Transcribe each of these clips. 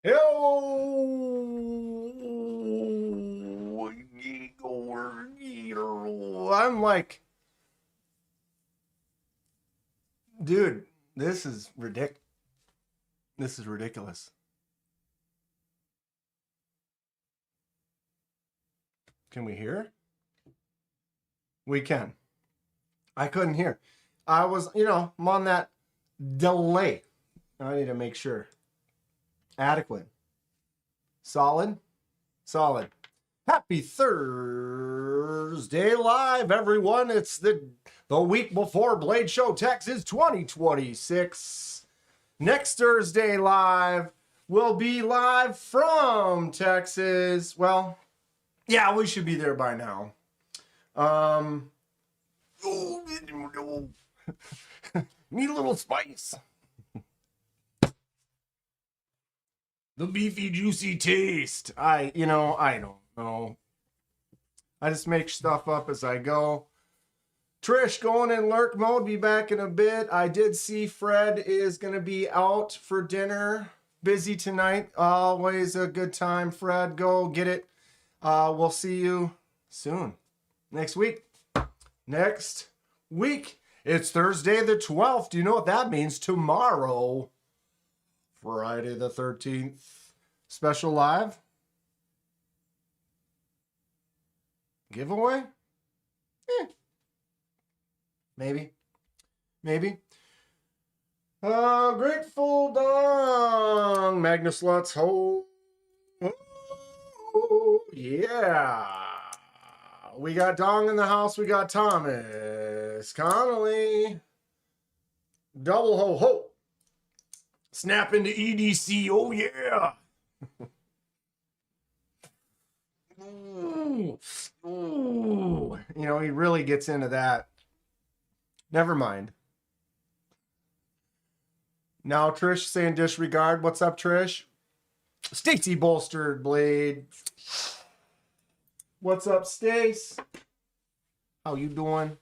I'm like, dude, this is ridiculous. This is ridiculous. Can we hear? We can. I couldn't hear. I was, I'm on that delay. I need to make sure. Adequate. Solid. Solid. Happy Thursday live, everyone. It's the week before Blade Show Texas 2026. Next Thursday live will be live from Texas. Well, yeah, we should be there by now. Need a little spice. The beefy, juicy taste. I don't know. I just make stuff up as I go. Trish going in lurk mode. Be back in a bit. I did see Fred is going to be out for dinner. Busy tonight. Always a good time, Fred. Go get it. We'll see you soon. Next week. Next week. It's Thursday the 12th. Do you know what that means? Tomorrow. Friday the 13th. Special live. Giveaway? Maybe. Grateful Dawn. Magnus Lutz. Oh, yeah. We got Dong in the house. We got Thomas Connolly. Double ho ho. Snap into EDC. Oh, yeah. Ooh. He really gets into that. Never mind. Now Trish saying disregard. What's up, Trish? Stacy bolstered blade. What's up, Stace? How you doing?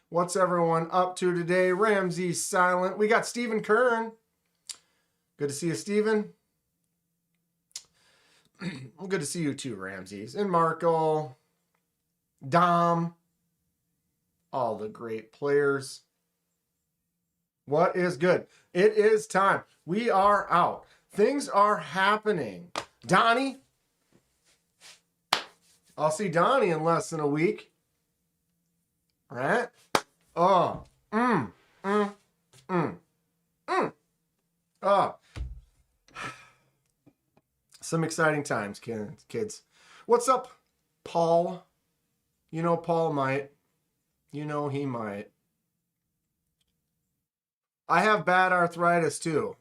What's everyone up to today? Ramsey's silent. We got Stephen Kern. Good to see you, Stephen. Good to see you too, Ramses. And Marco. Dom. All the great players. What is good? It is time. We are out. Things are happening. Donnie. I'll see Donnie in less than a week. All right? Oh. Oh. Some exciting times, kids. What's up, Paul? Paul might. He might. I have bad arthritis too.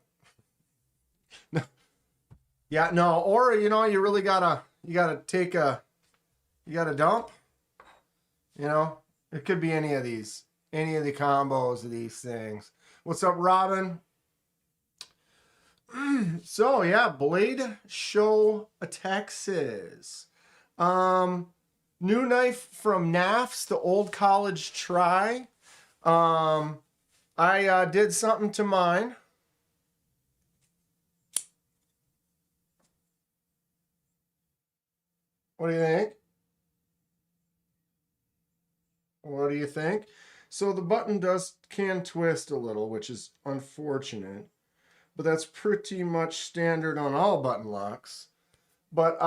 Yeah, no. Or, you really gotta take you gotta dump. It could be any of the combos of these things. What's up, Robin? So yeah, Blade Show Texas. New knife from NAFS, the old college try. I did something to mine. What do you think? So the button can twist a little, which is unfortunate. But that's pretty much standard on all button locks. But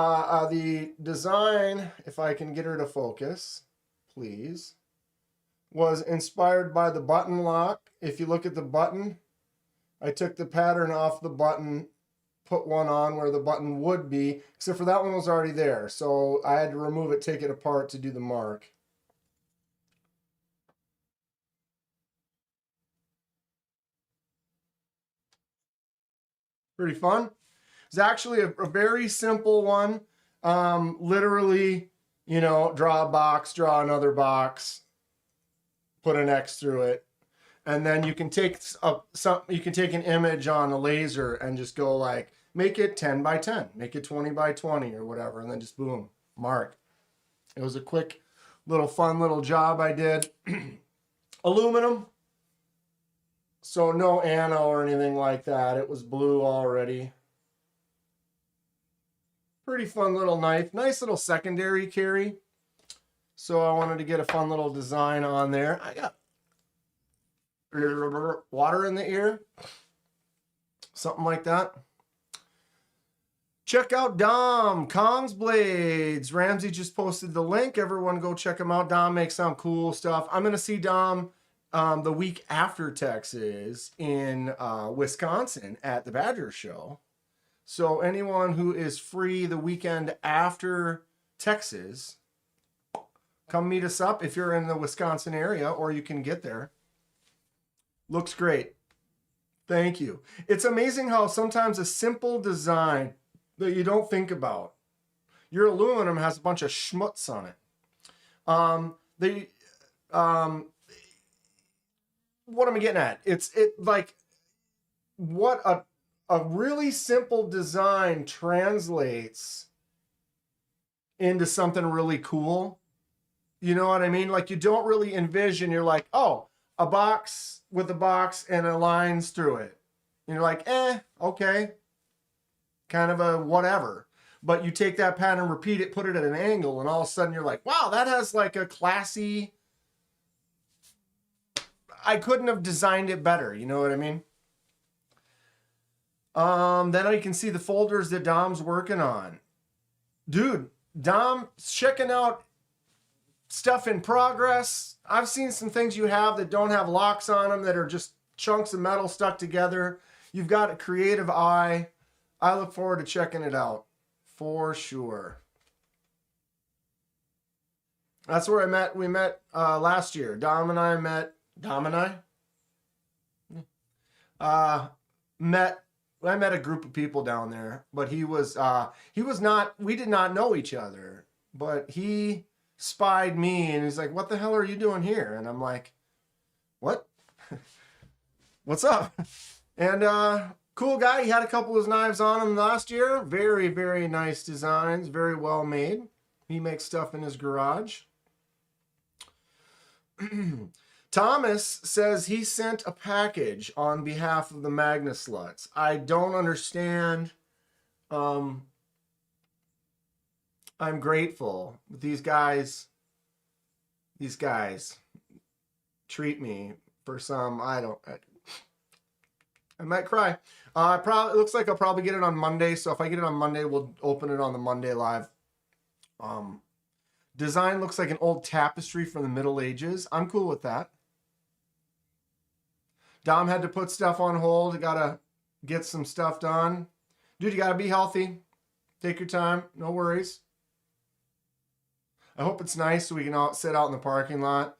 the design, if I can get her to focus, please, was inspired by the button lock. If you look at the button, I took the pattern off the button, put one on where the button would be, except for that one was already there. So I had to remove it, take it apart to do the mark. Pretty fun. It's actually a very simple one. Literally, draw a box, draw another box, put an X through it, and then you can take an image on a laser and just go like, make it 10 by 10, make it 20 by 20 or whatever, and then just boom, mark. It was a quick fun little job I did. Aluminum. So no ano or anything like that. It was blue already. Pretty fun little knife. Nice little secondary carry. So I wanted to get a fun little design on there. I got water in the ear. Something like that. Check out Dom, Kong's Blades. Ramsey just posted the link. Everyone go check him out. Dom makes some cool stuff. I'm going to see Dom the week after Texas in Wisconsin at the Badger Show. So anyone who is free the weekend after Texas, come meet us up if you're in the Wisconsin area, or you can get there. Looks great. Thank you. It's amazing how sometimes a simple design that you don't think about. Your aluminum has a bunch of schmutz on it. What am I getting at? What a really simple design translates into something really cool. You know what I mean? Like, you don't really envision, you're like, oh, a box with a box and a lines through it. And you're like, okay. Kind of a whatever. But you take that pattern, repeat it, put it at an angle, and all of a sudden you're like, wow, that has like a classy... I couldn't have designed it better. You know what I mean? Then you can see the folders that Dom's working on. Dude, Dom's checking out stuff in progress. I've seen some things you have that don't have locks on them, that are just chunks of metal stuck together. You've got a creative eye. I look forward to checking it out for sure. That's where we met last year. I met a group of people down there, but he was not, we did not know each other, but he spied me and he's like, what the hell are you doing here? And I'm like, what? What's up? And cool guy. He had a couple of his knives on him last year. Very, very nice designs. Very well made. He makes stuff in his garage. Thomas says he sent a package on behalf of the Magna Sluts. I don't understand. I'm grateful. These guys treat me for some, I might cry. It looks like I'll probably get it on Monday. So if I get it on Monday, we'll open it on the Monday live. Design looks like an old tapestry from the Middle Ages. I'm cool with that. Dom had to put stuff on hold. You gotta get some stuff done. Dude, you gotta be healthy. Take your time. No worries. I hope it's nice so we can all sit out in the parking lot.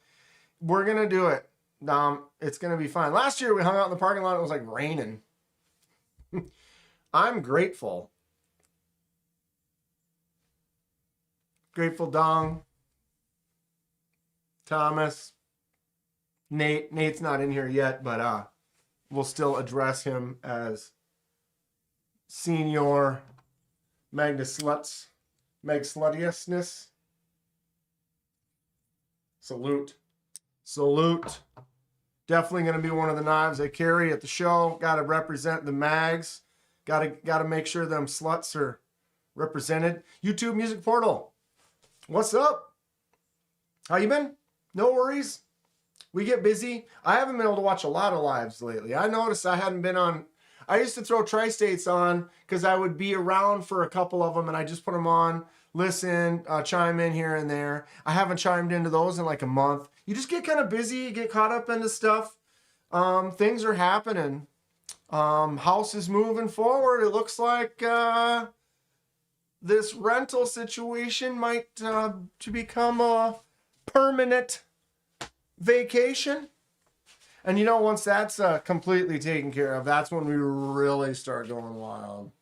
We're gonna do it, Dom. It's gonna be fine. Last year we hung out in the parking lot. It was like raining. I'm grateful. Grateful Dong. Thomas. Nate's not in here yet, but we'll still address him as Senior Meg Slutiousness. Salute. Definitely going to be one of the knives I carry at the show. Got to represent the mags. Got to make sure them sluts are represented. YouTube Music Portal. What's up? How you been? No worries. We get busy. I haven't been able to watch a lot of lives lately. I noticed I hadn't been on. I used to throw Tri-States on because I would be around for a couple of them and I just put them on, listen, chime in here and there. I haven't chimed into those in like a month. You just get kind of busy, you get caught up into stuff. Things are happening. House is moving forward. It looks like this rental situation might to become a permanent vacation. And you know, once that's completely taken care of, that's when we really start going wild.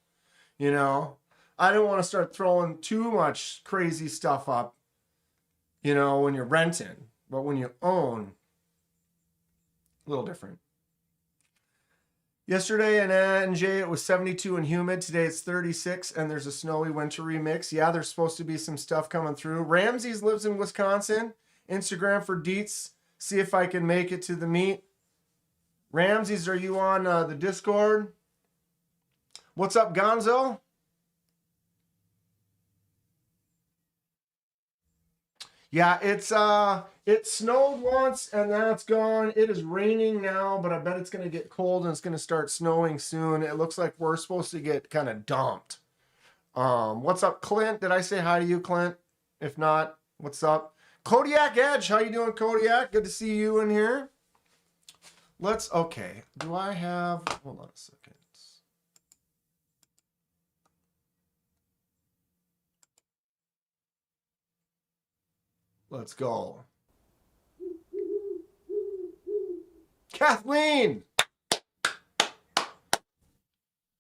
You know, I don't want to start throwing too much crazy stuff up, you know, when you're renting. But when you own, a little different. Yesterday in NJ it was 72 and humid. Today it's 36 and there's a snowy wintry mix. Yeah, there's supposed to be some stuff coming through. Ramses lives in Wisconsin. Instagram for deets. See if I can make it to the meet. Ramses, are you on the Discord? What's up, Gonzo? Yeah, it snowed once and now it's gone. It is raining now, but I bet it's gonna get cold and it's gonna start snowing soon. It looks like we're supposed to get kind of dumped. What's up, Clint? Did I say hi to you, Clint? If not, what's up? Kodiak Edge, how you doing, Kodiak? Good to see you in here. Okay, do I have, hold on a second. Let's go. Kathleen!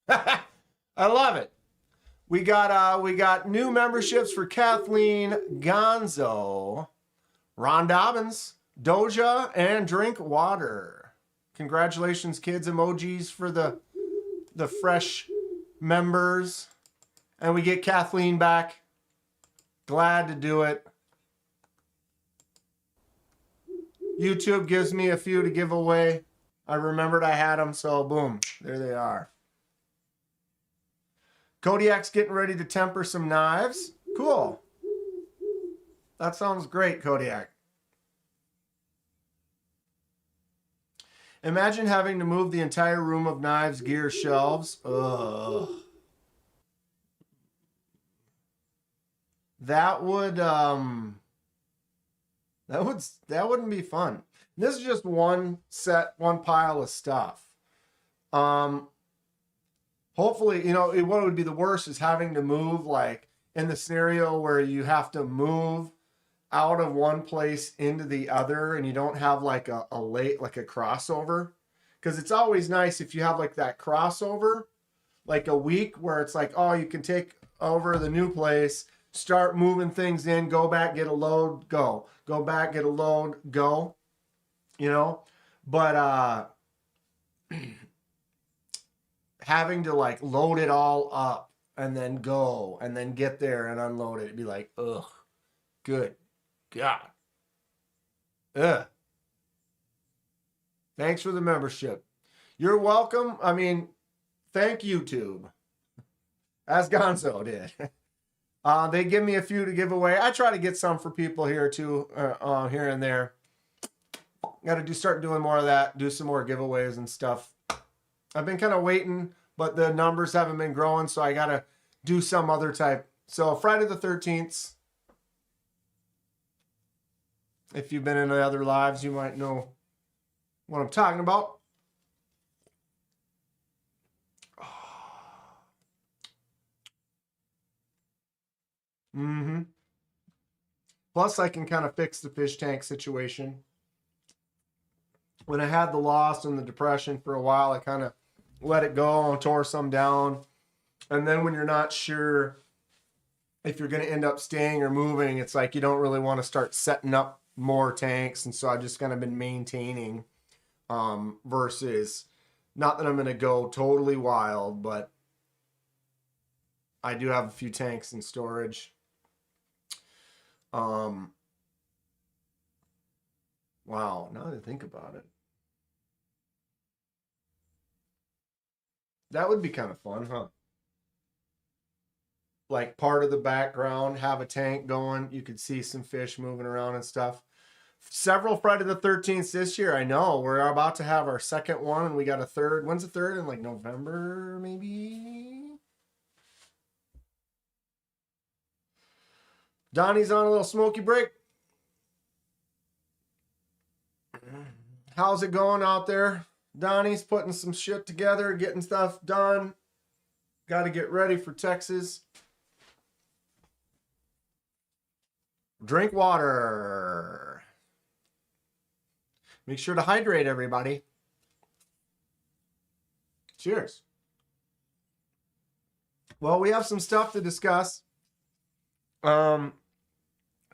I love it. We got new memberships for Kathleen, Gonzo, Ron Dobbins, Doja, and Drink Water. Congratulations, kids. Emojis for the fresh members. And we get Kathleen back. Glad to do it. YouTube gives me a few to give away. I remembered I had them, so boom, there they are. Kodiak's getting ready to temper some knives. Cool. That sounds great, Kodiak. Imagine having to move the entire room of knives, gear, shelves. Ugh. That wouldn't be fun. This is just one pile of stuff. Hopefully, you know, what would be the worst is having to move, like in the scenario where you have to move out of one place into the other and you don't have like a crossover. Because it's always nice if you have like that crossover, like a week where it's like, oh, you can take over the new place, start moving things in, go back, get a load, go. Go back, get a load, go. You know? But having to like load it all up and then go and then get there and unload it, it'd be like, ugh, good God. Ugh. Thanks for the membership. You're welcome. I mean, thank YouTube. As Gonzo did. They give me a few to give away. I try to get some for people here too, here and there. Got to start doing more of that, do some more giveaways and stuff. I've been kind of waiting, but the numbers haven't been growing, so I got to do some other type. So Friday the 13th, if you've been in the other lives, you might know what I'm talking about. Plus, I can kind of fix the fish tank situation. When I had the loss and the depression for a while, I kind of let it go and tore some down. And then when you're not sure if you're going to end up staying or moving, it's like you don't really want to start setting up more tanks. And so I've just kind of been maintaining versus, not that I'm going to go totally wild, but I do have a few tanks in storage. Wow, now that I think about it. That would be kind of fun, huh? Like part of the background, have a tank going. You could see some fish moving around and stuff. Several Friday the 13th this year. I know. We're about to have our second one, and we got a third. When's the third? In like November, maybe? Donnie's on a little smoky break. How's it going out there? Donnie's putting some shit together, getting stuff done. Got to get ready for Texas. Drink water. Make sure to hydrate, everybody. Cheers. Well, we have some stuff to discuss.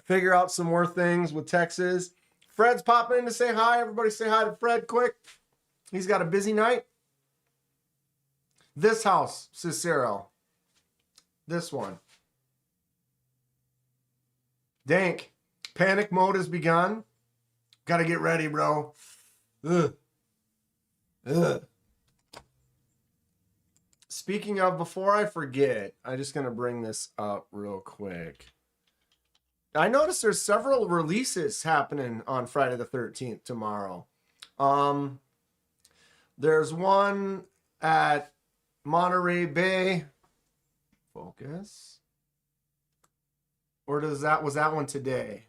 Figure out some more things with Texas. Fred's popping in to say hi. Everybody say hi to Fred quick. He's got a busy night. This house, Cicero. This one. Dank. Panic mode has begun. Gotta get ready, bro. Ugh. Ugh. Speaking of, before I forget, I'm just gonna bring this up real quick. I noticed there's several releases happening on Friday the 13th tomorrow. There's one at Monterey Bay. Focus. Or was that one today?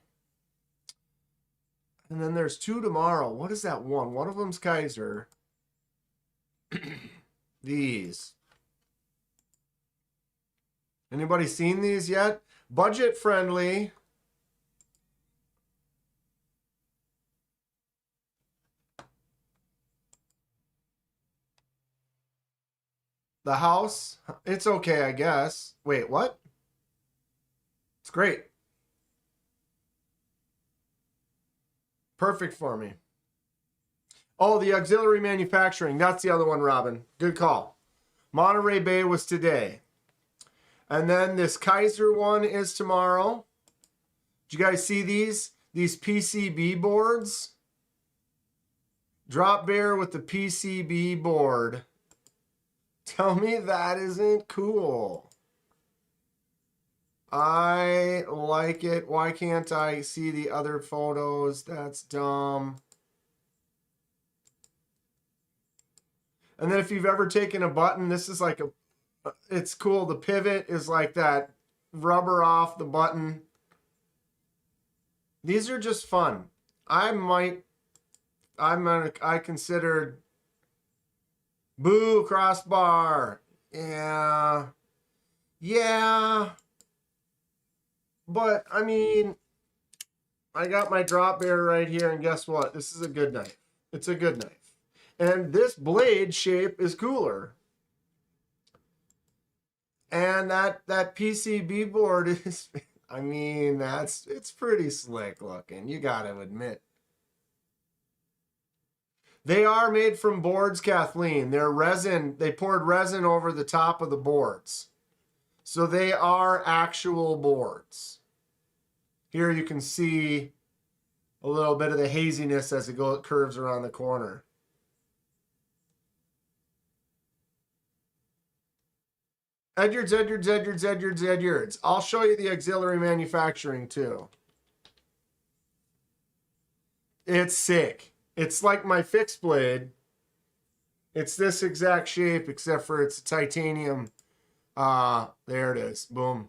And then there's two tomorrow. What is that one? One of them's Kizer. These. Anybody seen these yet? Budget friendly. The house, it's okay, I guess. Wait, what? It's great. Perfect for me. Oh, the auxiliary manufacturing. That's the other one, Robin. Good call. Monterey Bay was today. And then this Kizer one is tomorrow. Did you guys see these? These PCB boards? Drop bear with the PCB board. Tell me that isn't cool. I like it. Why can't I see the other photos? That's dumb. And then if you've ever taken a button, this is like it's cool. The pivot is like that rubber off the button. These are just fun. I considered boo crossbar. Yeah. But I mean, I got my drop bear right here, and guess what? This is a good knife. It's a good knife. And this blade shape is cooler. And that PCB board is, I mean, it's pretty slick looking. You got to admit. They are made from boards, Kathleen. They're resin. They poured resin over the top of the boards. So they are actual boards. Here you can see a little bit of the haziness as it curves around the corner. Edwards. I'll show you the auxiliary manufacturing too. It's sick. It's like my fixed blade. It's this exact shape except for it's titanium. There it is. Boom.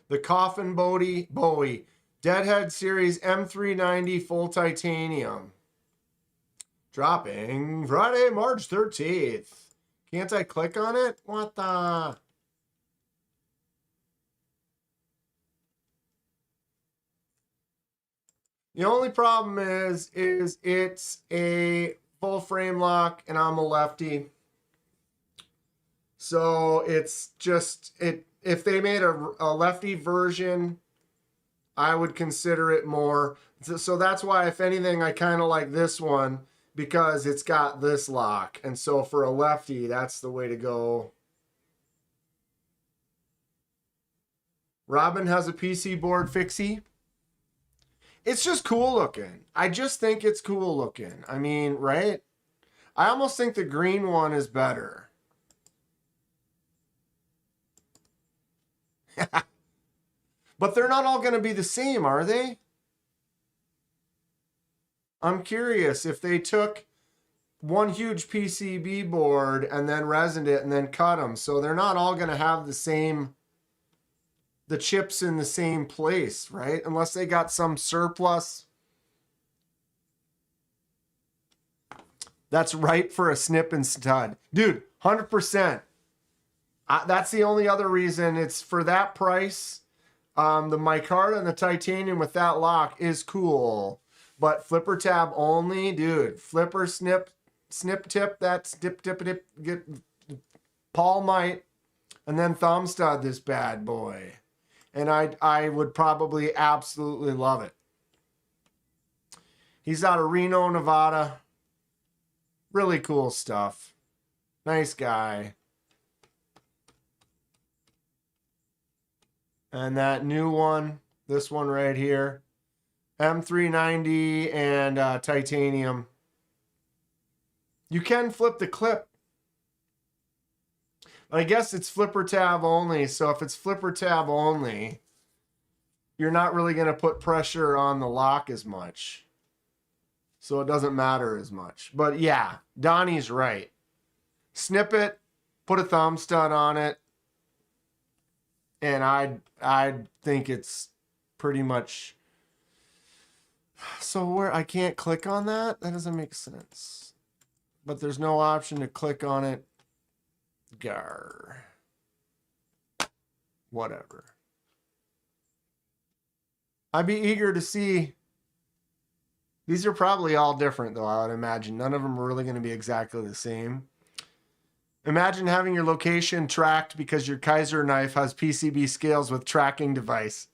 The Coffin Bowie. Deadhead Series M390 full titanium. Dropping Friday, March 13th. Can't I click on it? What the? The only problem is it's a full frame lock and I'm a lefty. So it's just, if they made a lefty version, I would consider it more. So that's why, if anything, I kind of like this one because it's got this lock. And so for a lefty, that's the way to go. Robin has a PC board fixie. It's just cool looking. I just think it's cool looking. I mean, right? I almost think the green one is better. But they're not all going to be the same, are they? I'm curious if they took one huge PCB board and then resined it and then cut them. So they're not all going to have the same, the chips in the same place, right? Unless they got some surplus that's ripe for a snip and stud. Dude, 100%. That's the only other reason. It's for that price. The micarta and the titanium with that lock is cool, but flipper tab only, dude. Flipper snip tip, that's dip, get Paul might, and then thumb stud this bad boy, and I would probably absolutely love it. He's out of Reno, Nevada. Really cool stuff. Nice guy. And that new one, this one right here, M390 and titanium. You can flip the clip. I guess it's flipper tab only. So if it's flipper tab only, you're not really going to put pressure on the lock as much. So it doesn't matter as much. But yeah, Donnie's right. Snip it, put a thumb stud on it, and I think it's pretty much. So where I can't click on that? That doesn't make sense. But there's no option to click on it. Gar. Whatever. I'd be eager to see. These are probably all different, though, I would imagine. None of them are really going to be exactly the same. Imagine having your location tracked because your Kizer knife has PCB scales with tracking device.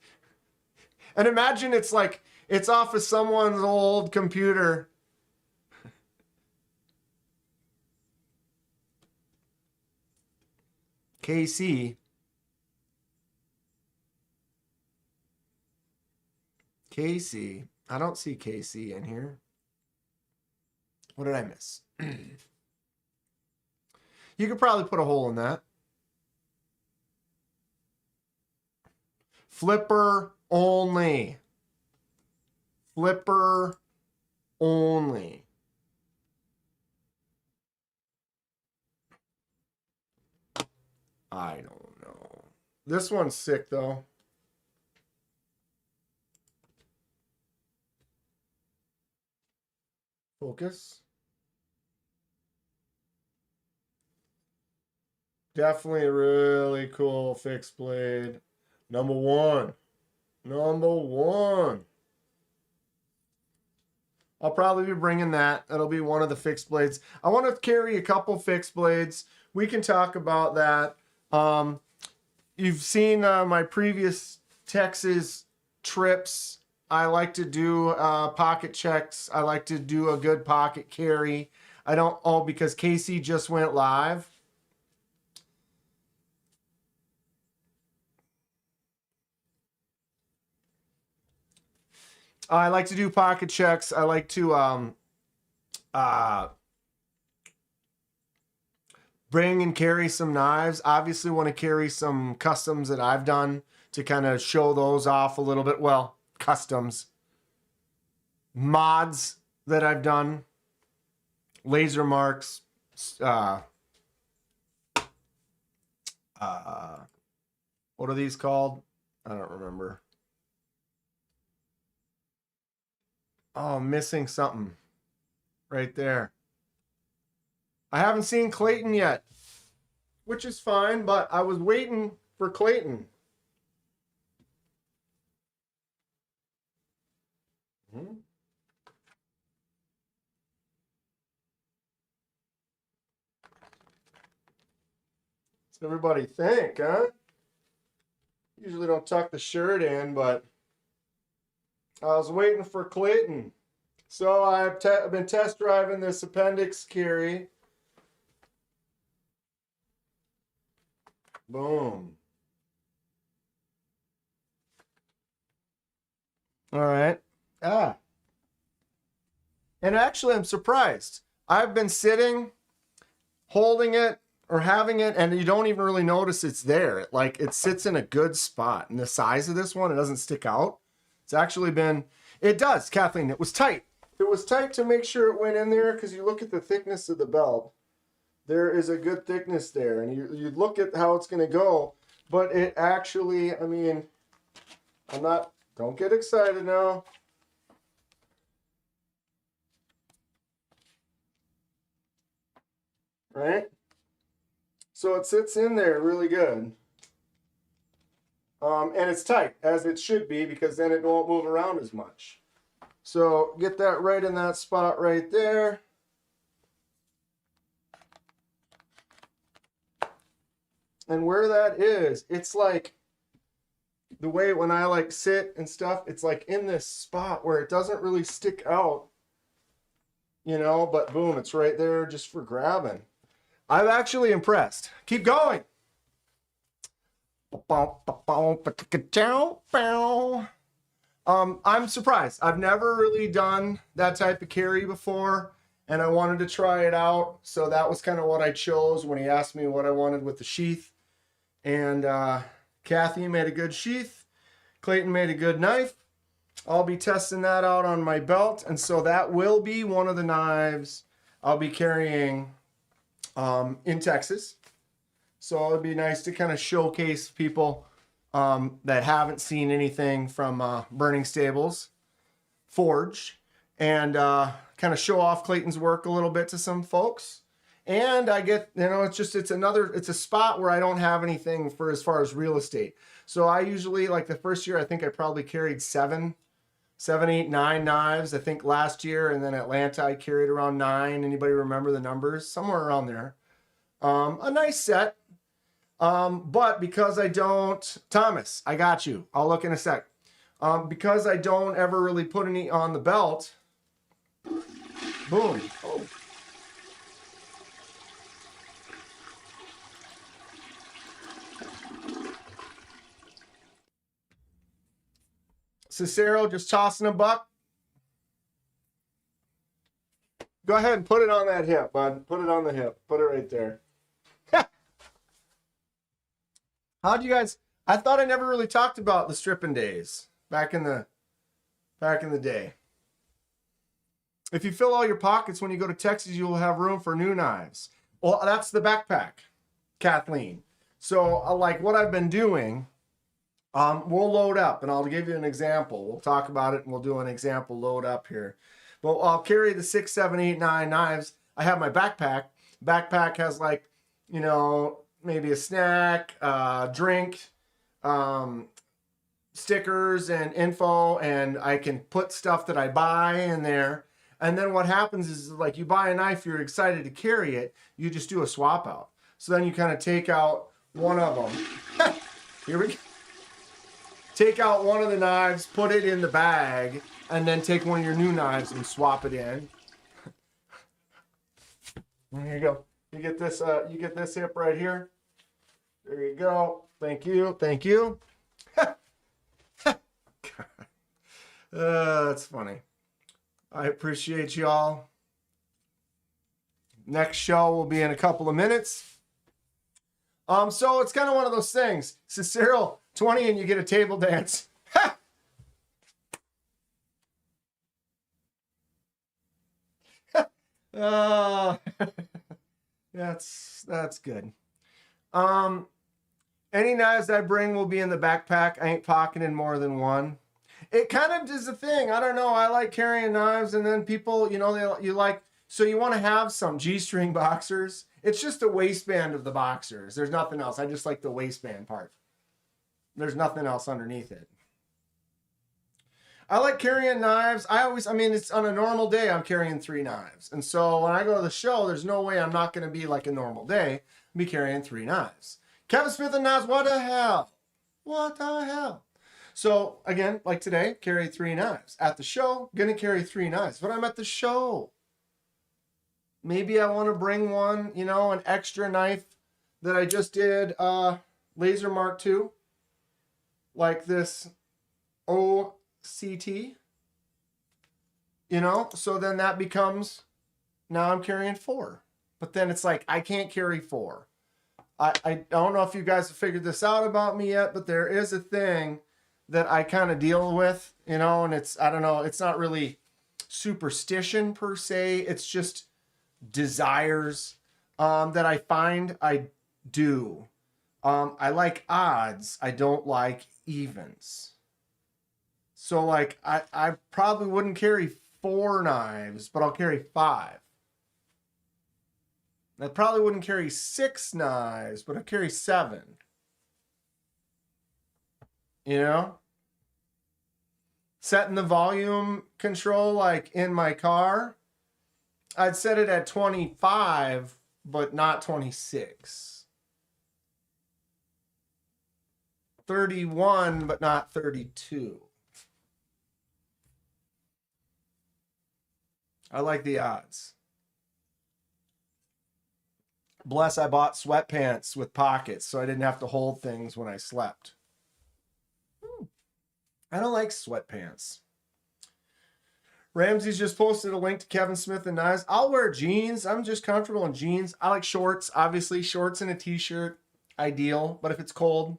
And imagine it's like, it's off of someone's old computer. KC. KC. I don't see KC in here. What did I miss? You could probably put a hole in that. Flipper only. Flipper only. I don't know. This one's sick, though. Focus. Definitely a really cool fixed blade. Number one. Number one. I'll probably be bringing that. That'll be one of the fixed blades. I want to carry a couple fixed blades. We can talk about that. You've seen my previous Texas trips. I like to do pocket checks. I like to do a good pocket carry. I don't, because Casey just went live. I like to do pocket checks. I like to bring and carry some knives. Obviously want to carry some customs that I've done to kind of show those off a little bit. Well, customs. Mods that I've done. Laser marks. What are these called? I don't remember. Oh, I'm missing something right there. I haven't seen Clayton yet, which is fine, but I was waiting for Clayton. What's everybody think, huh? Usually don't tuck the shirt in, but I was waiting for Clayton. So I've been test driving this appendix carry. Boom. All right. And actually, I'm surprised. I've been sitting, holding it, or having it, and you don't even really notice it's there. It sits in a good spot. And the size of this one, it doesn't stick out. It's actually been, it does, Kathleen, it was tight. It was tight to make sure it went in there, because you look at the thickness of the belt. There is a good thickness there, and you look at how it's going to go, but it actually, I mean, don't get excited now. Right? So it sits in there really good. And it's tight, as it should be, because then it won't move around as much. So get that right in that spot right there. And where that is, it's like the way when I sit and stuff, it's like in this spot where it doesn't really stick out, but boom, it's right there just for grabbing. I'm actually impressed. Keep going. I'm surprised. I've never really done that type of carry before. and I wanted to try it out. So that was kind of what I chose when he asked me what I wanted with the sheath. And Kathy made a good sheath. Clayton made a good knife. I'll be testing that out on my belt. And so that will be one of the knives I'll be carrying in Texas. So it'd be nice to kind of showcase people that haven't seen anything from Burning Stables Forge, and kind of show off Clayton's work a little bit to some folks. And I get, you know, it's a spot where I don't have anything for as far as real estate. So I usually, like the first year, I think I probably carried 7, 8, 9 knives. I think last year, and then Atlanta, I carried around 9. Anybody remember the numbers? Somewhere around there. A nice set. But because I don't, Thomas, I got you. I'll look in a sec. Because I don't ever really put any on the belt. Boom. Oh. Cicero just tossing a buck. Go ahead and put it on that hip, bud. Put it on the hip. Put it right there. How'd you guys? I thought I never really talked about the stripping days back in the day. If you fill all your pockets when you go to Texas, you will have room for new knives. Well, that's the backpack, Kathleen. So like what I've been doing, we'll load up, and I'll give you an example. We'll talk about it, and we'll do an example load up here. But I'll carry the 6, 7, 8, 9 knives. I have my backpack. Backpack has, like, you know, maybe a snack, drink, stickers and info, and I can put stuff that I buy in there. And then what happens is, like, you buy a knife, you're excited to carry it, you just do a swap out. So then you kind of take out one of them. Here we go. Take out one of the knives, put it in the bag, and then take one of your new knives and swap it in. There you go. You get this hip right here. There you go. Thank you. Thank you. That's funny. I appreciate y'all. Next show will be in a couple of minutes. So it's kind of one of those things. Cicero, 20 and you get a table dance. That's good. Any knives I bring will be in the backpack. I ain't pocketing more than one. It kind of is a thing. I don't know. I like carrying knives, and then people, you know, you like, so you want to have some G-string boxers. It's just the waistband of the boxers. There's nothing else. I just like the waistband part. There's nothing else underneath it. I like carrying knives. I mean, it's on a normal day, I'm carrying 3 knives. And so when I go to the show, there's no way I'm not going to be like a normal day. I'll be carrying 3 knives. Kevin Smith and knives, what the hell? What the hell? So again, like today, carry 3 knives. At the show, gonna carry 3 knives. But I'm at the show. Maybe I want to bring one, you know, an extra knife that I just did laser mark II. Like this OCT. You know, so then that becomes, now I'm carrying 4. But then it's like, I can't carry 4. I don't know if you guys have figured this out about me yet, but there is a thing that I kind of deal with, you know, and it's, I don't know, it's not really superstition per se. It's just desires that I find I do. I like odds. I don't like evens. So like, I probably wouldn't carry 4 knives, but I'll carry 5. I probably wouldn't carry 6 knives, but I'll carry 7. You know? Setting the volume control, like in my car, I'd set it at 25, but not 26. 31, but not 32. I like the odds. Bless, I bought sweatpants with pockets, so I didn't have to hold things when I slept. I don't like sweatpants. Ramsey's just posted a link to Kevin Smith and knives. I'll wear jeans. I'm just comfortable in jeans. I like shorts. Obviously, shorts and a t-shirt, ideal. But if it's cold,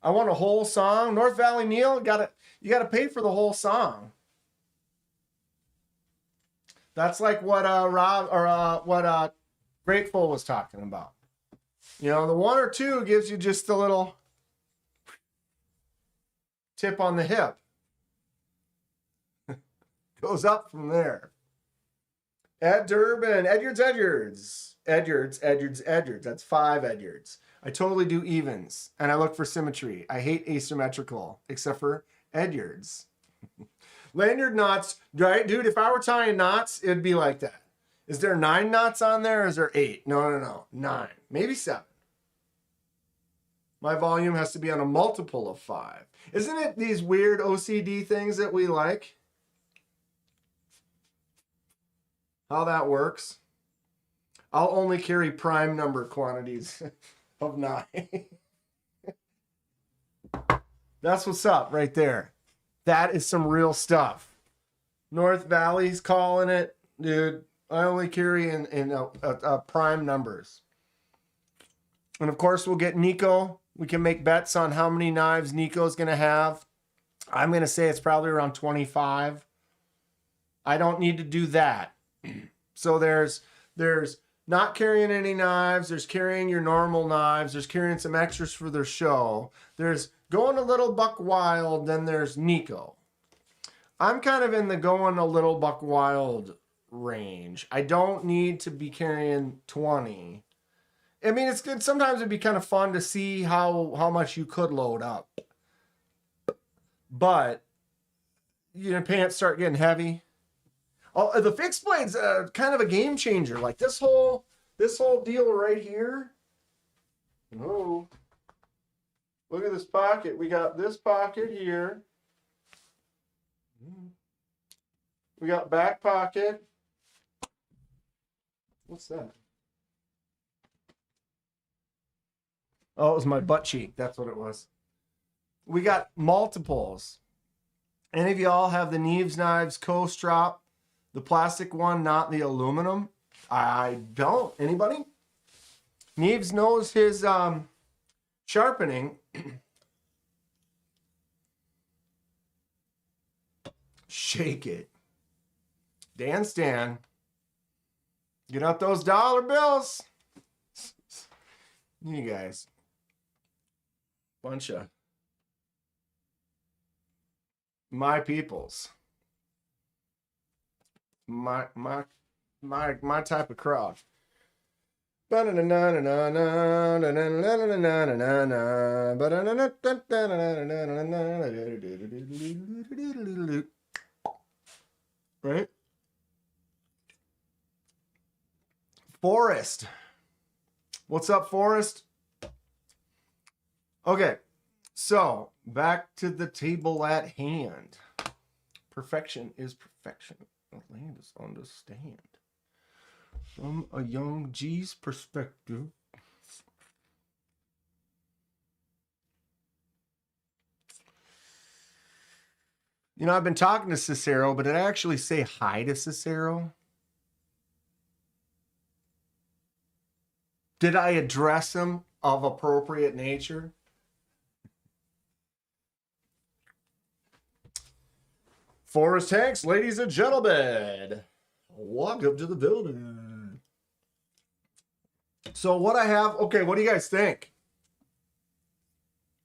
I want a whole song. North Valley Neil, you gotta pay for the whole song. That's like what Grateful was talking about. You know, the one or two gives you just a little tip on the hip. Goes up from there. Ed Durbin, Edwards. That's 5 Edwards. I totally do evens, and I look for symmetry. I hate asymmetrical, except for Edwards. Lanyard knots, right, dude? If I were tying knots, it'd be like that. Is there 9 knots on there, or is there 8? No. 9, maybe 7. My volume has to be on a multiple of 5. Isn't it these weird OCD things that we like? How that works? I'll only carry prime number quantities of 9. That's what's up right there. That is some real stuff. North Valley's calling it. Dude, I only carry in prime numbers. And of course, we'll get Nico. We can make bets on how many knives Nico's going to have. I'm going to say it's probably around 25. I don't need to do that. So there's not carrying any knives. There's carrying your normal knives. There's carrying some extras for their show. There's going a little buck wild. Then there's Nico. I'm kind of in the going a little buck wild range. I don't need to be carrying 20. I mean, it's good. Sometimes it'd be kind of fun to see how much you could load up. But, you know, pants start getting heavy. Oh, the fixed blade's kind of a game changer. Like this whole deal right here. Oh, look at this pocket. We got this pocket here. We got back pocket. What's that? Oh, it was my butt cheek. That's what it was. We got multiples. Any of y'all have the Neves Knives Coast Drop? The plastic one, not the aluminum? I don't. Anybody? Neves knows his sharpening. Shake it. Dan Stan. Get out those dollar bills. You guys. Bunch of my peoples. My type of crowd. Right? Forrest. What's up, Forrest? Okay, so back to the table at hand. Perfection is perfection. Atlantis understand. From a young G's perspective. You know, I've been talking to Cicero, but did I actually say hi to Cicero? Did I address him of appropriate nature? Forrest Hanks, ladies and gentlemen, welcome to the building. So what I have, okay, what do you guys think?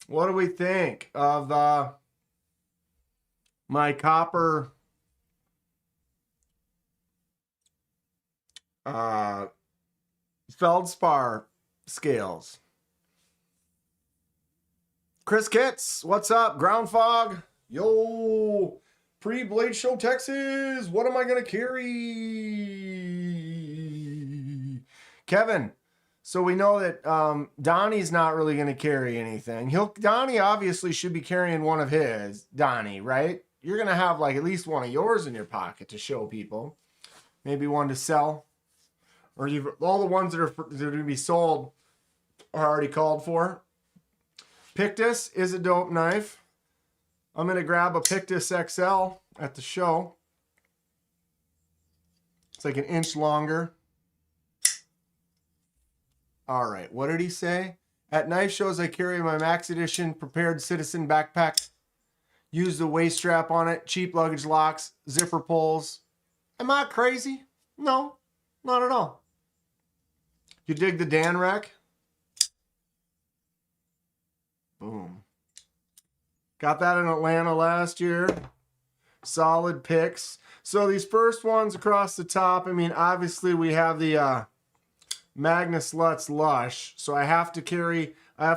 What do we think of my copper feldspar scales? Chris Kitts, what's up? Ground Fog, yo. Pre-Blade Show, Texas. What am I going to carry? Kevin. So we know that Donnie's not really going to carry anything. Donnie obviously should be carrying one of his. Donnie, right? You're going to have like at least one of yours in your pocket to show people. Maybe one to sell. Or all the ones that are going to be sold are already called for. Pictus is a dope knife. I'm going to grab a Pictus XL at the show. It's like an inch longer. All right, what did he say? At knife shows, I carry my Max Edition Prepared Citizen backpack. Use the waist strap on it, cheap luggage locks, zipper pulls. Am I crazy? No, not at all. You dig the Dan rack? Boom. Got that in Atlanta last year. Solid picks. So these first ones across the top, I mean, obviously we have the Magnus Lutz Lush. So I have to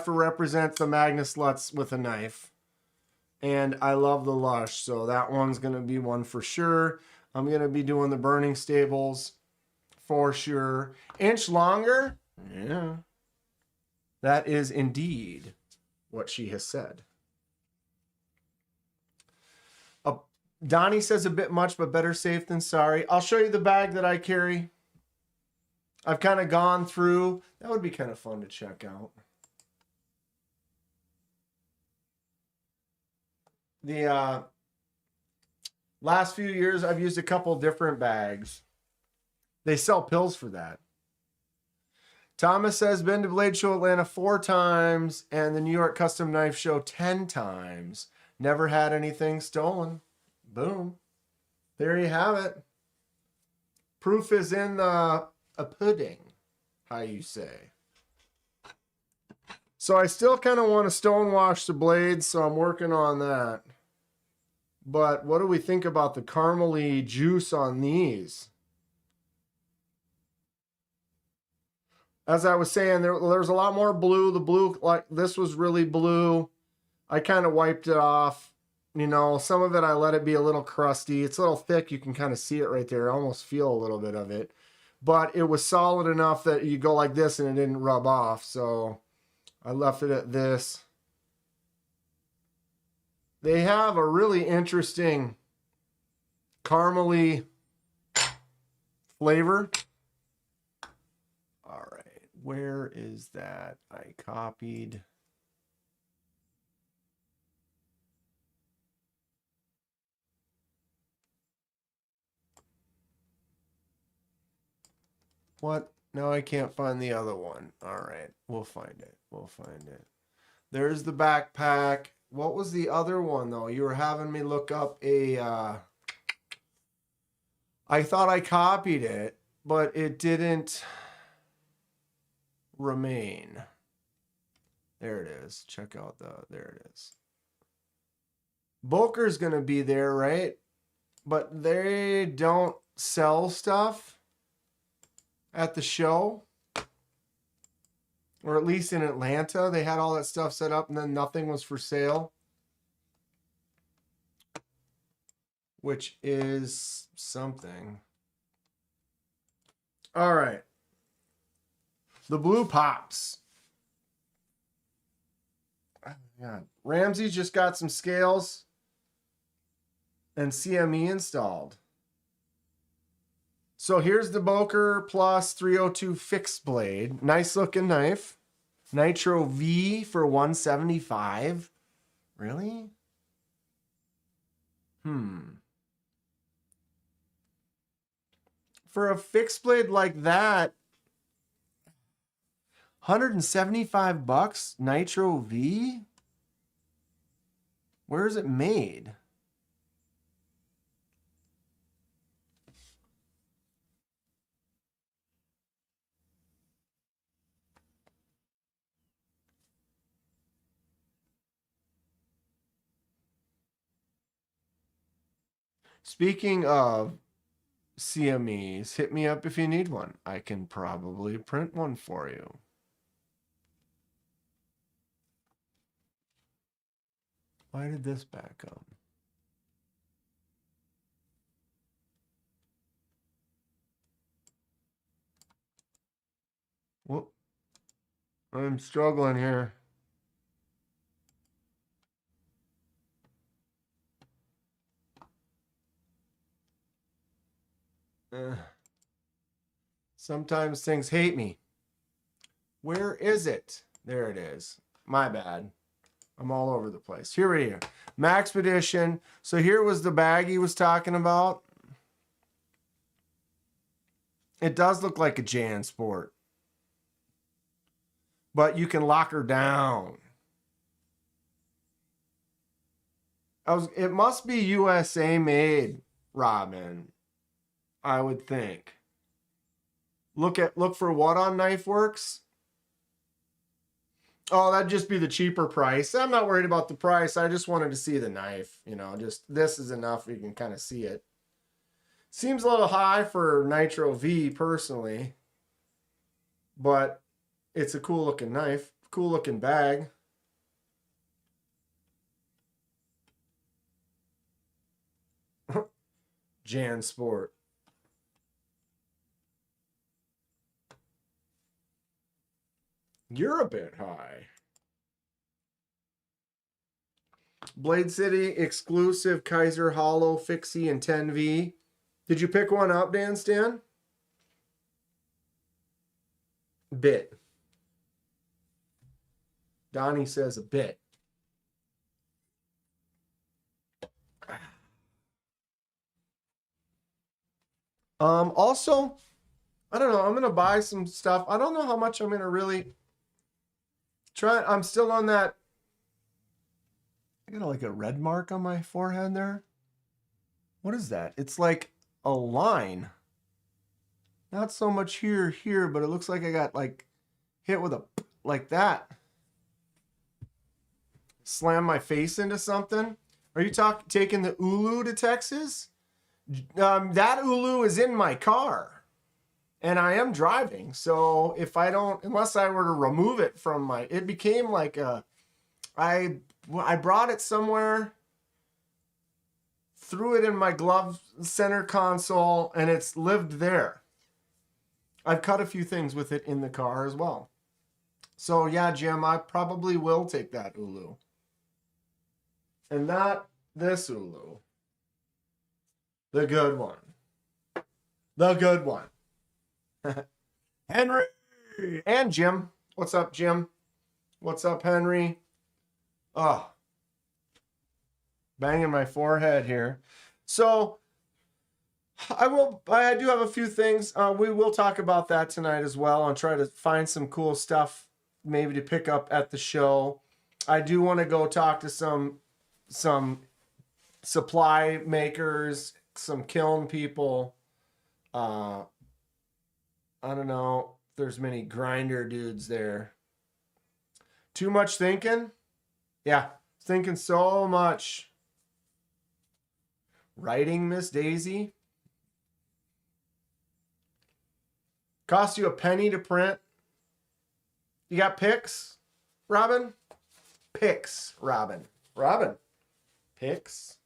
represent the Magnus Lutz with a knife. And I love the Lush. So that one's going to be one for sure. I'm going to be doing the Burning Stables for sure. Inch longer? Yeah. That is indeed what she has said. Donnie says a bit much, but better safe than sorry. I'll show you the bag that I carry. I've kind of gone through. That would be kind of fun to check out. The last few years, I've used a couple different bags. They sell pills for that. Thomas says, been to Blade Show Atlanta 4 times and the New York Custom Knife Show 10 times. Never had anything stolen. Boom. There you have it. Proof is in the pudding, how you say. So I still kind of want to stonewash the blades, so I'm working on that. But what do we think about the caramely juice on these? As I was saying, there's a lot more blue. The blue, like this was really blue. I kind of wiped it off. You know, some of it I let it be a little crusty. It's a little thick. You can kind of see it right there. I almost feel a little bit of it. But it was solid enough that you go like this and it didn't rub off. So I left it at this. They have a really interesting caramely flavor. All right, where is that? I copied. What? No, I can't find the other one. All right, we'll find it. We'll find it. There's the backpack. What was the other one, though? You were having me look up a... I thought I copied it, but it didn't remain. There it is. Check out there it is. Booker's going to be there, right? But they don't sell stuff at the show, or at least in Atlanta. They had all that stuff set up and then nothing was for sale, which is something. All right, the blue pops. Oh my God. Ramsey just got some scales and CME installed. So here's the Boker Plus 302 fixed blade. Nice looking knife. Nitro V for $175. Really? For a fixed blade like that, $175 Nitro V? Where is it made? Speaking of CMEs, hit me up if you need one. I can probably print one for you. Why did this back up? Whoop. I'm struggling here. Sometimes things hate me. Where is it? There it is. My bad. I'm all over the place. Here we are. Maxpedition. So here was the bag he was talking about. It does look like a JanSport. But you can lock her down. It must be USA made, Robin. I would think. Look for what on KnifeWorks? Oh, that'd just be the cheaper price. I'm not worried about the price. I just wanted to see the knife. You know, just this is enough. You can kind of see it. Seems a little high for Nitro V personally, but it's a cool looking knife, cool looking bag. JanSport. You're a bit high. Blade City exclusive Kizer Hollow Fixie and 10V. Did you pick one up, Dan Stan? Bit. Donnie says a bit. Also, I don't know. I'm going to buy some stuff. I don't know how much I'm going to really try. I'm still on that. I got like a red mark on my forehead there. What is that? It's like a line. Not so much here, but it looks like I got like hit with a like that. Slam my face into something. Are you taking the Ulu to Texas? That Ulu is in my car. And I am driving. So if I don't, unless I were to remove it from my, it became like a, I brought it somewhere, threw it in my glove center console, and it's lived there. I've cut a few things with it in the car as well. So yeah, Jim, I probably will take that Ulu. And not this Ulu. The good one. The good one. Henry and Jim. What's up, Jim? What's up, Henry? Oh, banging my forehead here. So I do have a few things. We will talk about that tonight as well and try to find some cool stuff maybe to pick up at the show. I do want to go talk to some supply makers, some kiln people. I don't know if there's many grinder dudes there. Too much thinking? Yeah, thinking so much. Writing, Miss Daisy? Cost you a penny to print. You got pics, Robin? Pics, Robin. Robin. Pics.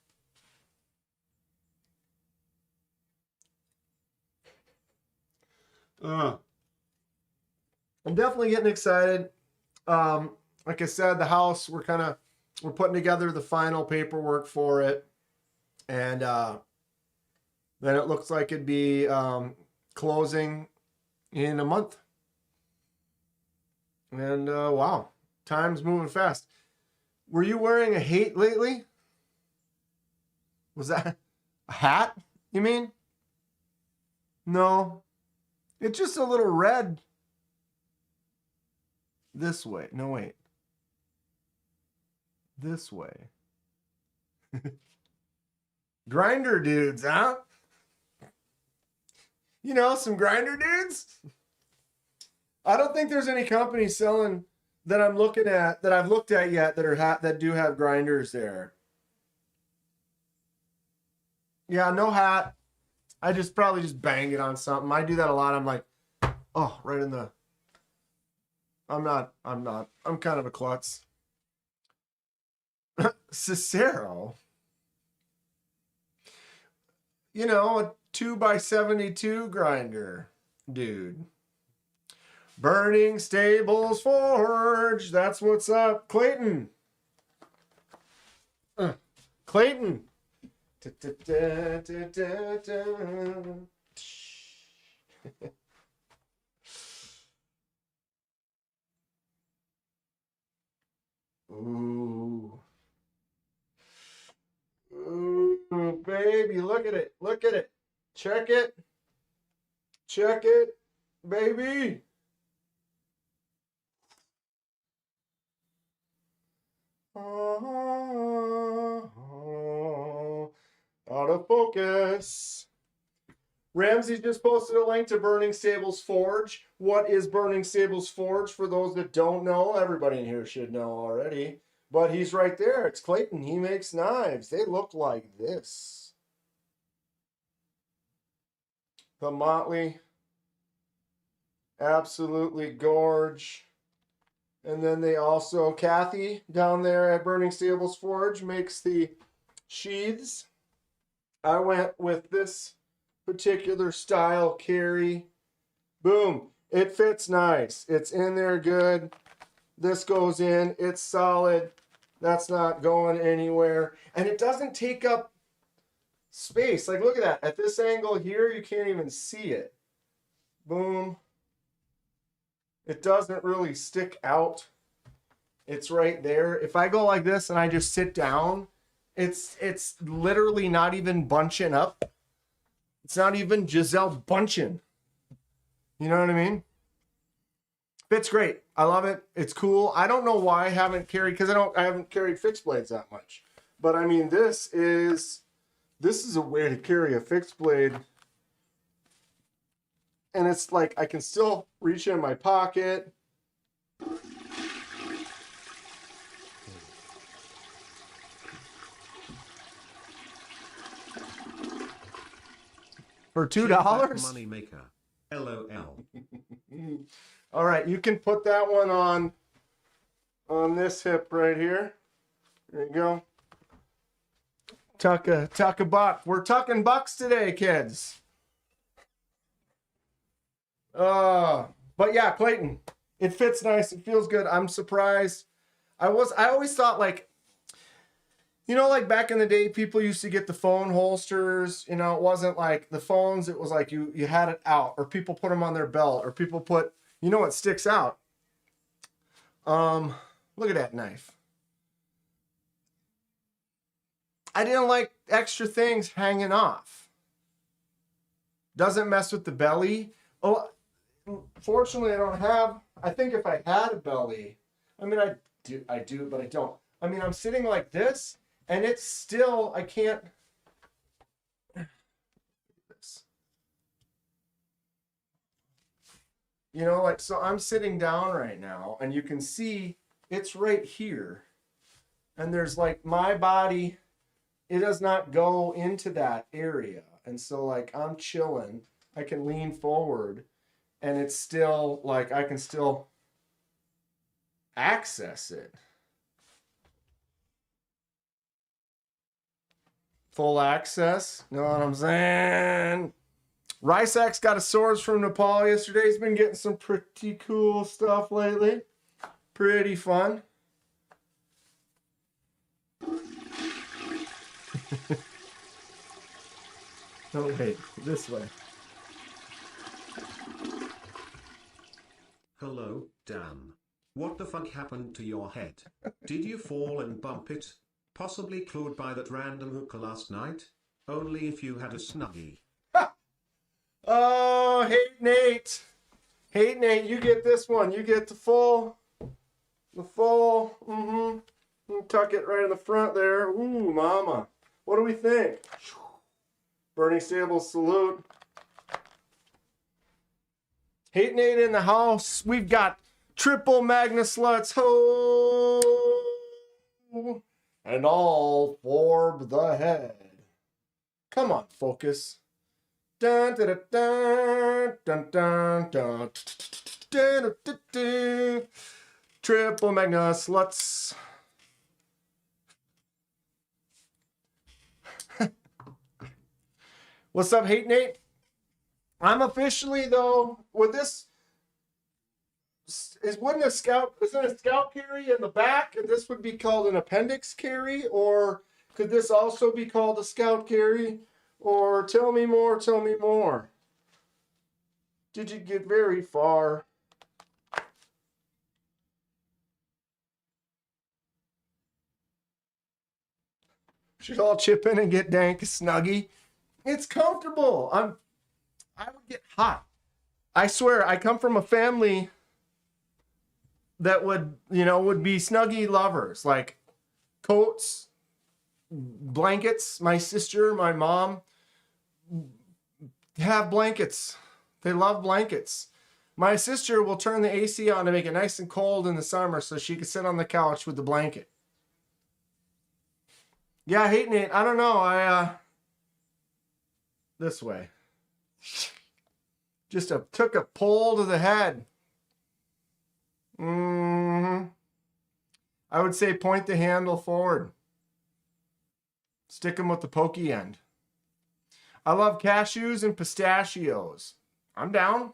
I'm definitely getting excited. Like I said, the house, we're putting together the final paperwork for it. And then it looks like it'd be closing in a month. And wow, time's moving fast. Were you wearing a hat lately? Was that a hat, you mean? No. It's just a little red this way. No, wait. This way. Grinder dudes, huh? You know, some grinder dudes? I don't think there's any company selling that I'm looking at, that I've looked at yet, that do have grinders there. Yeah, no hat. I probably just banged it on something. I do that a lot. I'm like, oh, right in the. I'm not. I'm kind of a klutz. Cicero. You know, a 2x72 grinder, dude. Burning Stables Forge. That's what's up, Clayton. Clayton. Ooh. baby. Look at it. Look at it. Check it. Check it, baby. Out of focus. Ramsey just posted a link to Burning Stables Forge. What is Burning Stables Forge? For those that don't know, everybody in here should know already. But he's right there. It's Clayton. He makes knives. They look like this. The Motley. Absolutely gorge. And then they also, Kathy down there at Burning Stables Forge makes the sheaths. I went with this particular style carry. Boom. It fits nice. It's in there good. This goes in. It's solid. That's not going anywhere. And it doesn't take up space. Like, look at that. At this angle here, you can't even see it. Boom. It doesn't really stick out. It's right there. If I go like this and I just sit down, it's literally not even bunching up. It's not even Giselle bunching. You know what I mean? Fits great. I love it. It's cool. I don't know why I haven't carried, because I haven't carried fixed blades that much. But I mean, this is a way to carry a fixed blade. And it's like I can still reach in my pocket. For $2? Money maker. LOL. All right, you can put that one on this hip right here. There you go. Tuck a buck. We're tucking bucks today, kids. But yeah, Clayton, it fits nice. It feels good. I'm surprised. I always thought, like, you know, like back in the day, people used to get the phone holsters. You know, it wasn't like the phones. It was like you had it out, or people put them on their belt, or people put, you know what sticks out? Look at that knife. I didn't like extra things hanging off. Doesn't mess with the belly. Oh, fortunately, I don't have. I think if I had a belly, I mean, I do, but I don't. I mean, I'm sitting like this, and it's still, I can't. You know, like, so I'm sitting down right now, and you can see it's right here. And there's like my body, it does not go into that area. And so, like, I'm chilling. I can lean forward, and it's still, like, I can still access it. Full access. Know what I'm saying? Rysack's got a swords from Nepal yesterday. He's been getting some pretty cool stuff lately. Pretty fun. Oh, wait. This way. Hello, Dan. What the fuck happened to your head? Did you fall and bump it? Possibly clawed by that random hooker last night? Only if you had a snuggie. Oh, Hate Nate. Hate Nate, you get this one. You get the full. Tuck it right in the front there. Ooh, mama. What do we think? Burning Stables salute. Hate Nate in the house. We've got triple Magna Sluts. Ho! And all for the head. Come on, focus. Dun, dun, dun, dun, dun, dun, dun, dun, dun. Triple Magna Sluts. What's up, Hate Nate? I'm officially, though, with this, isn't a scout carry in the back, and this would be called an appendix carry, or could this also be called a scout carry? Or tell me more, tell me more. Did you get very far? Should all chip in and get dank snuggie. It's comfortable. I would get hot. I swear, I come from a family that would be snuggie lovers, like coats, blankets. My sister, my mom have blankets. They love blankets. My sister will turn the AC on to make it nice and cold in the summer so she can sit on the couch with the blanket. Yeah, hating it. I don't know. This way. Just took a pull to the head. I would say point the handle forward. Stick them with the pokey end. I love cashews and pistachios. I'm down.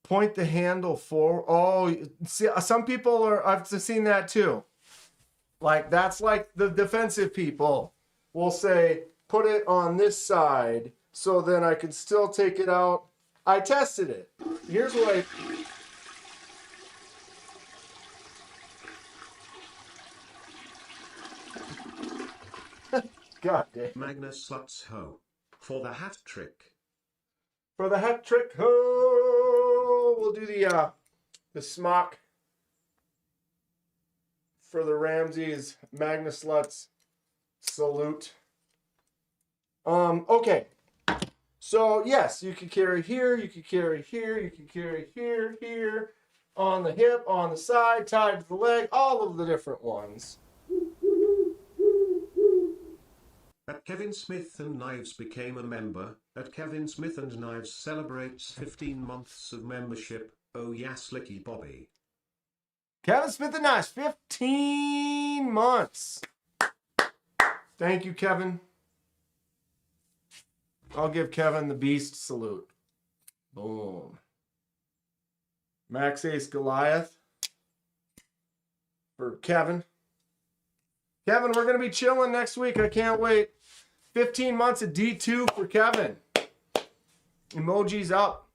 Point the handle forward. Oh, see, some people I've seen that too. Like, that's like the defensive people will say, put it on this side so then I can still take it out. I tested it. Here's what God damn. Magnus Sluts Ho. For the hat trick. For the hat trick, ho! We'll do the smock for the Ramses Magnus Lutz salute. Okay. So yes, you can carry here, you can carry here, you can carry here, here, on the hip, on the side, tied to the leg, all of the different ones. At Kevin Smith and Knives became a member. At Kevin Smith and Knives celebrates 15 months of membership. Oh yes, Licky Bobby. Kevin Smith and Knives, 15 months. Thank you, Kevin. I'll give Kevin the beast salute. Boom. Max Ace Goliath for Kevin. Kevin, we're going to be chilling next week. I can't wait. 15 months of D2 for Kevin. Emojis up.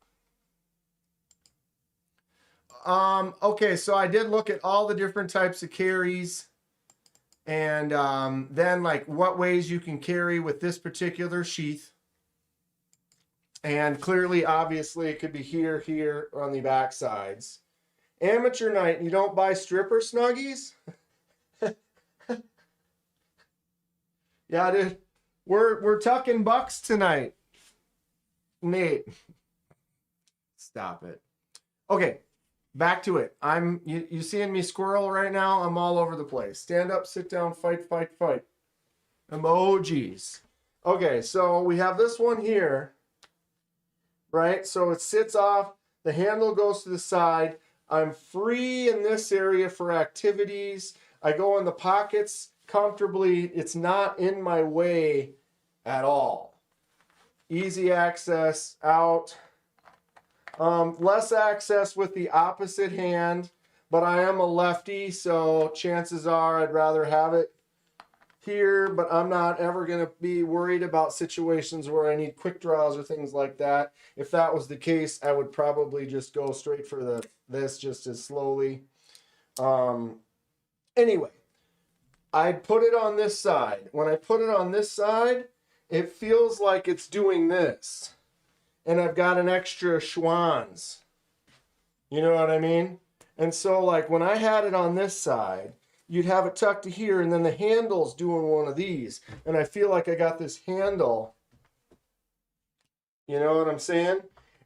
Okay, so I did look at all the different types of carries. And then, like, what ways you can carry with this particular sheath. And clearly, obviously, it could be here, here, or on the back sides. Amateur night, you don't buy stripper snuggies? Yeah, dude. We're tucking bucks tonight. Nate. Stop it. Okay, back to it. You seeing me squirrel right now? I'm all over the place. Stand up, sit down, fight, fight, fight. Emojis. Okay, so we have this one here. Right? So it sits off. The handle goes to the side. I'm free in this area for activities. I go in the pockets comfortably. It's not in my way at all. Easy access out. Less access with the opposite hand, but I am a lefty, so chances are I'd rather have it here, but I'm not ever going to be worried about situations where I need quick draws or things like that. If that was the case, I would probably just go straight for this just as slowly. Anyway, I'd put it on this side. When I put it on this side, it feels like it's doing this. And I've got an extra schwanz. You know what I mean? And so, like, when I had it on this side, you'd have it tucked to here, and then the handle's doing one of these. And I feel like I got this handle. You know what I'm saying?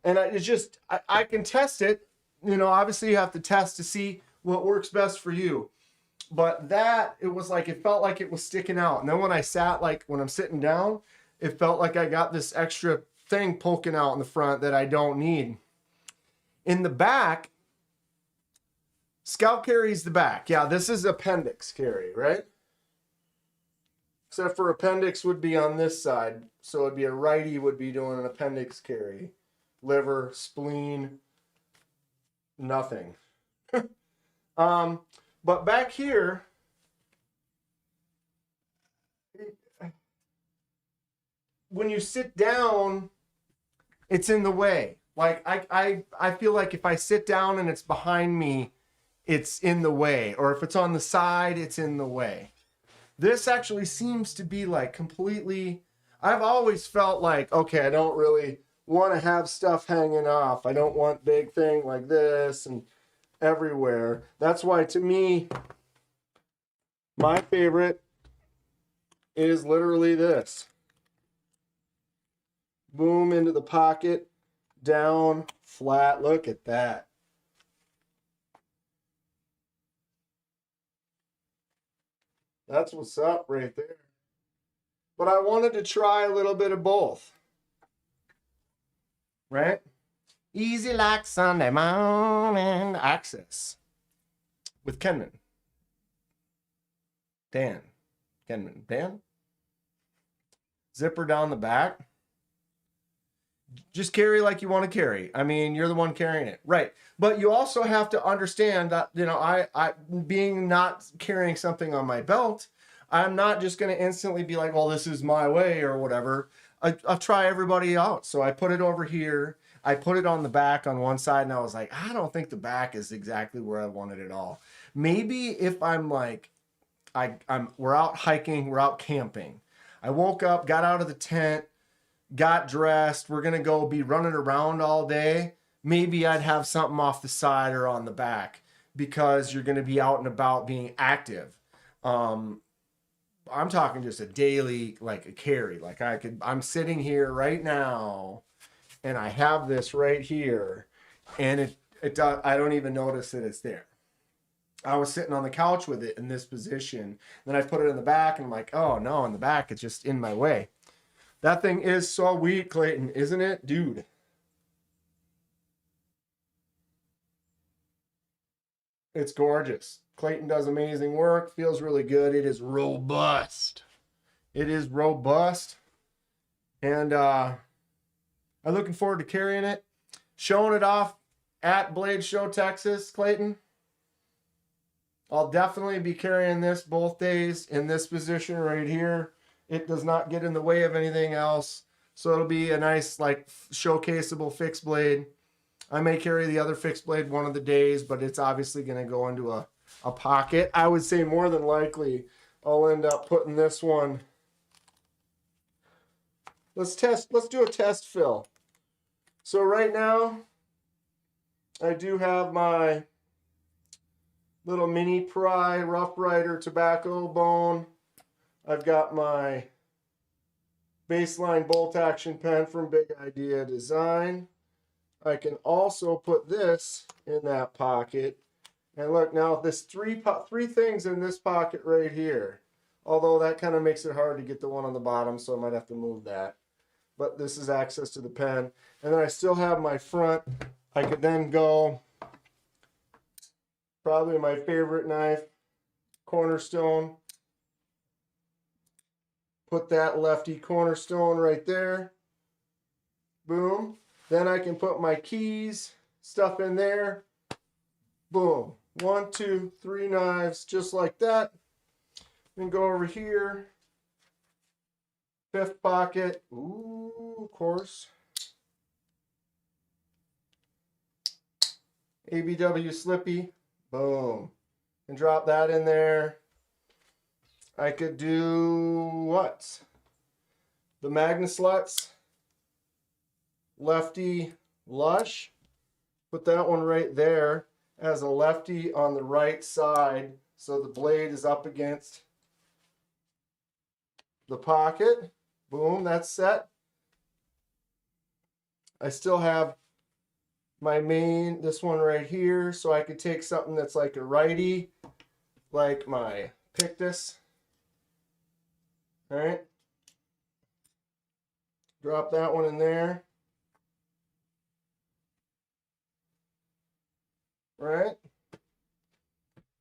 And I can test it. You know, obviously you have to test to see what works best for you. But it felt like it was sticking out. And then when I sat, like when I'm sitting down, it felt like I got this extra thing poking out in the front that I don't need. In the back, Scout carries the back. Yeah, this is appendix carry, right? Except for appendix would be on this side. So it'd be a righty would be doing an appendix carry. Liver, spleen, nothing. But back here, when you sit down, it's in the way. Like I feel like if I sit down and it's behind me, it's in the way, or if it's on the side, it's in the way. This actually seems to be like completely, I've always felt like, okay, I don't really want to have stuff hanging off. I don't want big thing like this and everywhere. That's why to me, my favorite is literally this. Boom, into the pocket, down, flat. Look at that. That's what's up right there. But I wanted to try a little bit of both. Right? Easy like Sunday morning access with Kenman. Dan? Zipper down the back. Just carry like you want to carry. I mean, you're the one carrying it. Right. But you also have to understand that, you know, I being not carrying something on my belt, I'm not just going to instantly be like, well, this is my way or whatever. I'll try everybody out. So I put it over here. I put it on the back on one side, and I was like, I don't think the back is exactly where I want it at all. Maybe if I'm like, we're out hiking, we're out camping. I woke up, got out of the tent, got dressed. We're going to go be running around all day. Maybe I'd have something off the side or on the back because you're going to be out and about being active. I'm talking just a daily, like a carry. Like I'm sitting here right now and I have this right here and I don't even notice that it's there. I was sitting on the couch with it in this position. Then I put it in the back and I'm like, oh no, in the back, it's just in my way. That thing is so weak, Clayton, isn't it? Dude. It's gorgeous. Clayton does amazing work. Feels really good. It is robust. It is robust. And I'm looking forward to carrying it. Showing it off at Blade Show, Texas, Clayton. I'll definitely be carrying this both days in this position right here. It does not get in the way of anything else. So it'll be a nice, like, showcaseable fixed blade. I may carry the other fixed blade one of the days, but it's obviously going to go into a pocket. I would say more than likely I'll end up putting this one. Let's do a test fill. So right now, I do have my little mini pry Rough Rider tobacco bone. I've got my baseline bolt action pen from Big Idea Design. I can also put this in that pocket. And look, now this three things in this pocket right here. Although that kind of makes it hard to get the one on the bottom, so I might have to move that. But this is access to the pen. And then I still have my front. I could then go, probably my favorite knife, Cornerstone. Put that lefty Cornerstone right there. Boom. Then I can put my keys, stuff in there. Boom. 1, 2, 3 knives, just like that. Then go over here. Fifth pocket. Ooh, of course. ABW Slippy. Boom. And drop that in there. I could do what? The Magnesluts. Lefty Lush. Put that one right there as a lefty on the right side. So the blade is up against the pocket. Boom, that's set. I still have my main, this one right here. So I could take something that's like a righty, like my Pictus. All right. Drop that one in there. Right?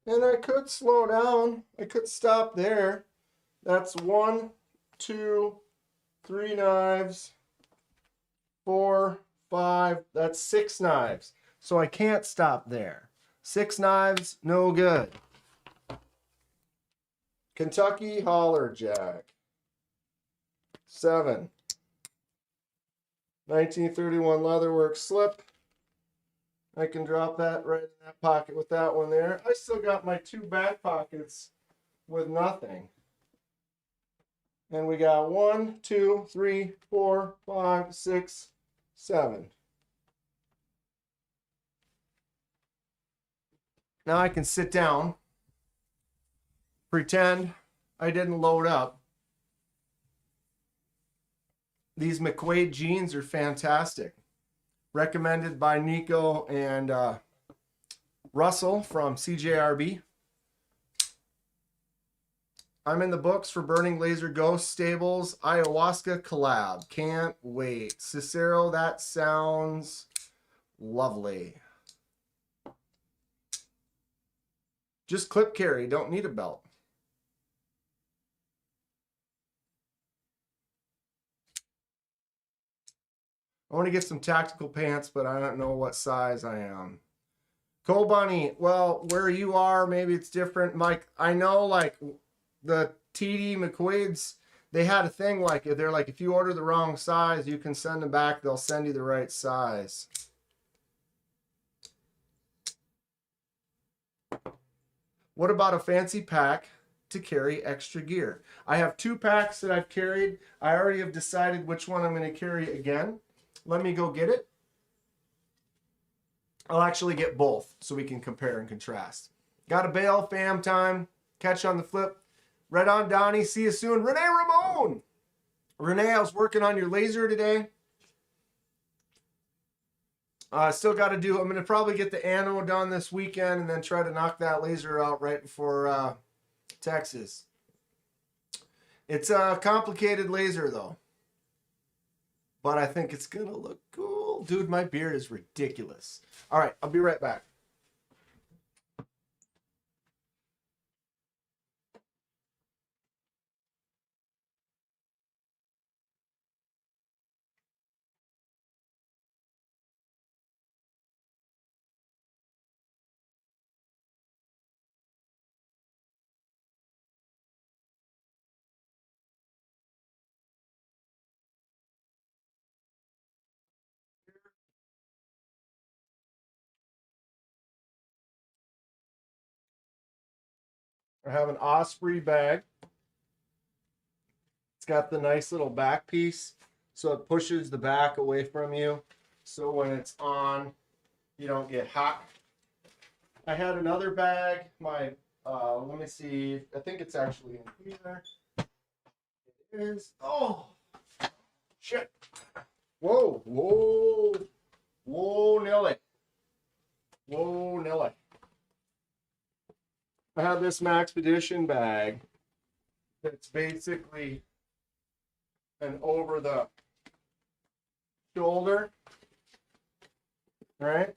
And I could slow down. I could stop there. That's 1, 2, 3 knives, 4, 5. That's 6 knives. So I can't stop there. 6 knives, no good. Kentucky Holler Jack. 7. 1931 Leatherwork slip. I can drop that right in that pocket with that one there. I still got my 2 back pockets with nothing. And we got 1, 2, 3, 4, 5, 6, 7. Now I can sit down, pretend I didn't load up. These McQuaid jeans are fantastic. Recommended by Nico and Russell from CJRB. I'm in the books for Burning Laser Ghost Stables Ayahuasca collab. Can't wait. Cicero, that sounds lovely. Just clip carry, don't need a belt. I want to get some tactical pants, but I don't know what size I am. Cole Bunny, well, where you are, maybe it's different. Mike, I know like the TD McQuaid's, they had a thing like, they're like, if you order the wrong size, you can send them back. They'll send you the right size. What about a fancy pack to carry extra gear? I have 2 packs that I've carried. I already have decided which one I'm going to carry again. Let me go get it. I'll actually get both so we can compare and contrast. Got a bail, fam time. Catch on the flip. Right on, Donnie. See you soon. Renee Ramon. Renee, I was working on your laser today. Still got to do, I'm going to probably get the anode done this weekend and then try to knock that laser out right before Texas. It's a complicated laser though. But I think it's going to look cool. Dude, my beard is ridiculous. All right, I'll be right back. I have an Osprey bag. It's got the nice little back piece, so it pushes the back away from you. So when it's on, you don't get hot. I had another bag. My, let me see. I think it's actually in here. It is. Oh, shit. Whoa, whoa, whoa, Nelly. Whoa, Nelly. I have this Maxpedition bag that's basically an over the shoulder, right?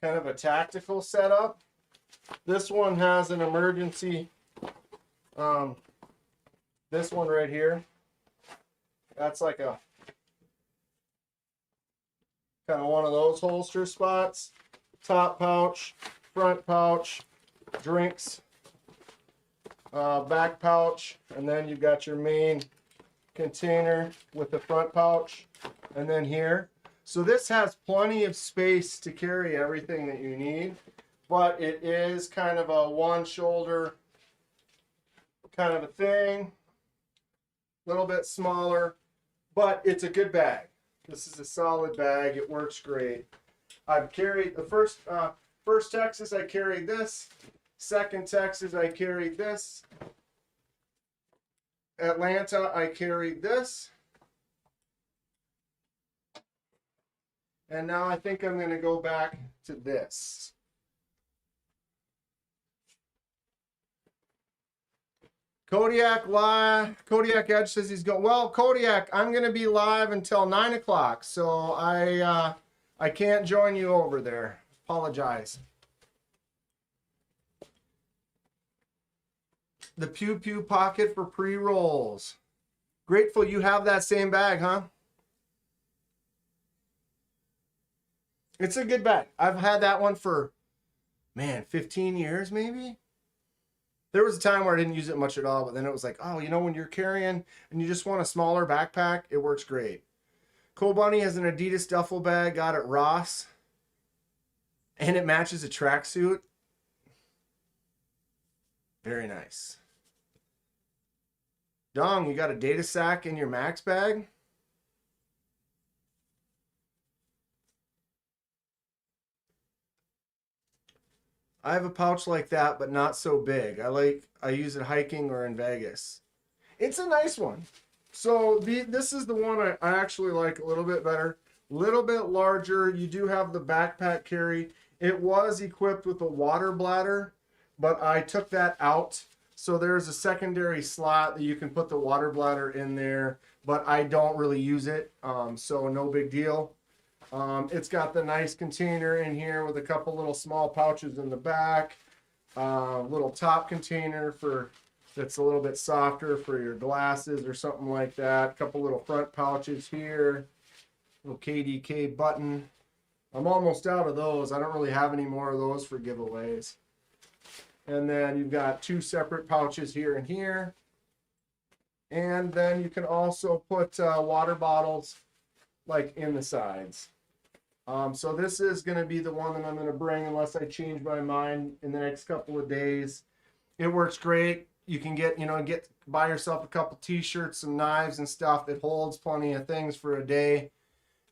Kind of a tactical setup. This one has an emergency, this one right here. That's like a kind of one of those holster spots. Top pouch, front pouch, drinks, back pouch, and then you've got your main container with the front pouch, and then here. So this has plenty of space to carry everything that you need, but it is kind of a one shoulder kind of a thing, a little bit smaller, but it's a good bag. This is a solid bag. It works great. I've carried the first Texas, I carried this. Second Texas, I carried this. Atlanta, I carried this. And now I think I'm going to go back to this. Kodiak live. Kodiak Edge says he's going. Well, Kodiak, I'm going to be live until 9 o'clock, so I can't join you over there. Apologize. The Pew Pew pocket for pre-rolls. Grateful you have that same bag, huh? It's a good bag. I've had that one for, man, 15 years maybe. There was a time where I didn't use it much at all, but then it was like, oh, you know, when you're carrying and you just want a smaller backpack, it works great. Cole Bunny has an Adidas duffel bag, got at Ross. And it matches a tracksuit. Very nice. Dong, you got a data sack in your max bag? I have a pouch like that, but not so big. I use it hiking or in Vegas. It's a nice one. So this is the one I actually like a little bit better. Little bit larger. You do have the backpack carry. It was equipped with a water bladder, but I took that out. So there's a secondary slot that you can put the water bladder in there, but I don't really use it. So no big deal. It's got the nice container in here with a couple little small pouches in the back. Little top container that's a little bit softer for your glasses or something like that. A couple little front pouches here. Little KDK button. I'm almost out of those. I don't really have any more of those for giveaways. And then you've got two separate pouches here and here. And then you can also put water bottles like in the sides. So this is going to be the one that I'm going to bring unless I change my mind in the next couple of days. It works great. You can buy yourself a couple t-shirts, some knives and stuff. It holds plenty of things for a day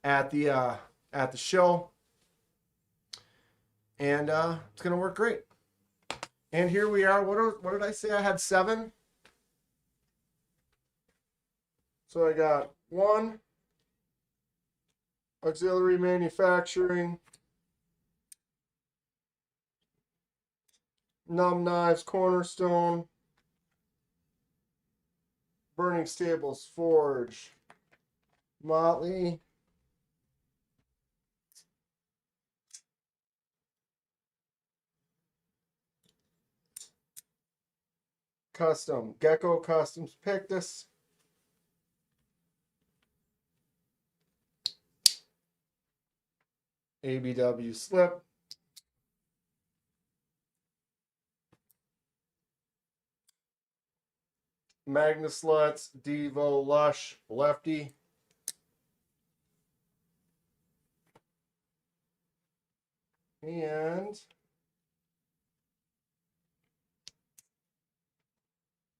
at the show. And it's going to work great. And here we are. What did I say? I had 7. So I got 1. Auxiliary manufacturing, Numb Knives, Cornerstone, Burning Stables, Forge, Motley, Custom, Gecko Customs, Pictus, ABW Slip, Magnus Sluts, Devo, Lush, Lefty, and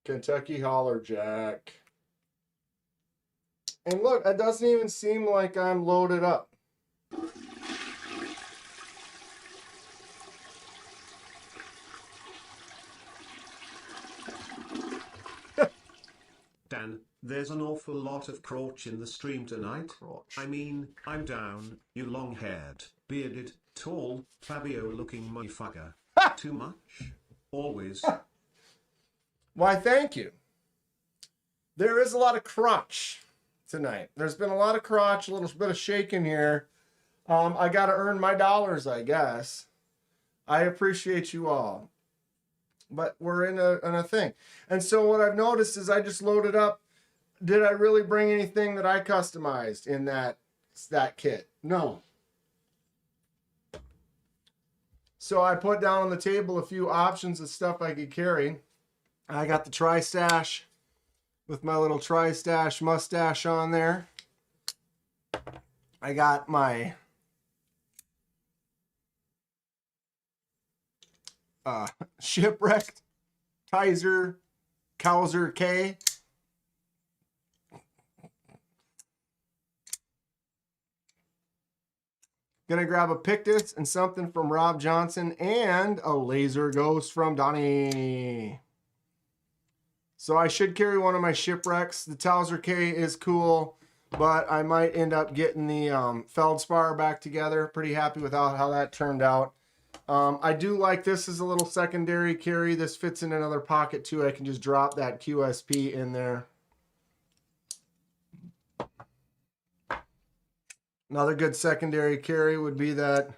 Kentucky Holler Jack. And look, it doesn't even seem like I'm loaded up. Dan, there's an awful lot of crotch in the stream tonight. Crotch. I mean, I'm down, you long-haired, bearded, tall, Fabio-looking motherfucker. Too much? Always. Why, thank you. There is a lot of crotch tonight. There's been a lot of crotch, a little bit of shaking here. I got to earn my dollars, I guess. I appreciate you all. But we're in a thing. And so what I've noticed is I just loaded up. Did I really bring anything that I customized in that kit? No. So I put down on the table a few options of stuff I could carry. I got the Tri-Stash with my little Tri-Stash mustache on there. I got my Shipwrecked Kizer K. Gonna grab a Pictus and something from Rob Johnson and a Laser Ghost from Donnie. So I should carry one of my Shipwrecks. The Towser K is cool, but I might end up getting the Feldspar back together. Pretty happy with how that turned out. I do like this as a little secondary carry. This fits in another pocket too. I can just drop that QSP in there. Another good secondary carry would be that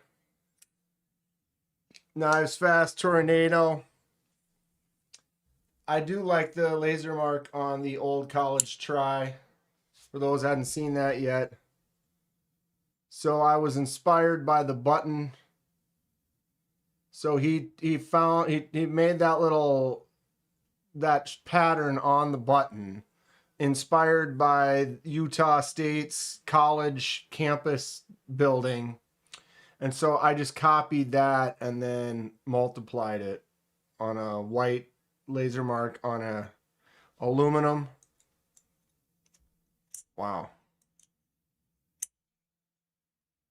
Knives Fast Tornado. I do like the laser mark on the old college try, for those who hadn't seen that yet. So I was inspired by the button. So he made that pattern on the button, inspired by Utah State's college campus building. And so I just copied that and then multiplied it on a white laser mark on a aluminum. Wow.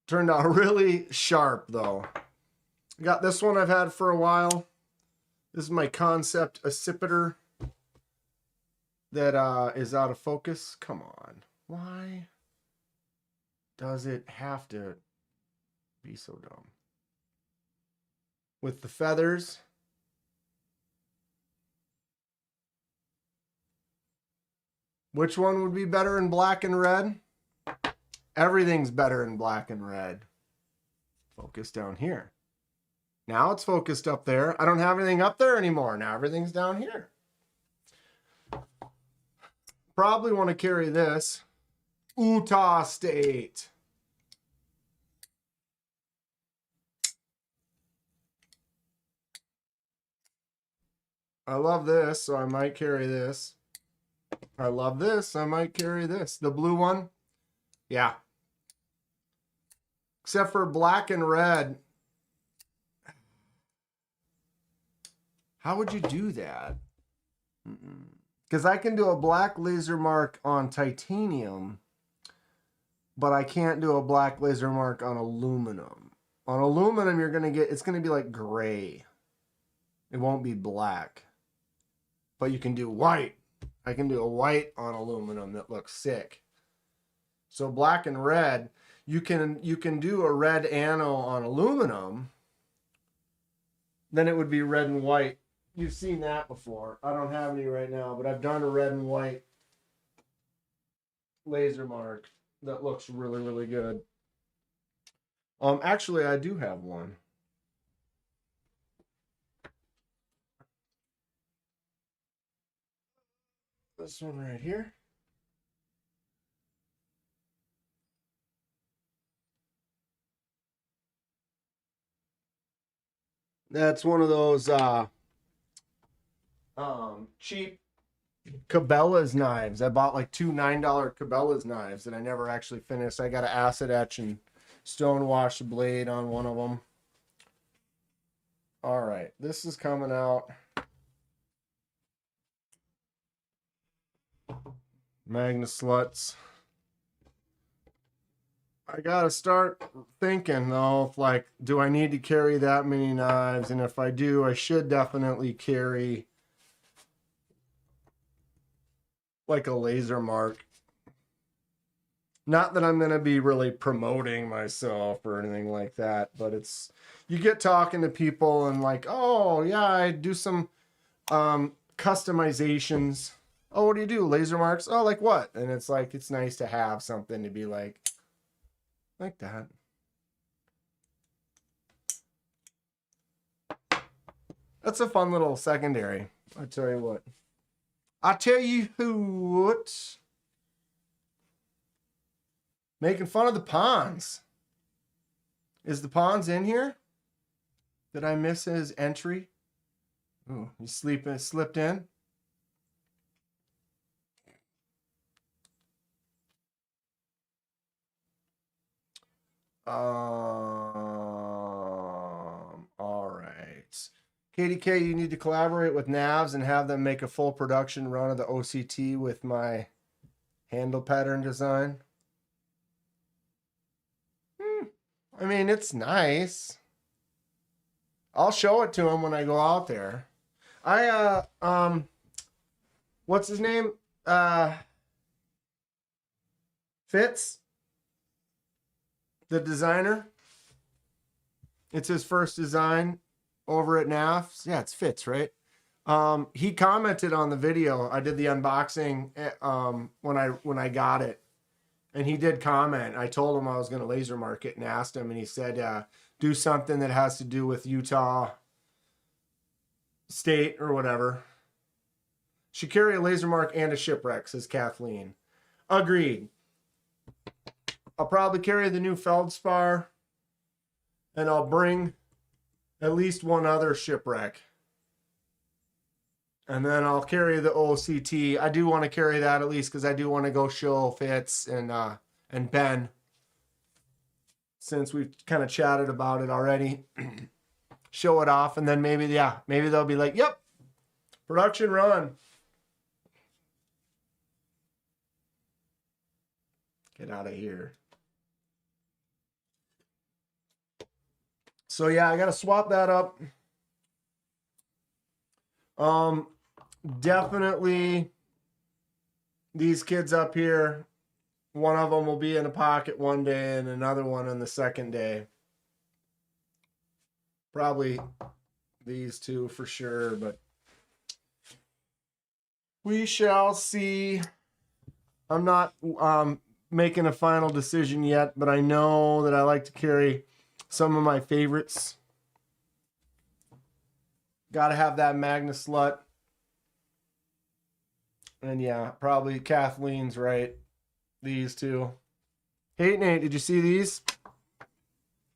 Turned out really sharp though. Got this one I've had for a while. This is my Kansept accipiter that is out of focus. Come on. Why does it have to be so dumb? With the feathers. Which one would be better in black and red? Everything's better in black and red. Focus down here. Now it's focused up there. I don't have anything up there anymore. Now everything's down here. Probably want to carry this. Utah State. I love this, so I might carry this. I love this, I might carry this. The blue one, yeah. Except for black and red. How would you do that? Because I can do a black laser mark on titanium, but I can't do a black laser mark on aluminum. On aluminum, you're gonna get, it's gonna be like gray. It won't be black. But you can do white. I can do a white on aluminum that looks sick. So black and red, you can do a red ano on aluminum. Then it would be red and white. You've seen that before. I don't have any right now, but I've done a red and white laser mark that looks really, really good. Actually, I do have one. This one right here. That's one of those cheap Cabela's knives. I bought like two $9 Cabela's knives that I never actually finished. I got to acid etch and stone wash the blade on one of them. All right, this is coming out. Magna Sluts. I gotta start thinking though, if like, do I need to carry that many knives? And if I do, I should definitely carry like a laser mark. Not that I'm gonna be really promoting myself or anything like that, but it's, you get talking to people and like, oh yeah, I do some customizations. Oh, what do you do? Laser marks? Oh, like what? And it's like, it's nice to have something to be like that. That's a fun little secondary. I tell you what. I tell you what. Making fun of the pawns. Is the pawns in here? Did I miss his entry? Ooh, he slipped in. All right. KDK, you need to collaborate with Navs and have them make a full production run of the OCT with my handle pattern design. I mean, it's nice. I'll show it to him when I go out there. What's his name? Fitz? The designer. It's his first design over at NAFs. Yeah, it's Fitz, right? He commented on the video. I did the unboxing when I got it, and he did comment. I told him I was going to laser mark it and asked him, and he said, do something that has to do with Utah State or whatever. Should carry a laser mark and a shipwreck, says Kathleen. Agreed. I'll probably carry the new feldspar, and I'll bring at least one other shipwreck. And then I'll carry the OCT. I do want to carry that at least because I do want to go show Fitz and Ben since we've kind of chatted about it already. Show it off, and then maybe, yeah, maybe they'll be like, yep, production run. Get out of here. So yeah, I gotta swap that up. Definitely these kids up here, one of them will be in a pocket one day and another one on the second day. Probably these two for sure, but we shall see. I'm not making a final decision yet, but I know that I like to carry some of my favorites. Got to have that Magna Slut. And yeah, probably Kathleen's right. These two. Hey, Nate, did you see these?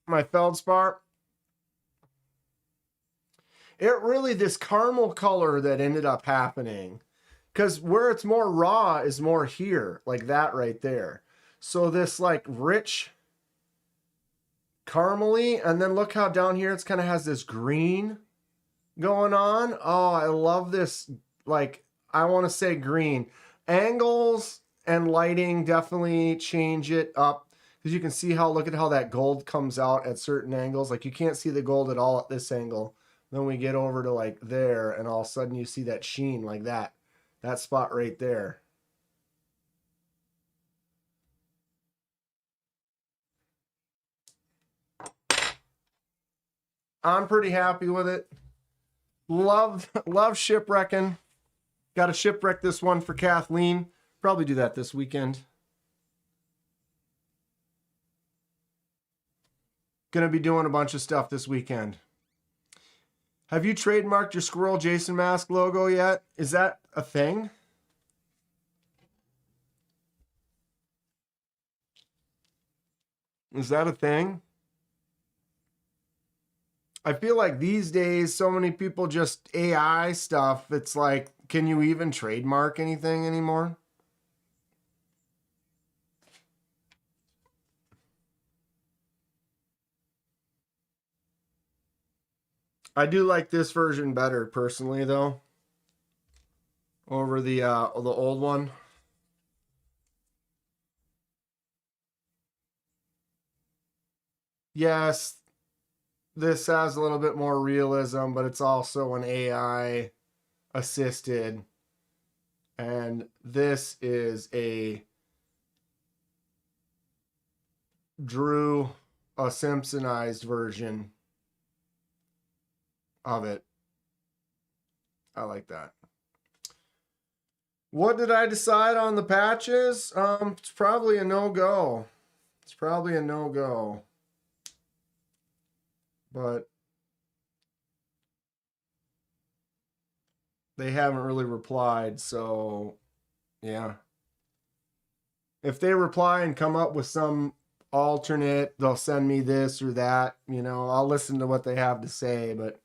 My feldspar. It really, this caramel color that ended up happening, because where it's more raw is more here, like that right there. So this like rich caramely, and then look how down here it's kind of has this green going on. Oh, I love this. Like, I want to say green. Angles and lighting definitely change it up, because you can see how, look at how that gold comes out at certain angles. Like you can't see the gold at all at this angle. Then we get over to like there, and all of a sudden you see that sheen like that. That spot right there. I'm pretty happy with it. Love shipwrecking. Got to shipwreck this one for Kathleen. Probably do that this weekend. Gonna be doing a bunch of stuff this weekend. Have you trademarked your Squirrel Jason Mask logo yet? Is that a thing? Is that a thing? I feel like these days, so many people just AI stuff. It's like, can you even trademark anything anymore? I do like this version better personally, though, over the old one. Yes, this has a little bit more realism, but it's also an AI assisted. And this is a Simpsonized version of it. I like that. What did I decide on the patches? It's probably a no-go. It's probably a no-go. But they haven't really replied, so yeah. If they reply and come up with some alternate, they'll send me this or that, you know, I'll listen to what they have to say, but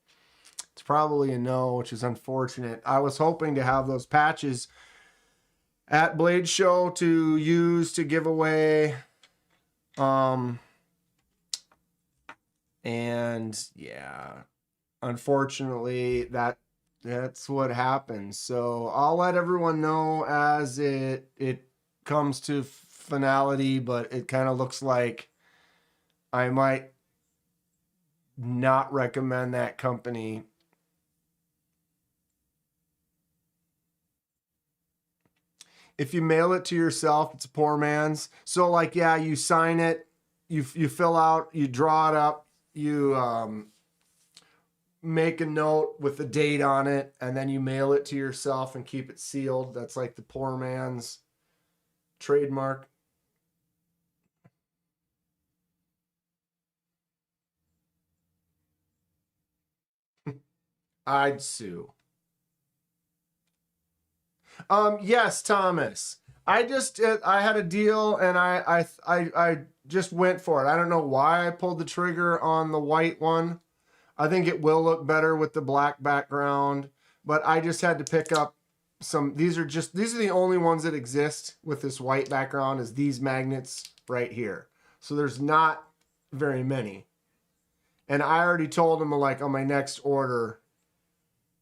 it's probably a no, which is unfortunate. I was hoping to have those patches at Blade Show to use to give away. And yeah, unfortunately that's what happens. So I'll let everyone know as it comes to finality, but it kind of looks like I might not recommend that company. If you mail it to yourself, it's a poor man's. So like, yeah, you sign it, you fill out, you draw it up, you make a note with the date on it, and then you mail it to yourself and keep it sealed. That's like the poor man's trademark. I'd sue. Yes, Thomas. I had a deal and I just went for it. I don't know why I pulled the trigger on the white one. I think it will look better with the black background, but I just had to pick up some. These are the only ones that exist with this white background, is these magnets right here. So there's not very many. And I already told him, like, on my next order,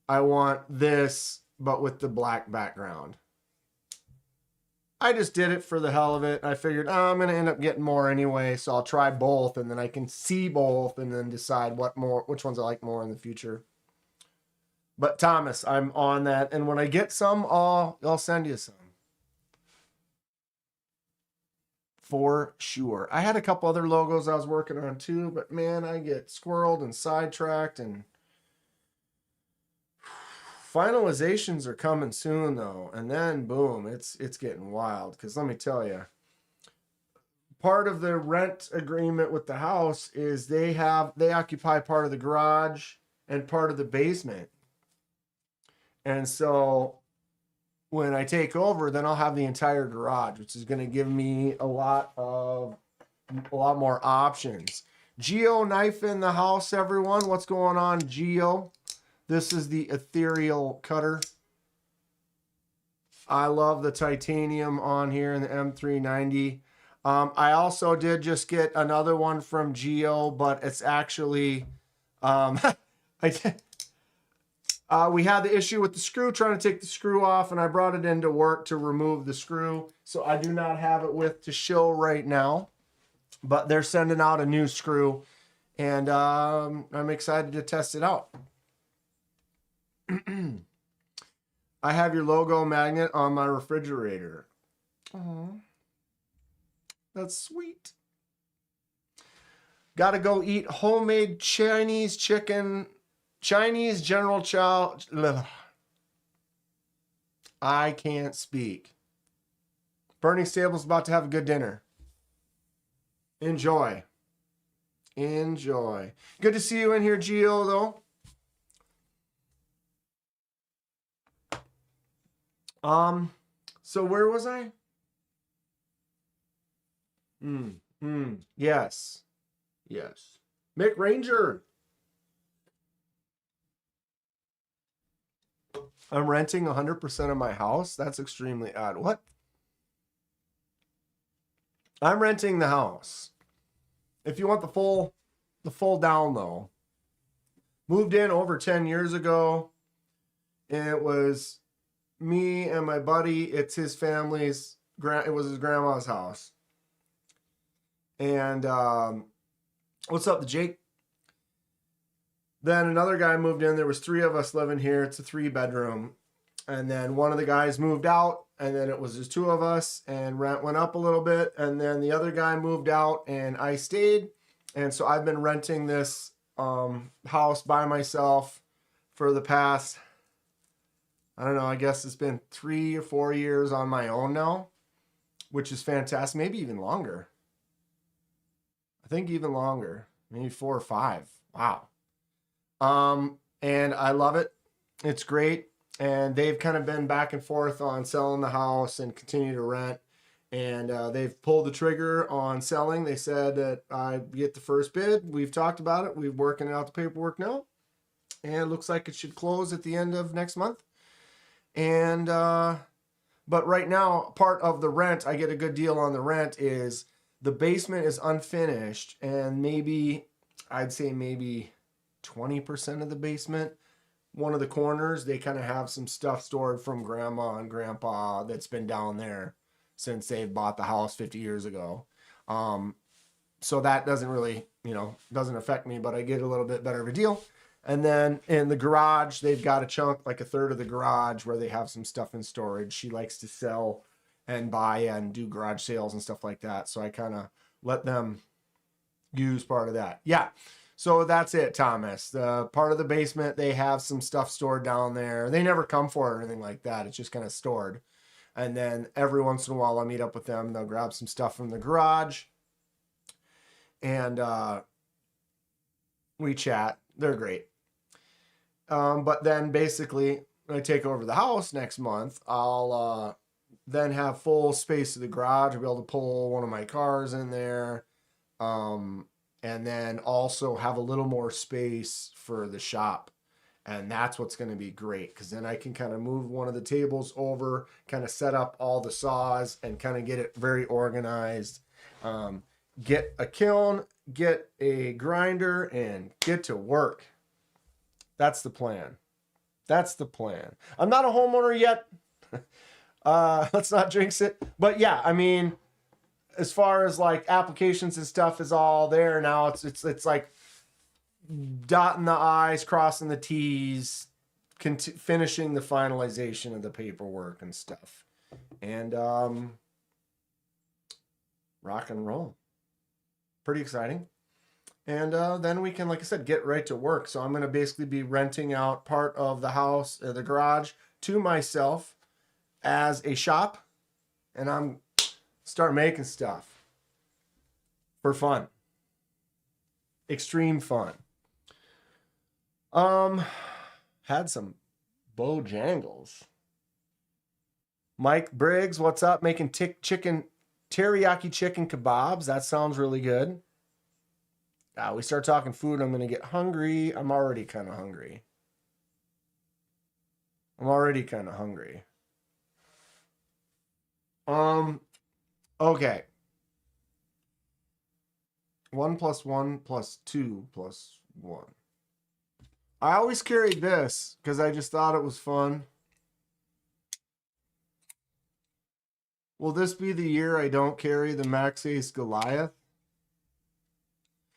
I want this, but with the black background. I just did it for the hell of it. I figured, oh, I'm going to end up getting more anyway, so I'll try both, and then I can see both and then decide which ones I like more in the future. But Thomas, I'm on that, and when I get some, I'll send you some. For sure. I had a couple other logos I was working on too, but man, I get squirreled and sidetracked, and finalizations are coming soon though. And then boom, it's getting wild. Because let me tell you, part of the rent agreement with the house is they occupy part of the garage and part of the basement. And so when I take over, then I'll have the entire garage, which is going to give me a lot more options. Geo knife in the house, everyone. What's going on, Geo? This is the ethereal cutter. I love the titanium on here in the M390. I also did just get another one from Geo, but it's actually we had the issue with the screw, trying to take the screw off, and I brought it into work to remove the screw. So I do not have it to show right now, but they're sending out a new screw, and I'm excited to test it out. I have your logo magnet on my refrigerator. Aww. That's sweet. Gotta go eat homemade Chinese chicken. Chinese General Chow. I can't speak. Burning Stable's about to have a good dinner. Enjoy. Enjoy. Good to see you in here, Gio, though. So where was I? Yes. Yes. Mick Ranger. I'm renting 100% of my house. That's extremely odd. What? I'm renting the house. If you want the full down though. Moved in over 10 years ago. And it was me and my buddy. It's his family's, it was his grandma's house. And what's up, Jake? Then another guy moved in. There was 3 of us living here. It's a 3-bedroom. And then one of the guys moved out, and then it was just 2 of us, and rent went up a little bit. And then the other guy moved out, and I stayed. And so I've been renting this house by myself for the past, I don't know, I guess it's been 3 or 4 years on my own now, which is fantastic. Maybe even longer. I think even longer. Maybe 4 or 5. Wow. And I love it. It's great. And they've kind of been back and forth on selling the house and continue to rent. And they've pulled the trigger on selling. They said that I get the first bid. We've talked about it. We're working out the paperwork now. And it looks like it should close at the end of next month. And, but right now, part of the rent, I get a good deal on the rent, is the basement is unfinished. And maybe, I'd say maybe 20% of the basement, one of the corners, they kind of have some stuff stored from grandma and grandpa that's been down there since they bought the house 50 years ago. So that doesn't really, doesn't affect me, but I get a little bit better of a deal. And then in the garage, they've got a chunk, like a third of the garage, where they have some stuff in storage. She likes to sell and buy and do garage sales and stuff like that. So I kind of let them use part of that. Yeah. So that's it, Thomas. The part of the basement, they have some stuff stored down there. They never come for it or anything like that. It's just kind of stored. And then every once in a while, I'll meet up with them. They'll grab some stuff from the garage. And we chat. They're great. But then basically, when I take over the house next month, I'll then have full space of the garage. I'll be able to pull one of my cars in there. And then also have a little more space for the shop. And that's what's going to be great, because then I can kind of move one of the tables over, kind of set up all the saws and kind of get it very organized. Get a kiln get a grinder and get to work. That's the plan. That's the plan. I'm not a homeowner yet. Let's not jinx it. But yeah, I mean, as far as like applications and stuff is all there now. It's like dotting the I's, crossing the T's, finishing the finalization of the paperwork and stuff. And rock and roll. Pretty exciting. And then we can, like I said, get right to work. So I'm going to basically be renting out part of the house, the garage, to myself as a shop. And I'm start making stuff for fun. Extreme fun. Had some Bojangles. Mike Briggs, what's up? Making teriyaki chicken kebabs. That sounds really good. We start talking food, I'm going to get hungry. I'm already kind of hungry. Okay. 1 + 1 + 2 + 1. I always carried this because I just thought it was fun. Will this be the year I don't carry the Max Ace Goliath?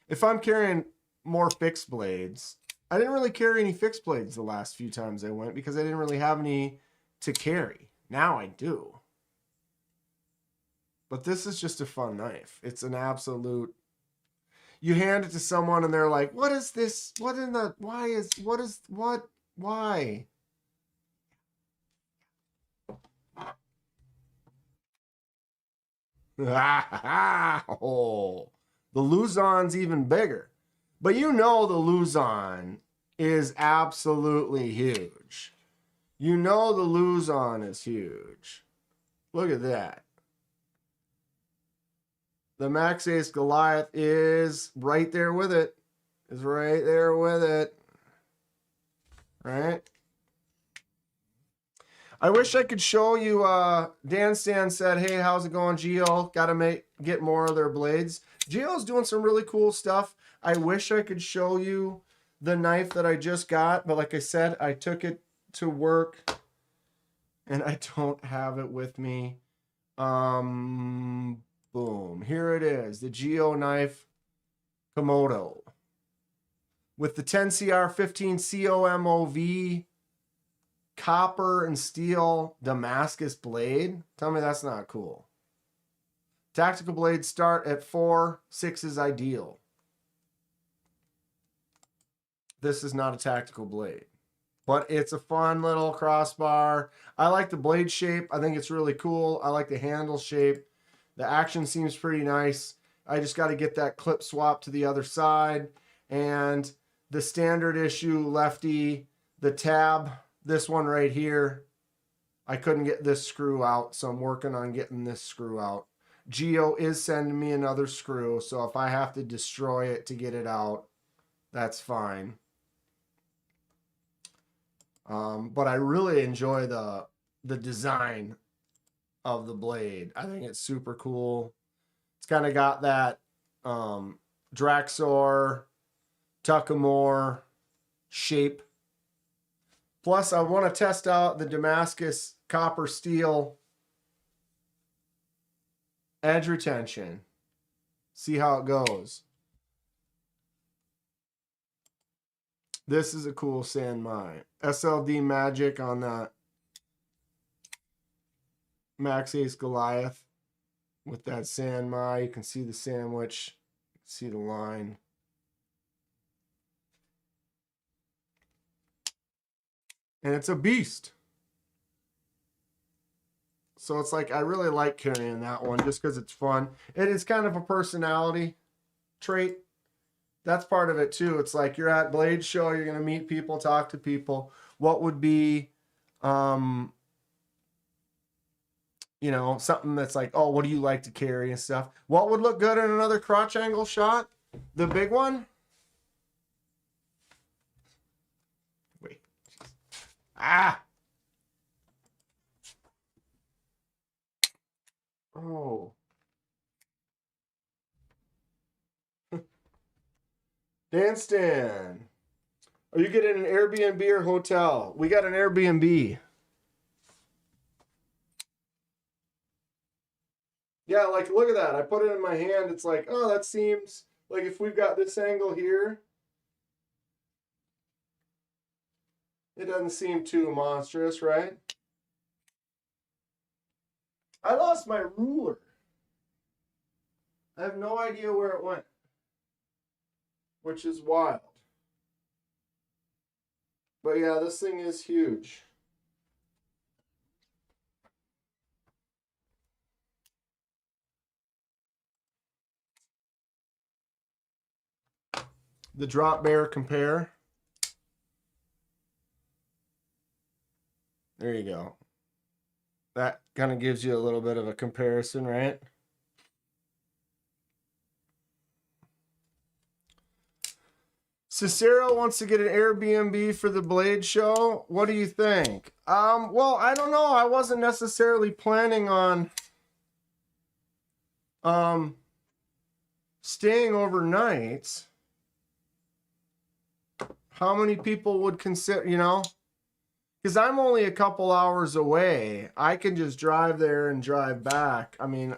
If I'm carrying more fixed blades, I didn't really carry any fixed blades the last few times I went because I didn't really have any to carry. Now I do. But this is just a fun knife. It's an absolute... You hand it to someone and they're like, what is this? What in the... Why is... What is... What? Why? Oh, the Luzon's even bigger. But you know the Luzon is absolutely huge. You know the Luzon is huge. Look at that. The Max Ace Goliath is right there with it. Is right there with it. Right? I wish I could show you. Dan Stan said, hey, how's it going, Geo? Got to get more of their blades. Geo's doing some really cool stuff. I wish I could show you the knife that I just got. But like I said, I took it to work. And I don't have it with me. Boom. Here it is. The Geo knife Komodo. With the 10CR15 COMOV copper and steel Damascus blade. Tell me that's not cool. Tactical blades start at 4. 6 is ideal. This is not a tactical blade, but it's a fun little crossbar. I like the blade shape. I think it's really cool. I like the handle shape. The action seems pretty nice. I just got to get that clip swap to the other side. And the standard issue lefty, the tab, this one right here, I couldn't get this screw out, so I'm working on getting this screw out. Geo is sending me another screw, so if I have to destroy it to get it out, that's fine. But I really enjoy the design of the blade. I think it's super cool. It's kind of got that Draxor, Tuckamore shape. Plus, I want to test out the Damascus copper steel edge retention. See how it goes. This is a cool Sanmai. SLD Magic on that Max Ace Goliath with that Sanmai. You can see the sandwich. You can see the line. And it's a beast. So it's like, I really like carrying that one just because it's fun. It is kind of a personality trait. That's part of it too. It's like you're at Blade Show, you're going to meet people, talk to people. What would be, you know, something that's like, oh, what do you like to carry and stuff? What would look good in another crotch angle shot? The big one? Wait. Ah! Oh. Dan Stan. Are you getting an Airbnb or hotel? We got an Airbnb. Yeah, like, look at that. I put it in my hand. It's like, oh, that seems like if we've got this angle here, it doesn't seem too monstrous, right? I lost my ruler. I have no idea where it went, which is wild. But yeah, this thing is huge. The drop bear compare. There you go. That kind of gives you a little bit of a comparison, right? Cicero wants to get an Airbnb for the Blade show. What do you think? Well, I don't know. I wasn't necessarily planning on staying overnight. How many people would consider, you know? Because I'm only a couple hours away. I can just drive there and drive back. I mean,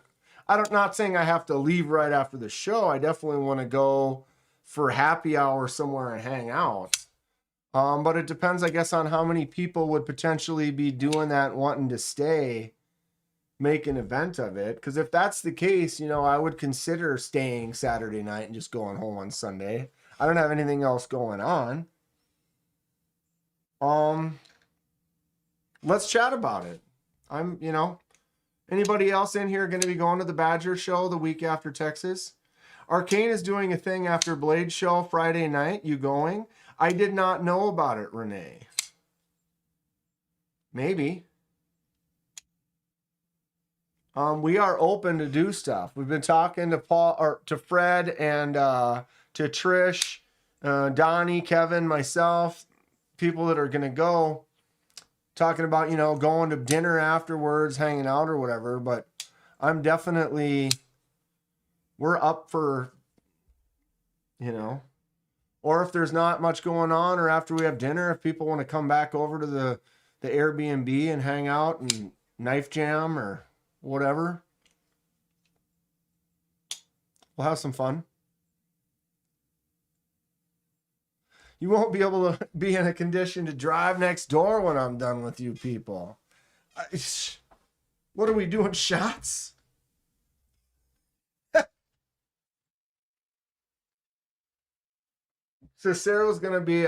not saying I have to leave right after the show. I definitely want to go for happy hour somewhere and hang out. But it depends, I guess, on how many people would potentially be doing that, wanting to stay, make an event of it. Because if that's the case, you know, I would consider staying Saturday night and just going home on Sunday. I don't have anything else going on. Let's chat about it. You know, anybody else in here going to be going to the Badger show the week after Texas? Arcane is doing a thing after Blade show Friday night. You going? I did not know about it, Renee. Maybe. We are open to do stuff. We've been talking to Paul or to Fred and to Trish, Donnie, Kevin, myself, people that are going to go, talking about, you know, going to dinner afterwards, hanging out or whatever. But I'm definitely, we're up for, you know, or if there's not much going on, or after we have dinner, if people want to come back over to the Airbnb and hang out and knife jam or whatever, we'll have some fun. You won't be able to be in a condition to drive next door when I'm done with you people. What are we doing, shots? Cicero's going to be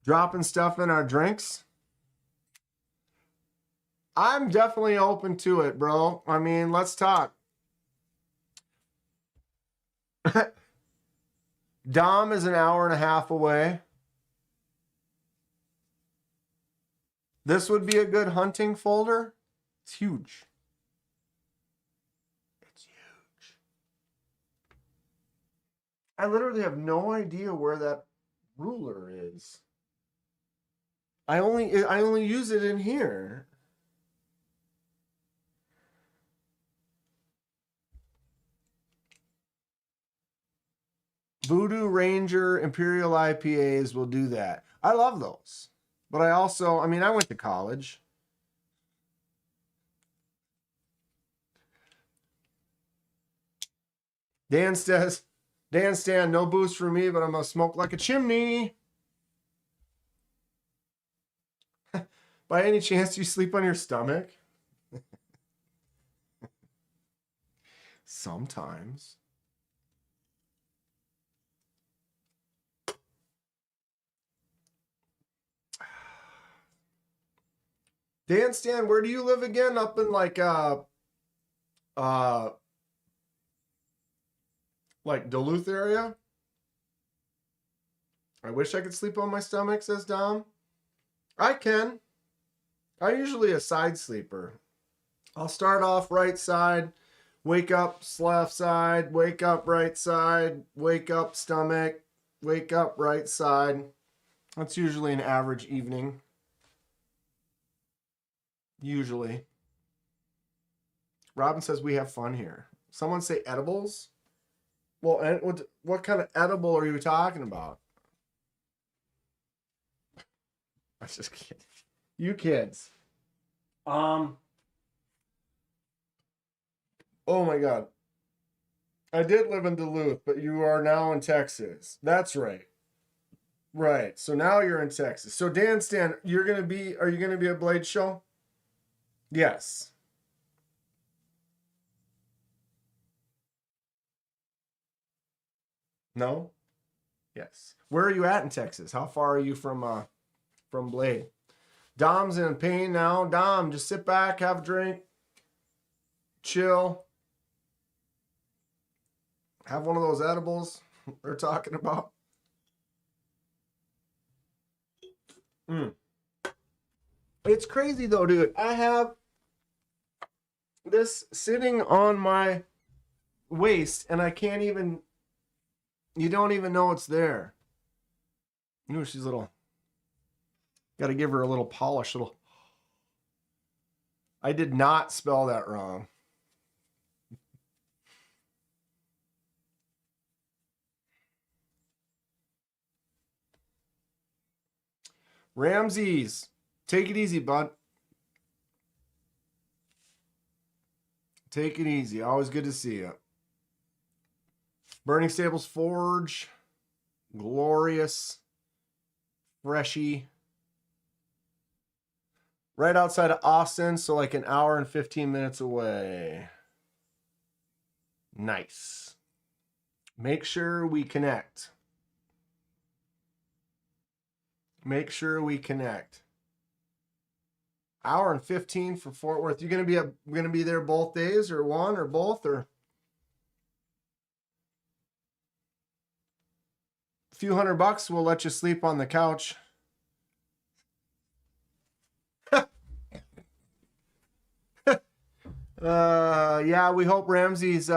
dropping stuff in our drinks. I'm definitely open to it, bro. I mean, let's talk. Dom is an hour and a half away. This would be a good hunting folder. It's huge. It's huge. I literally have no idea where that ruler is. I only use it in here. Voodoo Ranger Imperial IPAs will do that. I love those. But I also, I mean, I went to college. Dan says, Dan Stan, no boost for me, but I'm going to smoke like a chimney. By any chance, do you sleep on your stomach? Sometimes. Dan Stan, where do you live again? Up in like Duluth area? I wish I could sleep on my stomach, says Dom. I can. I'm usually a side sleeper. I'll start off right side, wake up left side, wake up right side, wake up stomach, wake up right side. That's usually an average evening. Usually. Robin says we have fun here. Someone say edibles? Well, and what kind of edible are you talking about? I just kidding. You kids. Oh my God. I did live in Duluth, but you are now in Texas. That's right. Right. So now you're in Texas. So Dan Stan, are you gonna be at Blade Show? Yes. No? Yes. Where are you at in Texas? How far are you from Blade? Dom's in pain now. Dom, just sit back, have a drink, chill. Have one of those edibles they're talking about. It's crazy though, dude. I have this sitting on my waist and I can't even, you don't even know it's there. Ooh, she's little. Got to give her a little polish. I did not spell that wrong. Ramses, take it easy, bud. Take it easy. Always good to see you. Burning Stables Forge. Glorious. Freshy. Right outside of Austin, so like an hour and 15 minutes away. Nice. Make sure we connect. Make sure we connect. Hour and 15 for Fort Worth. You're gonna be there both days, or one, or both, or a few $100. We'll let you sleep on the couch. Yeah, we hope Ramsey's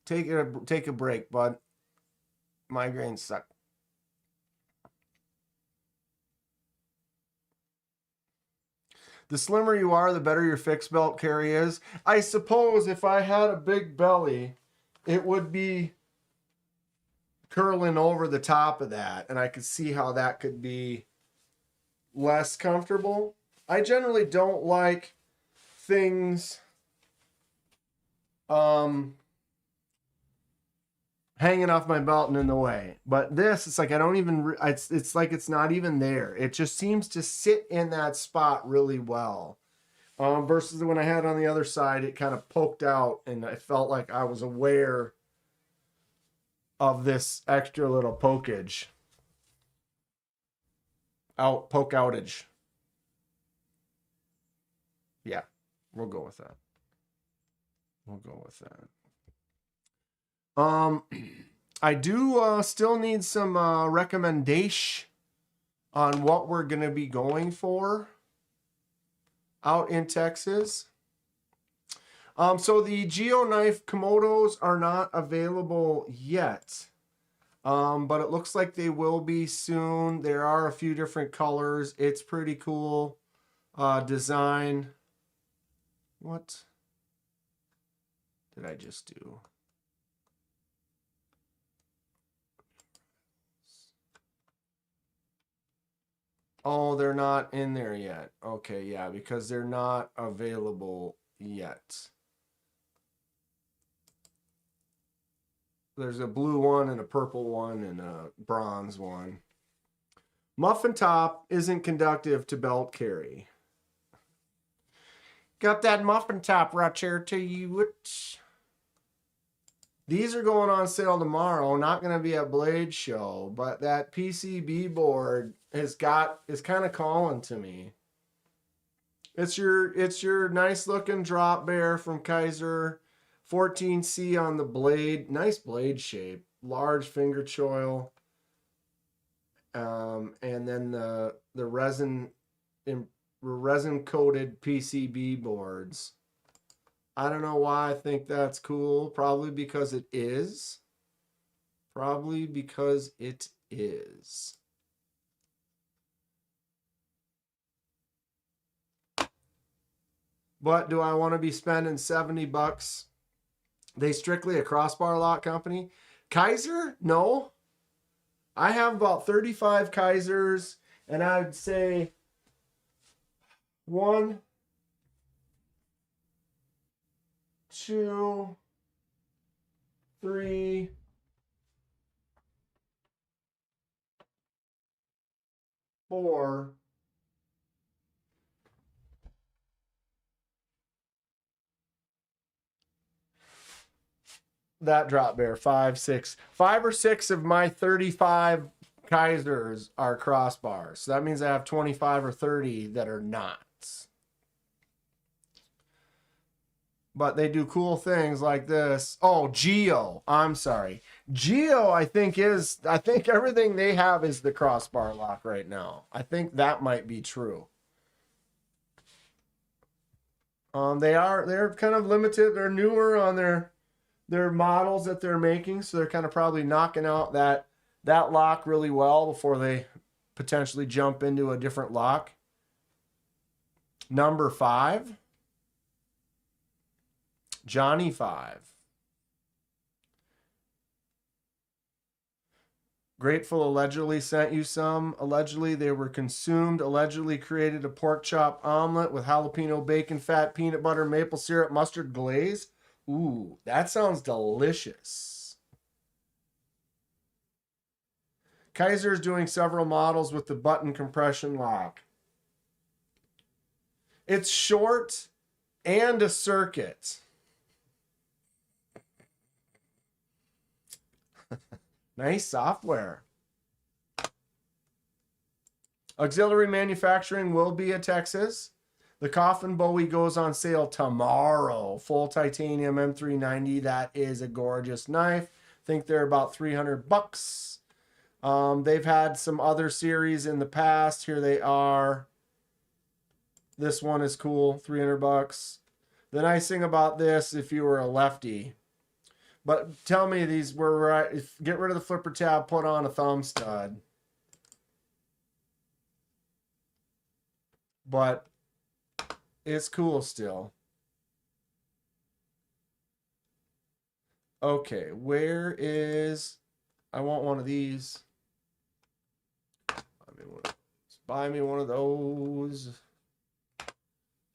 take a break, bud. Migraines suck. The slimmer you are, the better your fixed belt carry is. I suppose if I had a big belly, it would be curling over the top of that, and I could see how that could be less comfortable. I generally don't like things hanging off my belt and in the way, but this, it's like I don't even, it's like it's not even there. It just seems to sit in that spot really well, versus when I had it on the other side, it kind of poked out and I felt like I was aware of this extra little poke outage. Yeah, we'll go with that. We'll go with that. I do still need some recommendation on what we're going to be going for out in Texas. So the GeoKnife Komodos are not available yet, but it looks like they will be soon. There are a few different colors. It's pretty cool design. What did I just do? Oh, they're not in there yet. Okay, yeah, because they're not available yet. There's a blue one and a purple one and a bronze one. Muffin top isn't conducive to belt carry. Got that muffin top right here to you. These are going on sale tomorrow. Not going to be at Blade Show, but that PCB board is kind of calling to me. It's your nice looking drop bear from Kizer, 14C on the blade, nice blade shape, large finger choil, and then the resin coated PCB boards. I don't know why I think that's cool. Probably because it is. Probably because it is. But do I want to be spending $70 They strictly a crossbar lock company. Kizer? No. I have about 35 Kizers, and I'd say 1, 2, 3, 4. That drop bear, 5, 6. 5 or 6 of my 35 Kizers are crossbars. So that means I have 25 or 30 that are not. But they do cool things like this. Oh, Geo. I'm sorry. Geo, I think everything they have is the crossbar lock right now. I think that might be true. They're kind of limited. They're newer on their models that they're making, so they're kind of probably knocking out that lock really well before they potentially jump into a different lock. Number 5. Johnny 5. Grateful allegedly sent you some. Allegedly they were consumed. Allegedly created a pork chop omelet with jalapeno bacon fat, peanut butter, maple syrup, mustard glaze. Ooh, that sounds delicious. Kizer is doing several models with the button compression lock. It's short and a circuit. Nice software. Auxiliary manufacturing will be at Texas. The Coffin Bowie goes on sale tomorrow. Full titanium M390. That is a gorgeous knife. I think they're about $300. They've had some other series in the past. Here they are. This one is cool. $300. The nice thing about this, if you were a lefty, but tell me these were right. Get rid of the flipper tab, put on a thumb stud. But it's cool still. Okay, where is... I want one of these. Buy me one of those.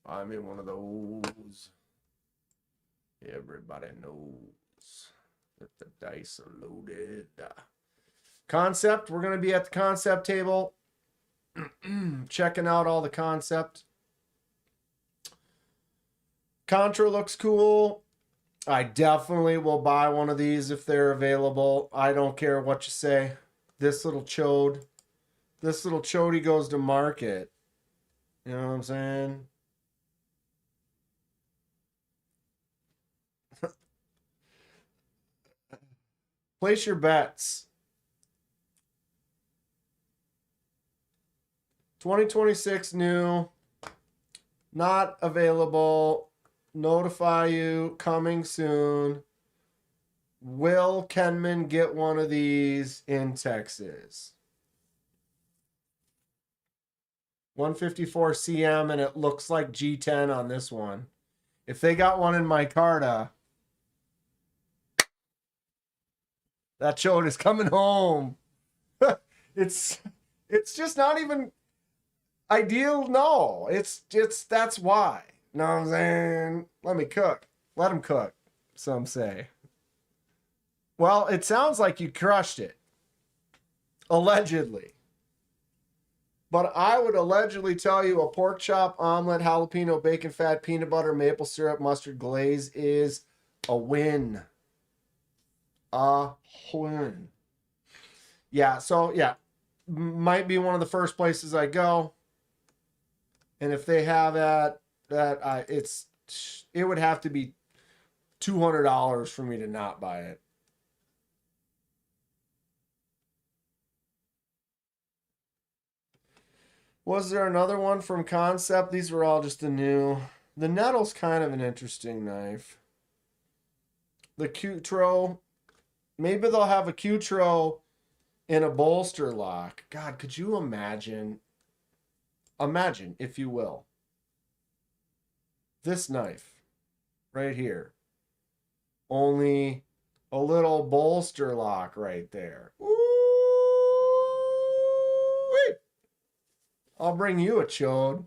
Buy me one of those. Everybody knows that the dice are loaded. Kansept. We're going to be at the Kansept table. Checking out all the Kansept. Contra looks cool. I definitely will buy one of these if they're available. I don't care what you say. This little chode. This little chody goes to market. You know what I'm saying? Place your bets. 2026 new. Not available. Notify you. Coming soon. Will Kenman get one of these in Texas? 154 CM, and it looks like G10 on this one. If they got one in Micarta, that chode is coming home. It's just not even ideal. No, it's that's why. Know what I'm saying? Let me cook. Let him cook. Some say. Well, it sounds like you crushed it. Allegedly. But I would allegedly tell you a pork chop, omelet, jalapeno, bacon fat, peanut butter, maple syrup, mustard glaze is a win. A win. Yeah, so yeah. Might be one of the first places I go. And if they have it would have to be $200 for me to not buy it. Was there another one from Kansept? These were all just the new. The Nettle's kind of an interesting knife. The Cutro. Maybe they'll have a Cutro in a bolster lock. God, could you imagine? Imagine, if you will. This knife right here. Only a little bolster lock right there. Ooh-wee. I'll bring you a chode.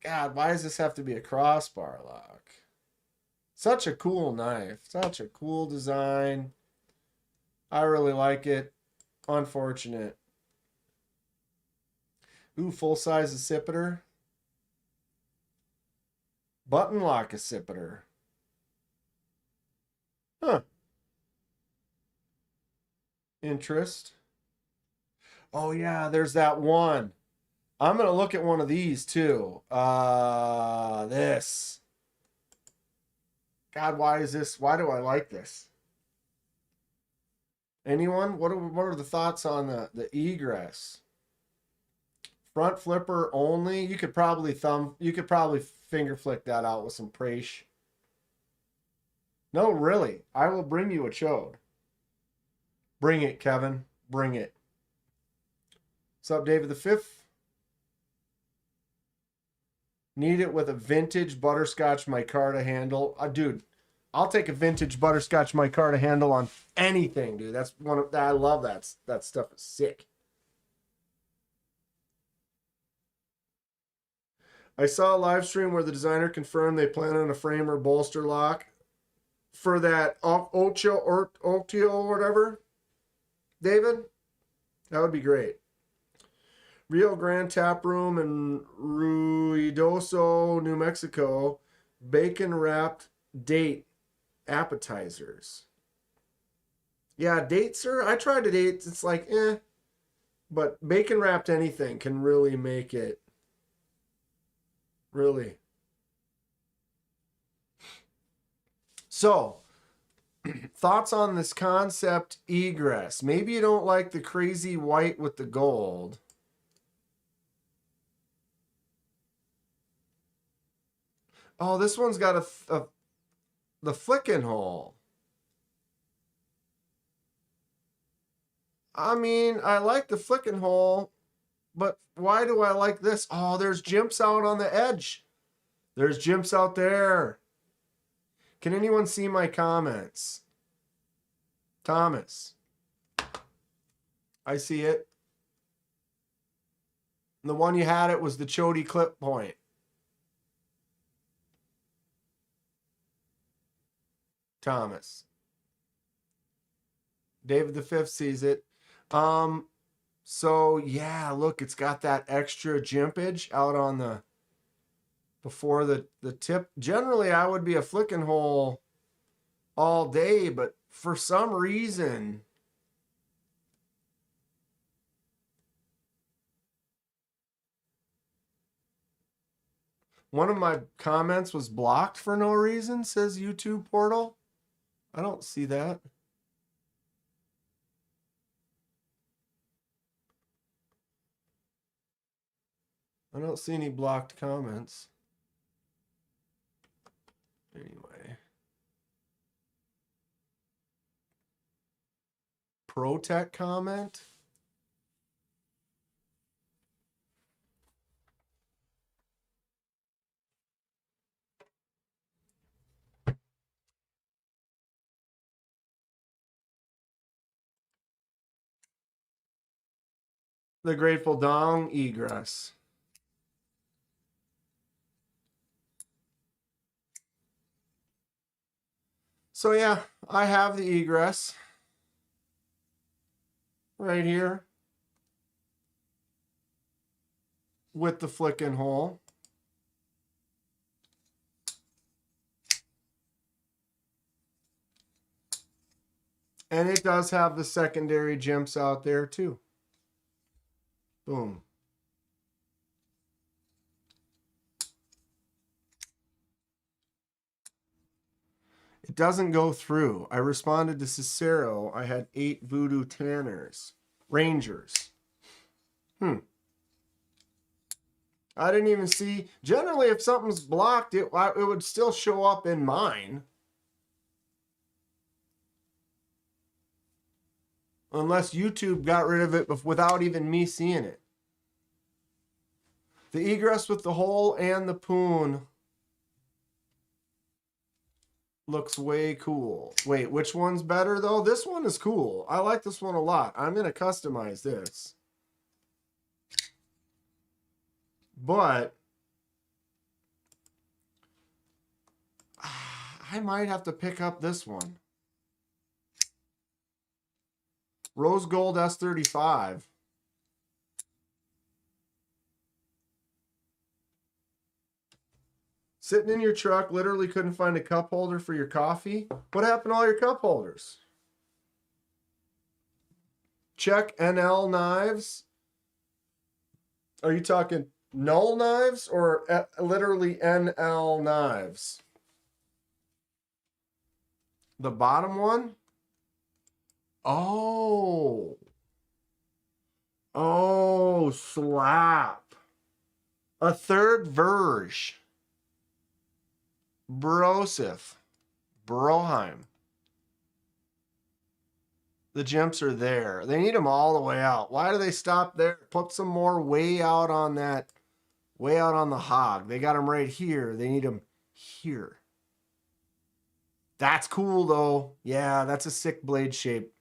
God, why does this have to be a crossbar lock? Such a cool knife. Such a cool design. I really like it. Unfortunate. Ooh, full-size accipiter. Button lock accipiter. Huh. Interest. Oh, yeah, there's that one. I'm going to look at one of these, too. This. God, why is this? Why do I like this? Anyone? What are the thoughts on the egress? Front flipper only. You could probably finger flick that out with some Prash. No, really. I will bring you a chode. Bring it, Kevin. Bring it. What's up, David the Fifth? Need it with a vintage butterscotch micarta handle. Dude, I'll take a vintage butterscotch micarta handle on anything, dude. That's one of I love that. That stuff is sick. I saw a live stream where the designer confirmed they plan on a frame or bolster lock for that Ocho or whatever. David, that would be great. Rio Grande Tap Room in Ruidoso, New Mexico. Bacon wrapped date appetizers. Yeah, dates, sir. I tried a date. It's like, eh. But bacon wrapped anything can really make it. Really. So, thoughts on this Kansept egress. Maybe you don't like the crazy white with the gold. Oh, this one's got the flicking hole. I mean, I like the flicking hole, but why do I like this? Oh, there's jimps out on the edge. There's jimps out there. Can anyone see my comments? Thomas. I see it. The one you had it was the chody clip point. Thomas. David the Fifth sees it. So yeah, look, it's got that extra jimpage out on the before the tip. Generally, I would be a flicking hole all day, but for some reason, one of my comments was blocked for no reason, says YouTube portal. I don't see that. I don't see any blocked comments. Anyway. Protech comment. The Grateful Dong egress. So yeah, I have the egress right here with the flicking hole. And it does have the secondary jimps out there too. Boom. It doesn't go through. I responded to Cicero. I had 8 Voodoo Tanners. Rangers. I didn't even see. Generally, if something's blocked, it would still show up in mine. Unless YouTube got rid of it without even me seeing it. The egress with the hole and the poon looks way cool. Wait, which one's better though? This one is cool. I like this one a lot. I'm going to customize this. But I might have to pick up this one. Rose Gold S35. Sitting in your truck, literally couldn't find a cup holder for your coffee. What happened to all your cup holders? Check NL knives. Are you talking null knives or literally NL knives? The bottom one? Oh. Oh, slap. A third verge. Brosif. Broheim. The jumps are there. They need them all the way out. Why do they stop there? Put some more way out on that, way out on the hog. They got them right here. They need them here. That's cool though. Yeah, that's a sick blade shape.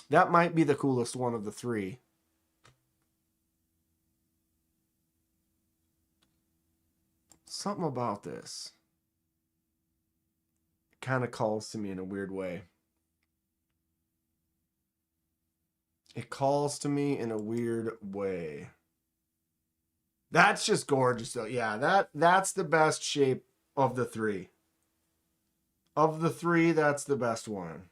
That might be the coolest one of the three. Something about this kind of calls to me in a weird way. It calls to me in a weird way. That's just gorgeous though. Yeah, that's the best shape of the three. Of the three, that's the best one.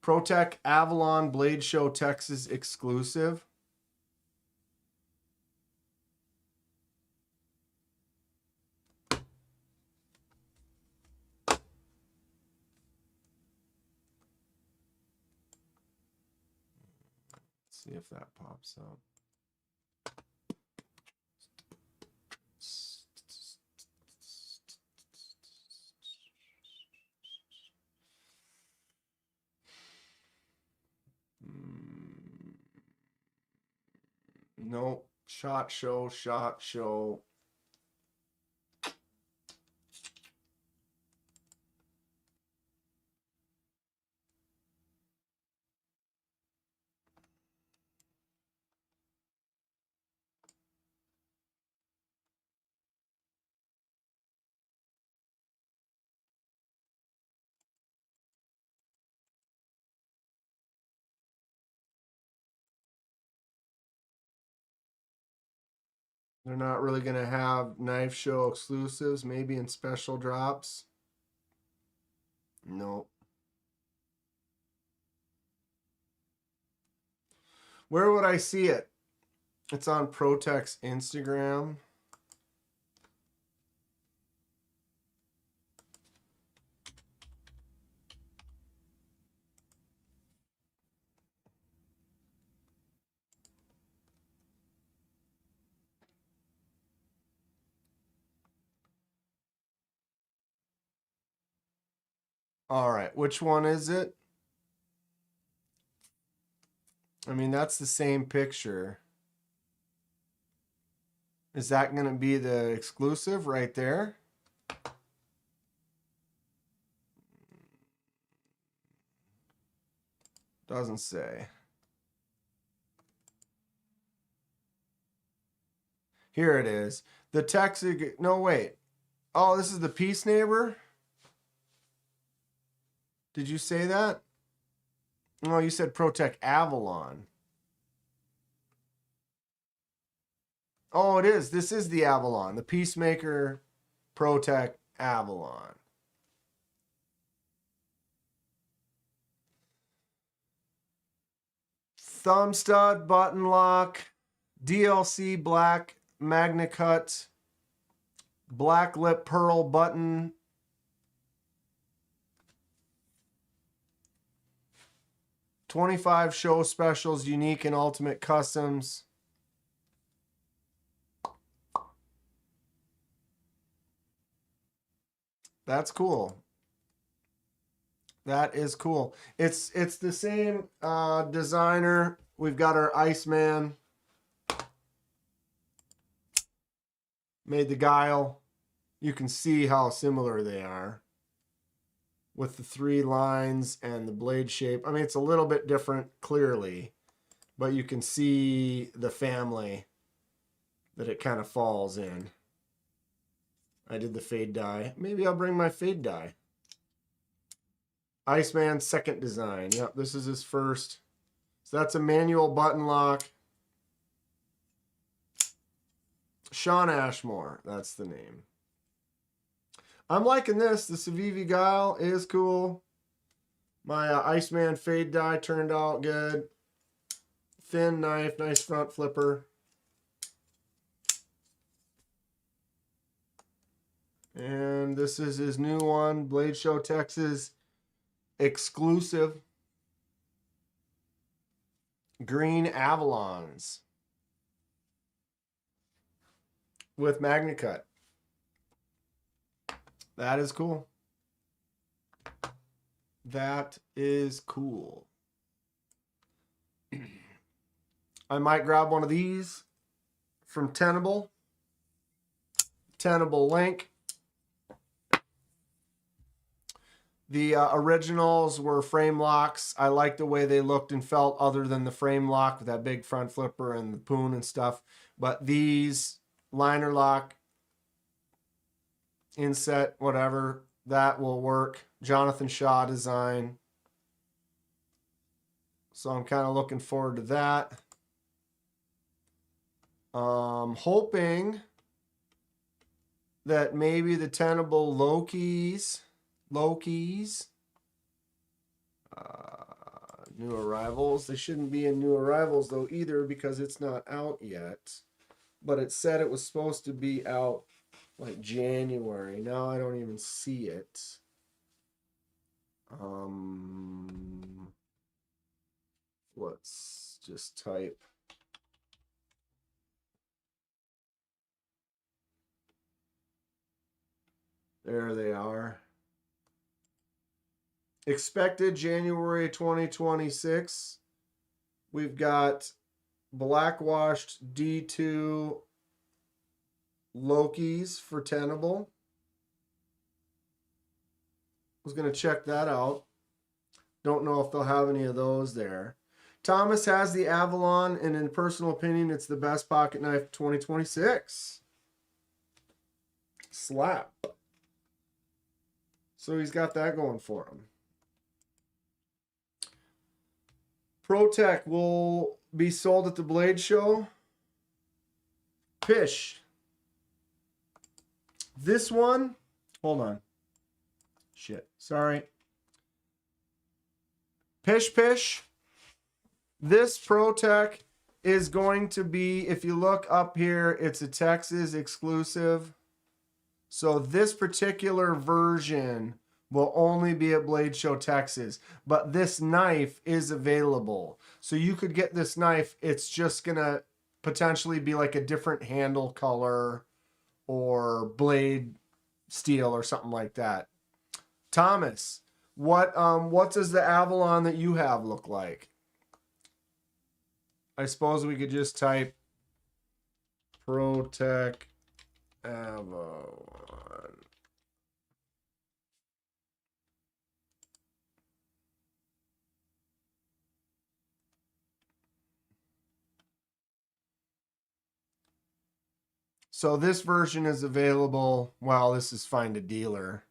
Protech Avalon Blade Show Texas exclusive. See if that pops up. No, shot show, shot show. They're not really going to have knife show exclusives, maybe in special drops. Nope. Where would I see it? It's on Protech's Instagram. All right, which one is it? I mean, that's the same picture. Is that going to be the exclusive right there? Doesn't say. Here it is. The Texas, no wait. Oh, this is the Peace Neighbor? Did you say that? No, you said Protech Avalon. Oh, it is. This is the Avalon. The Peacemaker Protech Avalon. Thumb stud, button lock, DLC black magna cut, black lip pearl button. $25 show specials, unique and ultimate customs. That's cool. That is cool. It's the same designer. We've got our Iceman. Made the Guile. you can see how similar they are with the 3 lines and the blade shape. I mean, it's a little bit different clearly, but you can see the family that it kind of falls in. I did the fade die. Maybe I'll bring my fade die. Iceman's second design. Yep, this is his first. So that's a manual button lock. Sean Ashmore, that's the name. I'm liking this. The Civivi Guile is cool. My Iceman fade die turned out good. Thin knife, nice front flipper. And this is his new one, Blade Show Texas exclusive. Green Avalons with MagnaCut. That is cool. That is cool. I might grab one of these from Tenable. Tenable link. The originals were frame locks. I liked the way they looked and felt other than the frame lock with that big front flipper and the poon and stuff. But these liner lock, inset, whatever, that will work. Jonathan Shaw design. So I'm kind of looking forward to that. Hoping that maybe the Tenable Loki's new arrivals. They shouldn't be in new arrivals though either because it's not out yet. But it said it was supposed to be out like January. Now I don't even see it. Let's just type. There they are. Expected January 2026. We've got blackwashed D2 Loki's for Tenable. Was going to check that out. Don't know if they'll have any of those there. Thomas has the Avalon, and in personal opinion, it's the best pocket knife 2026. Slap. So he's got that going for him. Protech will be sold at the Blade Show. Pish. This one, hold on. Shit, sorry. Pish. This Protech is going to be, if you look up here, it's a Texas exclusive. So this particular version will only be at Blade Show Texas. But this knife is available. So you could get this knife. It's just going to potentially be like a different handle color or blade steel or something like that. Thomas, what does the Avalon that you have look like? I suppose we could just type Protech Avalon. So this version is available. Well, this is find a dealer.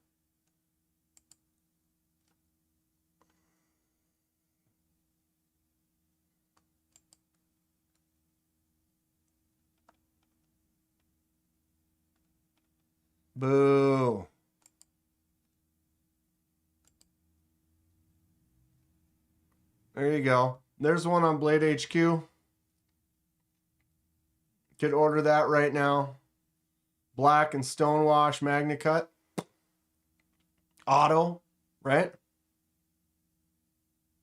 Boo. There you go. There's one on Blade HQ. Could order that right now. Black and stonewash MagnaCut. Auto, right?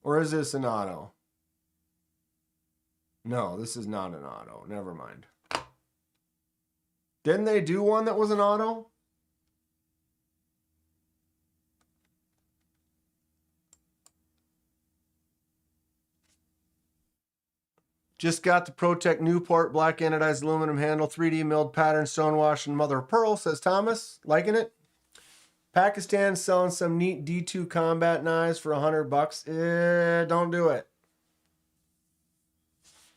Or is this an auto? No, this is not an auto. Never mind. Didn't they do one that was an auto? Just got the Protech Newport black anodized aluminum handle, 3D milled pattern, stonewash, and mother of pearl, says Thomas. Liking it. Pakistan selling some neat D2 combat knives for $100. Don't do it.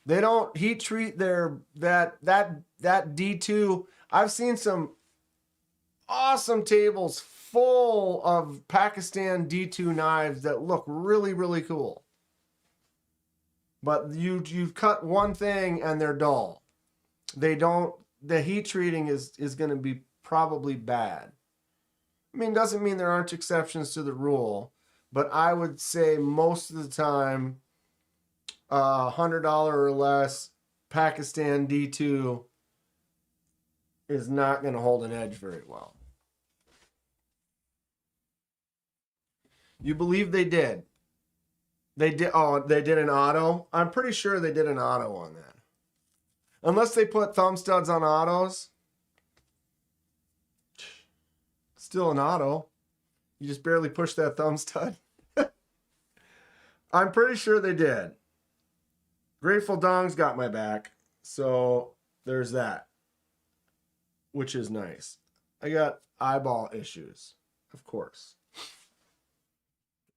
They don't heat treat their that D2. I've seen some awesome tables full of Pakistan D2 knives that look really, really cool. But you cut one thing and they're dull. They don't. The heat treating is going to be probably bad. I mean, doesn't mean there aren't exceptions to the rule, but I would say most of the time, $100 or less Pakistan D2 is not going to hold an edge very well. You believe they did? They did. Oh, they did an auto. I'm pretty sure they did an auto on that. Unless they put thumb studs on autos. Still an auto. You just barely push that thumb stud. I'm pretty sure they did. Grateful Dong's got my back. So there's that. Which is nice. I got eyeball issues. Of course.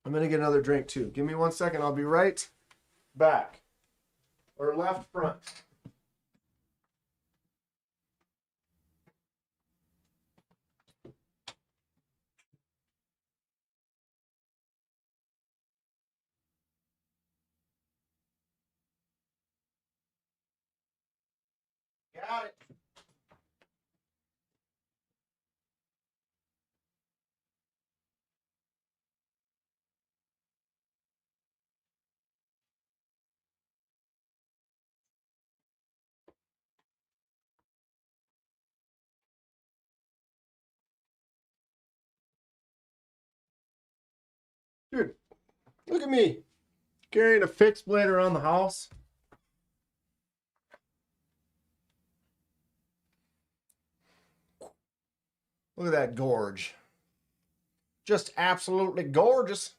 I'm going to get another drink too. Give me 1 second. I'll be right back. Or left front. Got it. Dude, look at me. Carrying a fixed blade around the house. Look at that gorge. Just absolutely gorgeous.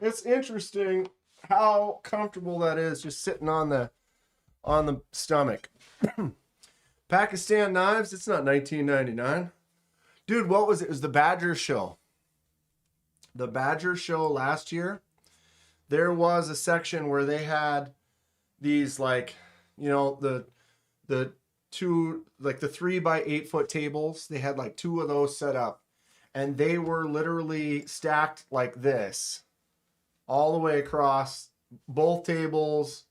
It's interesting how comfortable that is just sitting on the stomach. Pakistan knives, it's not $19.99. Dude, what was it? It was the Badger show. The Badger show last year. There was a section where they had these, like, you know, the two, like the 3x8 foot tables. They had like two of those set up, and they were literally stacked like this all the way across, both tables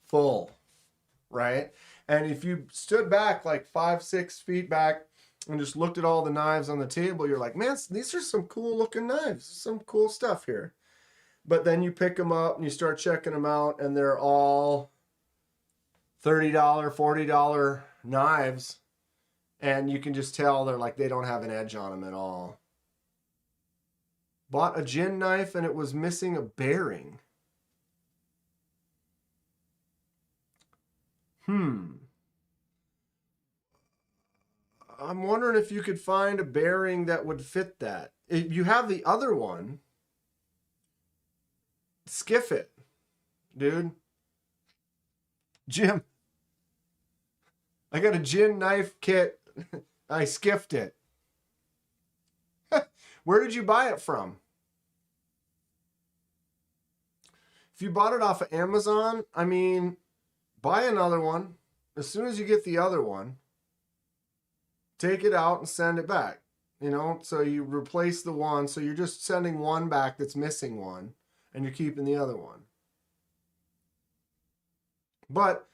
full, right? And if you stood back like 5-6 feet back and just looked at all the knives on the table, you're like, man, these are some cool looking knives, some cool stuff here. But then you pick them up and you start checking them out, and they're all $30, $40 knives, and you can just tell they're like, they don't have an edge on them at all. Bought a gin knife and it was missing a bearing. I'm wondering if you could find a bearing that would fit that. If you have the other one, skiff it, dude. Jim, I got a gin knife kit. I skiffed it. Where did you buy it from? If you bought it off of Amazon, I mean, buy another one. As soon as you get the other one, take it out and send it back. You know, so you replace the one. So you're just sending one back that's missing one, and you're keeping the other one. But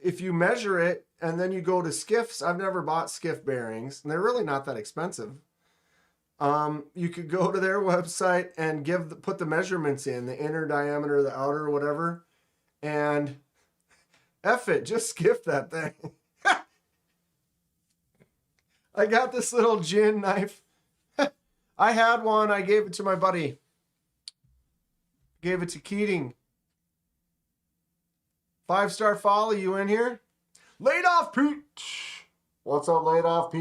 if you measure it and then you go to skiffs, I've never bought skiff bearings, and they're really not that expensive. You could go to their website and put the measurements in, the inner diameter, the outer, or whatever, and F it, just skiff that thing. I got this little gin knife. I had one. I gave it to my buddy. Gave it to Keating. 5-star follow, you in here? Laid off Pete. What's up, laid off Pete?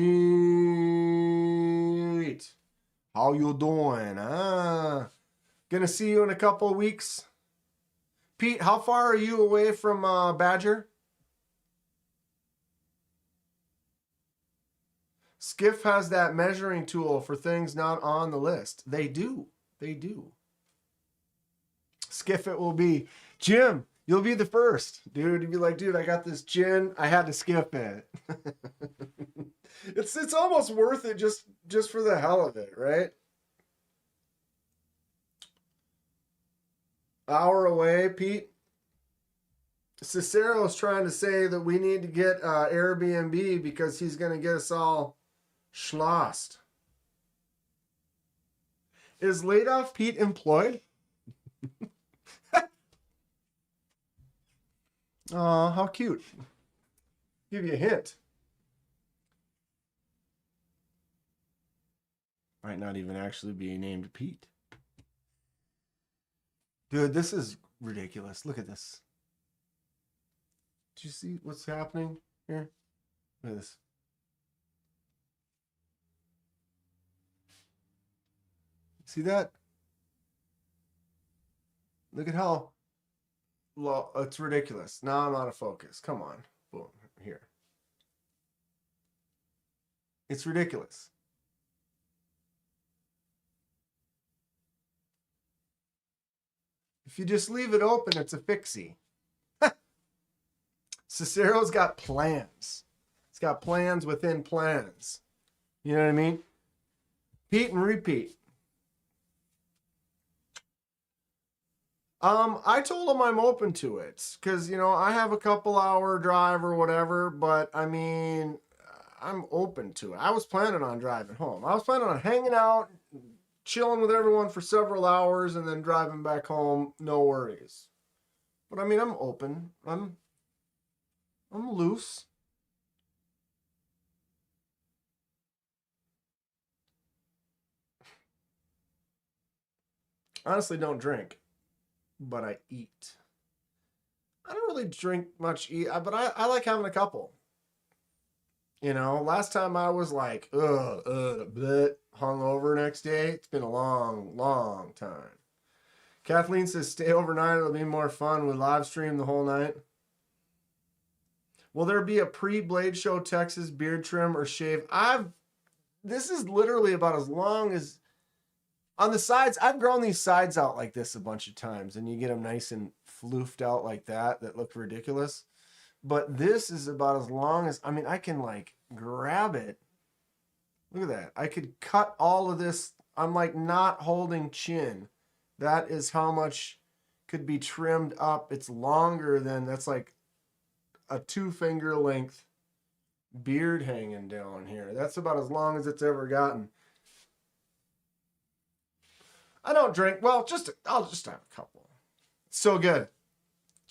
How you doing? Gonna see you in a couple of weeks. Pete, how far are you away from Badger? Skiff has that measuring tool for things not on the list. They do. They do. Skiff it will be. Jim, you'll be the first. Dude, you'd be like, dude, I got this gin. I had to skip it. It's almost worth it just for the hell of it, right? Hour away, Pete. Cicero's trying to say that we need to get Airbnb because he's going to get us all schlossed. Is laid off Pete employed? Oh, how cute. Give you a hint. Might not even actually be named Pete. Dude, this is ridiculous. Look at this. Do you see what's happening here? Look at this. See that? Look at how low. It's ridiculous. Now I'm out of focus. Come on. Boom. Here. It's ridiculous. If you just leave it open, it's a fixie. Cicero's got plans. It's got plans within plans. You know what I mean? Pete and repeat. I told him I'm open to it because, you know, I have a couple hour drive or whatever, but I mean, I'm open to it. I was planning on driving home. I was planning on hanging out, chilling with everyone for several hours and then driving back home. No worries. But I mean, I'm open. I'm loose. Honestly, don't drink, but I eat. I don't really drink much, but I like having a couple. You know, last time I was like, bleh, hungover next day. It's been a long, long time. Kathleen says, stay overnight. It'll be more fun. We live stream the whole night. Will there be a pre-Blade Show Texas beard trim or shave? This is literally about as long as, on the sides, I've grown these sides out like this a bunch of times, and you get them nice and floofed out like that look ridiculous. But this is about as long as, I mean, I can like grab it. Look at that. I could cut all of this. I'm like not holding chin. That is how much could be trimmed up. It's longer than, that's like a 2-finger length beard hanging down here. That's about as long as it's ever gotten. I don't drink. Well, I'll just have a couple. So good.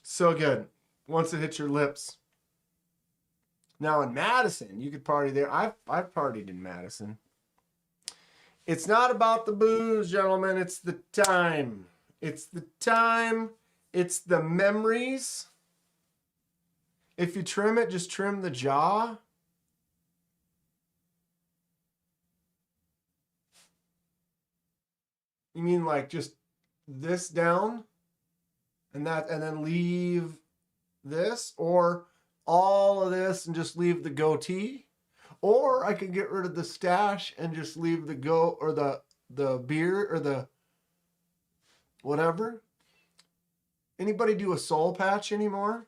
So good. Once it hits your lips. Now in Madison, you could party there. I've partied in Madison. It's not about the booze, gentlemen. It's the time. It's the time. It's the memories. If you trim it, just trim the jaw. You mean like just this down and that, and then leave this, or all of this and just leave the goatee? Or I could get rid of the stash and just leave the or the beard or the whatever. Anybody do a soul patch anymore?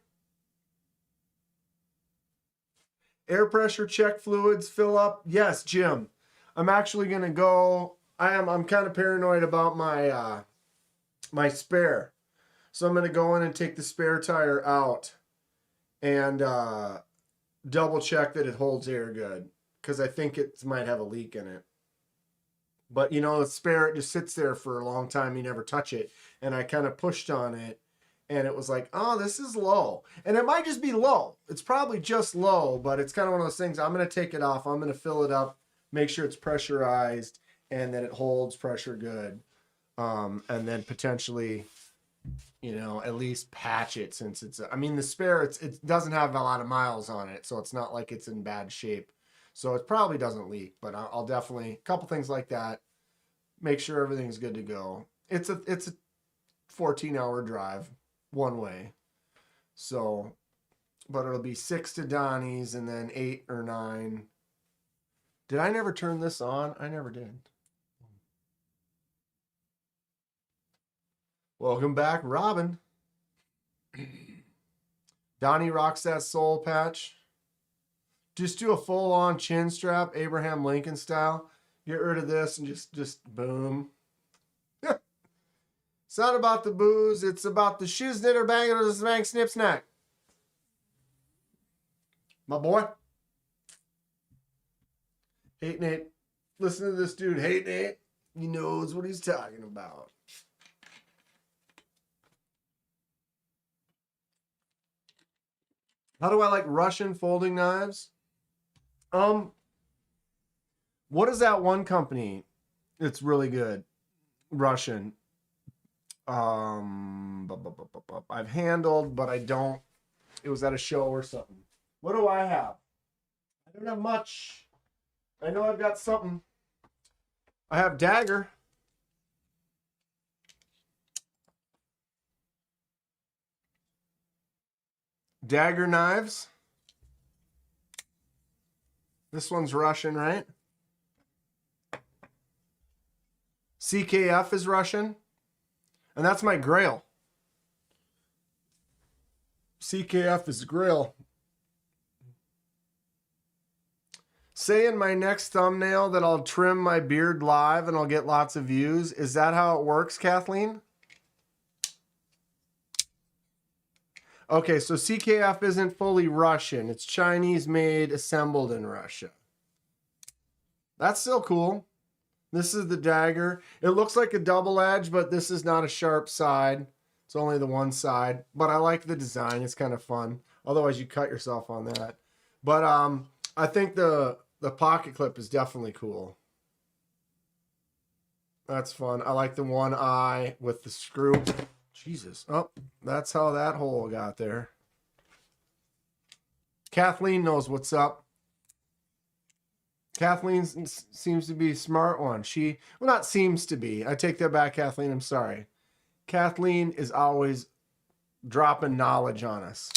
Air pressure check, fluids fill up. Yes, Jim. I'm actually gonna go. I'm kind of paranoid about my my spare. So I'm gonna go in and take the spare tire out and double check that it holds air good, because I think it might have a leak in it. But you know, the spare, it just sits there for a long time. You never touch it. And I kind of pushed on it and it was like, oh, this is low. And it might just be low. It's probably just low, but it's kind of one of those things. I'm going to take it off. I'm going to fill it up, make sure it's pressurized and that it holds pressure good. And then potentially, you know, at least patch it, since it's, I mean, the spare, it doesn't have a lot of miles on it. So it's not like it's in bad shape. So it probably doesn't leak, but I'll definitely, a couple things like that, make sure everything's good to go. It's a 14-hour drive. one way. So, but it'll be 6 to Donnie's and then 8 or 9. Did I never turn this on? I never did. Welcome back, Robin. Donnie rocks that soul patch. Just do a full-on chin strap, Abraham Lincoln style. Get rid of this and just boom. It's not about the booze. It's about the shiznit or bang or the smack snip snack. My boy. Hate Nate. Listen to this dude. Hate Nate. He knows what he's talking about. How do I like Russian folding knives? What is that one company? It's really good. Russian. I've handled, but I don't. It was at a show or something. What do I have? I don't have much. I know I've got something. I have Dagger. Dagger knives. This one's Russian, right? CKF is Russian. And that's my Grail. CKF is Grail. Say in my next thumbnail that I'll trim my beard live and I'll get lots of views. Is that how it works, Kathleen? Okay, so CKF isn't fully Russian. It's Chinese made, assembled in Russia. That's still cool. This is the Dagger. It looks like a double edge, but this is not a sharp side. It's only the one side. But I like the design. It's kind of fun. Otherwise, you cut yourself on that. But I think the pocket clip is definitely cool. That's fun. I like the one eye with the screw. Jesus. Oh, that's how that hole got there. Kathleen knows what's up. Kathleen seems to be a smart one. Well, not seems to be. I take that back, Kathleen. I'm sorry. Kathleen is always dropping knowledge on us.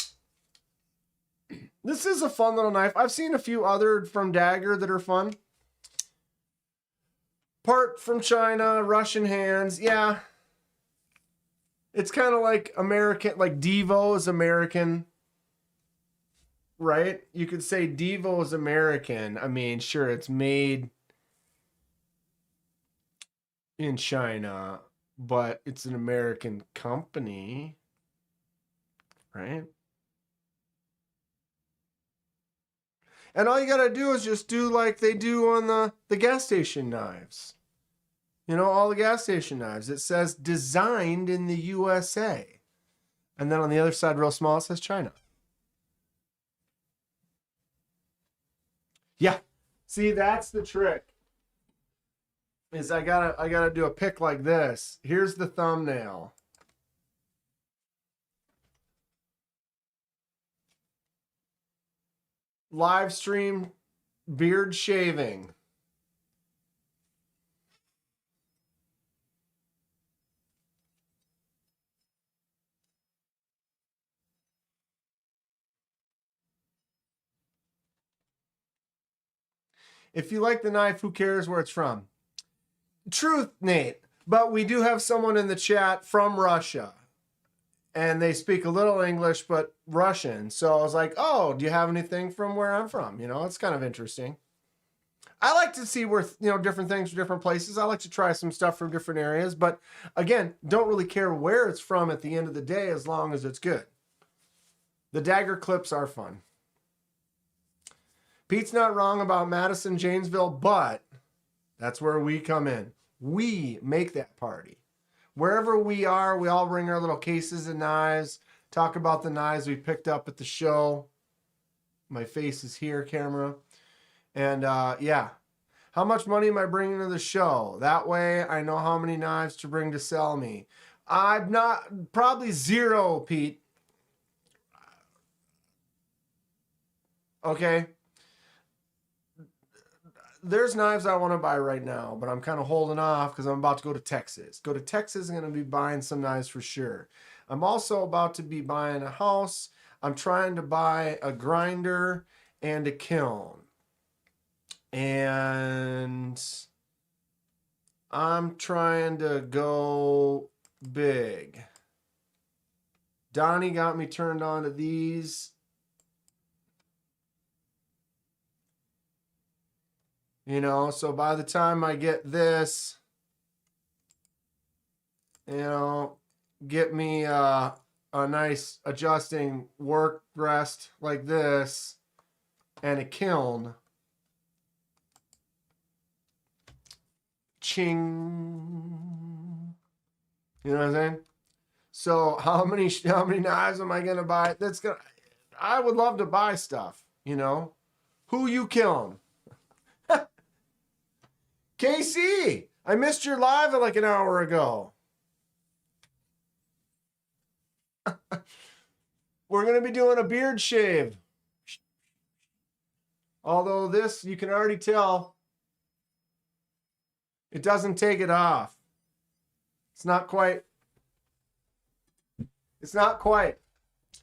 This is a fun little knife. I've seen a few other from Dagger that are fun. Part from China, Russian hands. Yeah. It's kind of like American, like Devo is American. Right? You could say Devo is American. I mean, sure, it's made in China, but it's an American company, right? And all you got to do is just do like they do on the gas station knives. You know, all the gas station knives. It says designed in the USA. And then on the other side, real small, it says China. Yeah. See, that's the trick. Is I gotta do a pick like this. Here's the thumbnail. Live stream beard shaving. If you like the knife, who cares where it's from? Truth, Nate. But we do have someone in the chat from Russia. And they speak a little English, but Russian. So I was like, oh, do you have anything from where I'm from? You know, it's kind of interesting. I like to see where, you know, different things from different places. I like to try some stuff from different areas. But again, don't really care where it's from at the end of the day as long as it's good. The Dagger clips are fun. Pete's not wrong about Madison, Janesville, but that's where we come in. We make that party. Wherever we are, we all bring our little cases of knives, talk about the knives we picked up at the show. My face is here, camera. And yeah, how much money am I bringing to the show? That way I know how many knives to bring to sell me. I'm not, probably zero, Pete. Okay. there's knives I want to buy right now, but I'm kind of holding off because I'm about to go to Texas. Go to Texas, I'm going to be buying some knives for sure. I'm also about to be buying a house. I'm trying to buy a grinder and a kiln. And I'm trying to go big. Donnie got me turned on to these. You know, so by the time I get this, you know, get me a nice adjusting work rest like this and a kiln. Ching. You know what I'm saying? So how many knives am I gonna buy? I would love to buy stuff, you know. Who you killing? KC, I missed your live like an hour ago. We're going to be doing a beard shave. Although this, you can already tell, it doesn't take it off. It's not quite. It's not quite.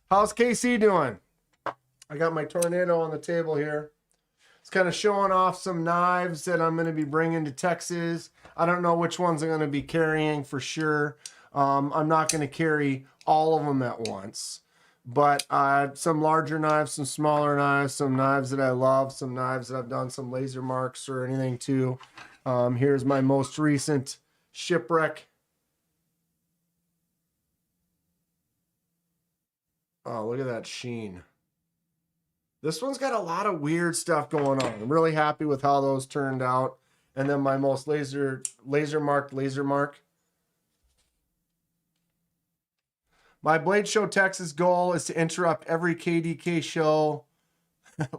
How's KC doing? I got my Tornado on the table here. It's kind of showing off some knives that I'm going to be bringing to Texas. I don't know which ones I'm going to be carrying for sure. I'm not going to carry all of them at once. But some larger knives, some smaller knives, some knives that I love, some knives that I've done some laser marks or anything to. Here's my most recent Shipwreck. Oh, look at that sheen. This one's got a lot of weird stuff going on. I'm really happy with how those turned out. And then my most laser mark. My Blade Show Texas goal is to interrupt every KDK show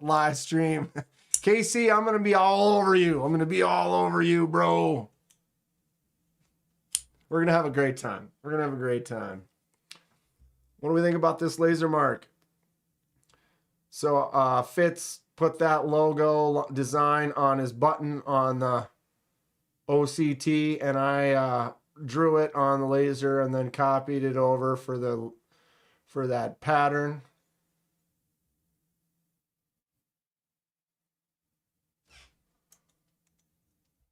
live stream. KC, I'm going to be all over you. I'm going to be all over you, bro. We're going to have a great time. We're going to have a great time. What do we think about this laser mark? So Fitz put that logo design on his button on the OCT, and I drew it on the laser and then copied it over for that pattern.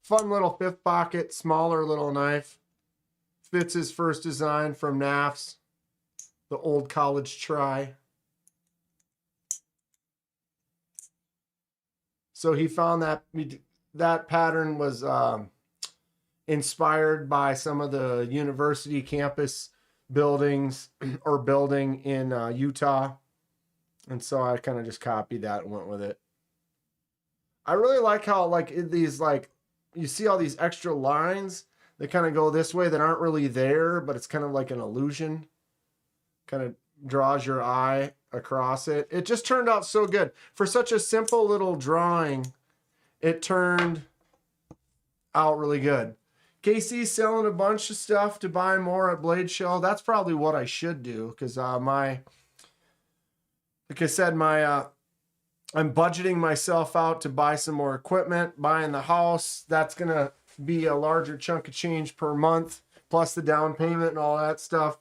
Fun little fifth pocket, smaller little knife. Fitz's first design from NAFS, the old college try. So he found that pattern was inspired by some of the university campus buildings or building in Utah. And so I kind of just copied that and went with it. I really like how these you see all these extra lines that kind of go this way that aren't really there, but it's kind of like an illusion. Kind of draws your eye across it. It just turned out so good. For such a simple little drawing, it turned out really good. KC's selling a bunch of stuff to buy more at Blade Show. That's probably what I should do because like I said, I'm budgeting myself out to buy some more equipment, buying the house. That's going to be a larger chunk of change per month, plus the down payment and all that stuff.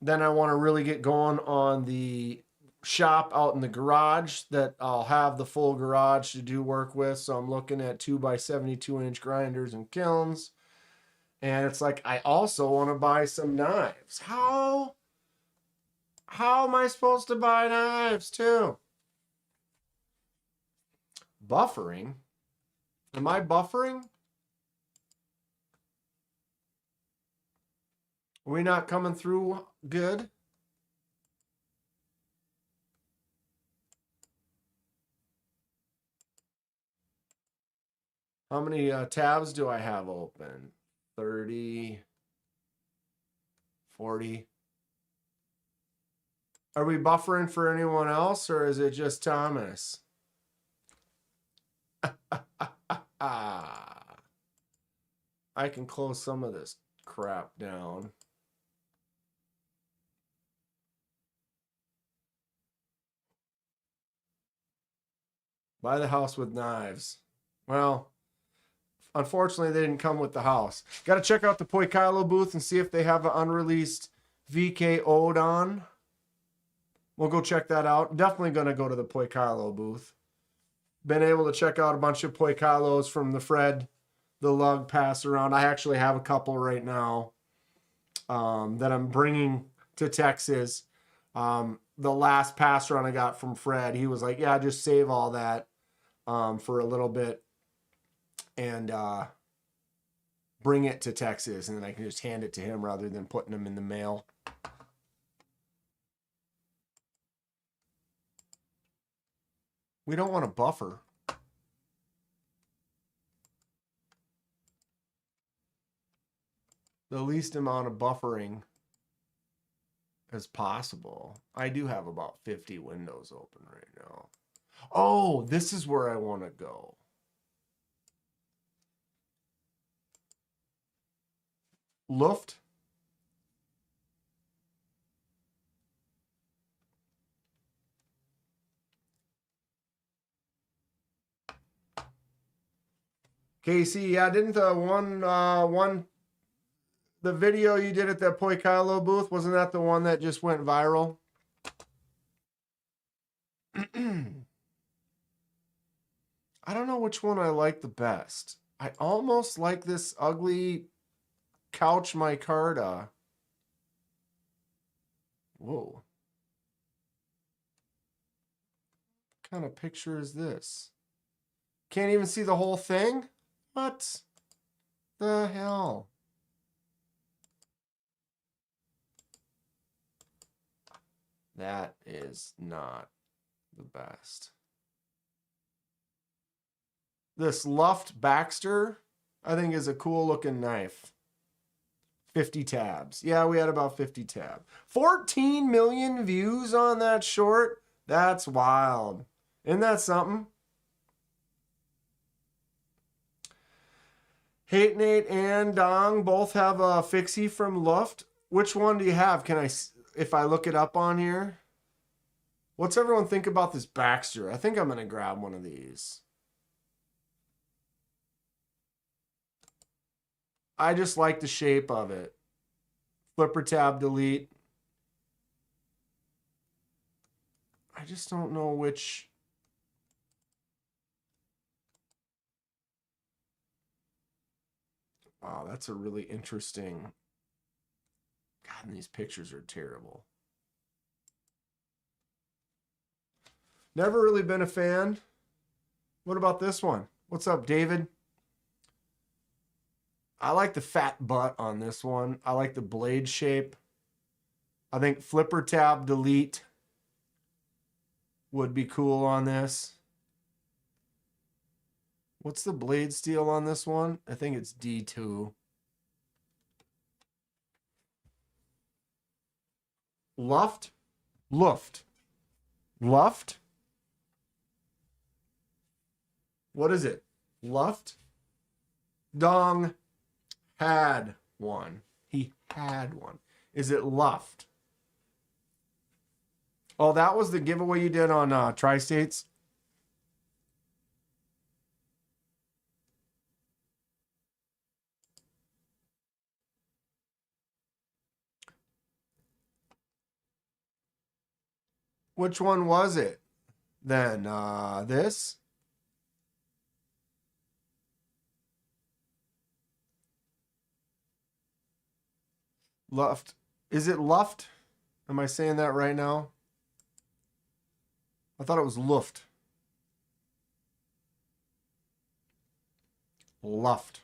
Then I want to really get going on the shop out in the garage that I'll have the full garage to do work with. So I'm looking at 2x72-inch grinders and kilns. And it's like, I also want to buy some knives. How am I supposed to buy knives too? Buffering? Am I buffering? Are we not coming through good? How many tabs do I have open? 30, 40. Are we buffering for anyone else or is it just Thomas? I can close some of this crap down. Buy the house with knives. Well, unfortunately, they didn't come with the house. Got to check out the Poikilo booth and see if they have an unreleased VK Odon. We'll go check that out. Definitely going to go to the Poikilo booth. Been able to check out a bunch of Poikilos from the Fred, the lug pass around. I actually have a couple right now that I'm bringing to Texas. The last pass run I got from Fred, he was like, yeah, just save all that for a little bit and bring it to Texas. And then I can just hand it to him rather than putting them in the mail. We don't want to buffer. The least amount of buffering as possible. I do have about 50 windows open right now. Oh, this is where I want to go. Luft. Casey, yeah, didn't the the video you did at that Poikilo booth, wasn't that the one that just went viral? I don't know which one I like the best. I almost like this ugly couch micarta. Whoa. What kind of picture is this? Can't even see the whole thing? What the hell? That is not the best. This Luft Baxter, I think, is a cool looking knife. 50 tabs. Yeah, we had about 50 tabs. 14 million views on that short. That's wild. Isn't that something? Hate Nate and Dong both have a fixie from Luft. Which one do you have? Can I, if I look it up on here? What's everyone think about this Baxter? I think I'm going to grab one of these. I just like the shape of it. Flipper tab delete. I just don't know which. Wow, that's a really interesting. God, and these pictures are terrible. Never really been a fan. What about this one? What's up, David? I like the fat butt on this one. I like the blade shape. I think flipper tab delete would be cool on this. What's the blade steel on this one? I think it's D2. Luft? Luft. Luft? What is it? Luft? Dong had one. He had one. Is it Luft? Oh, that was the giveaway you did on Tri-States? Which one was it then? This? Luft. Is it Luft? Am I saying that right now? I thought it was Luft. Luft.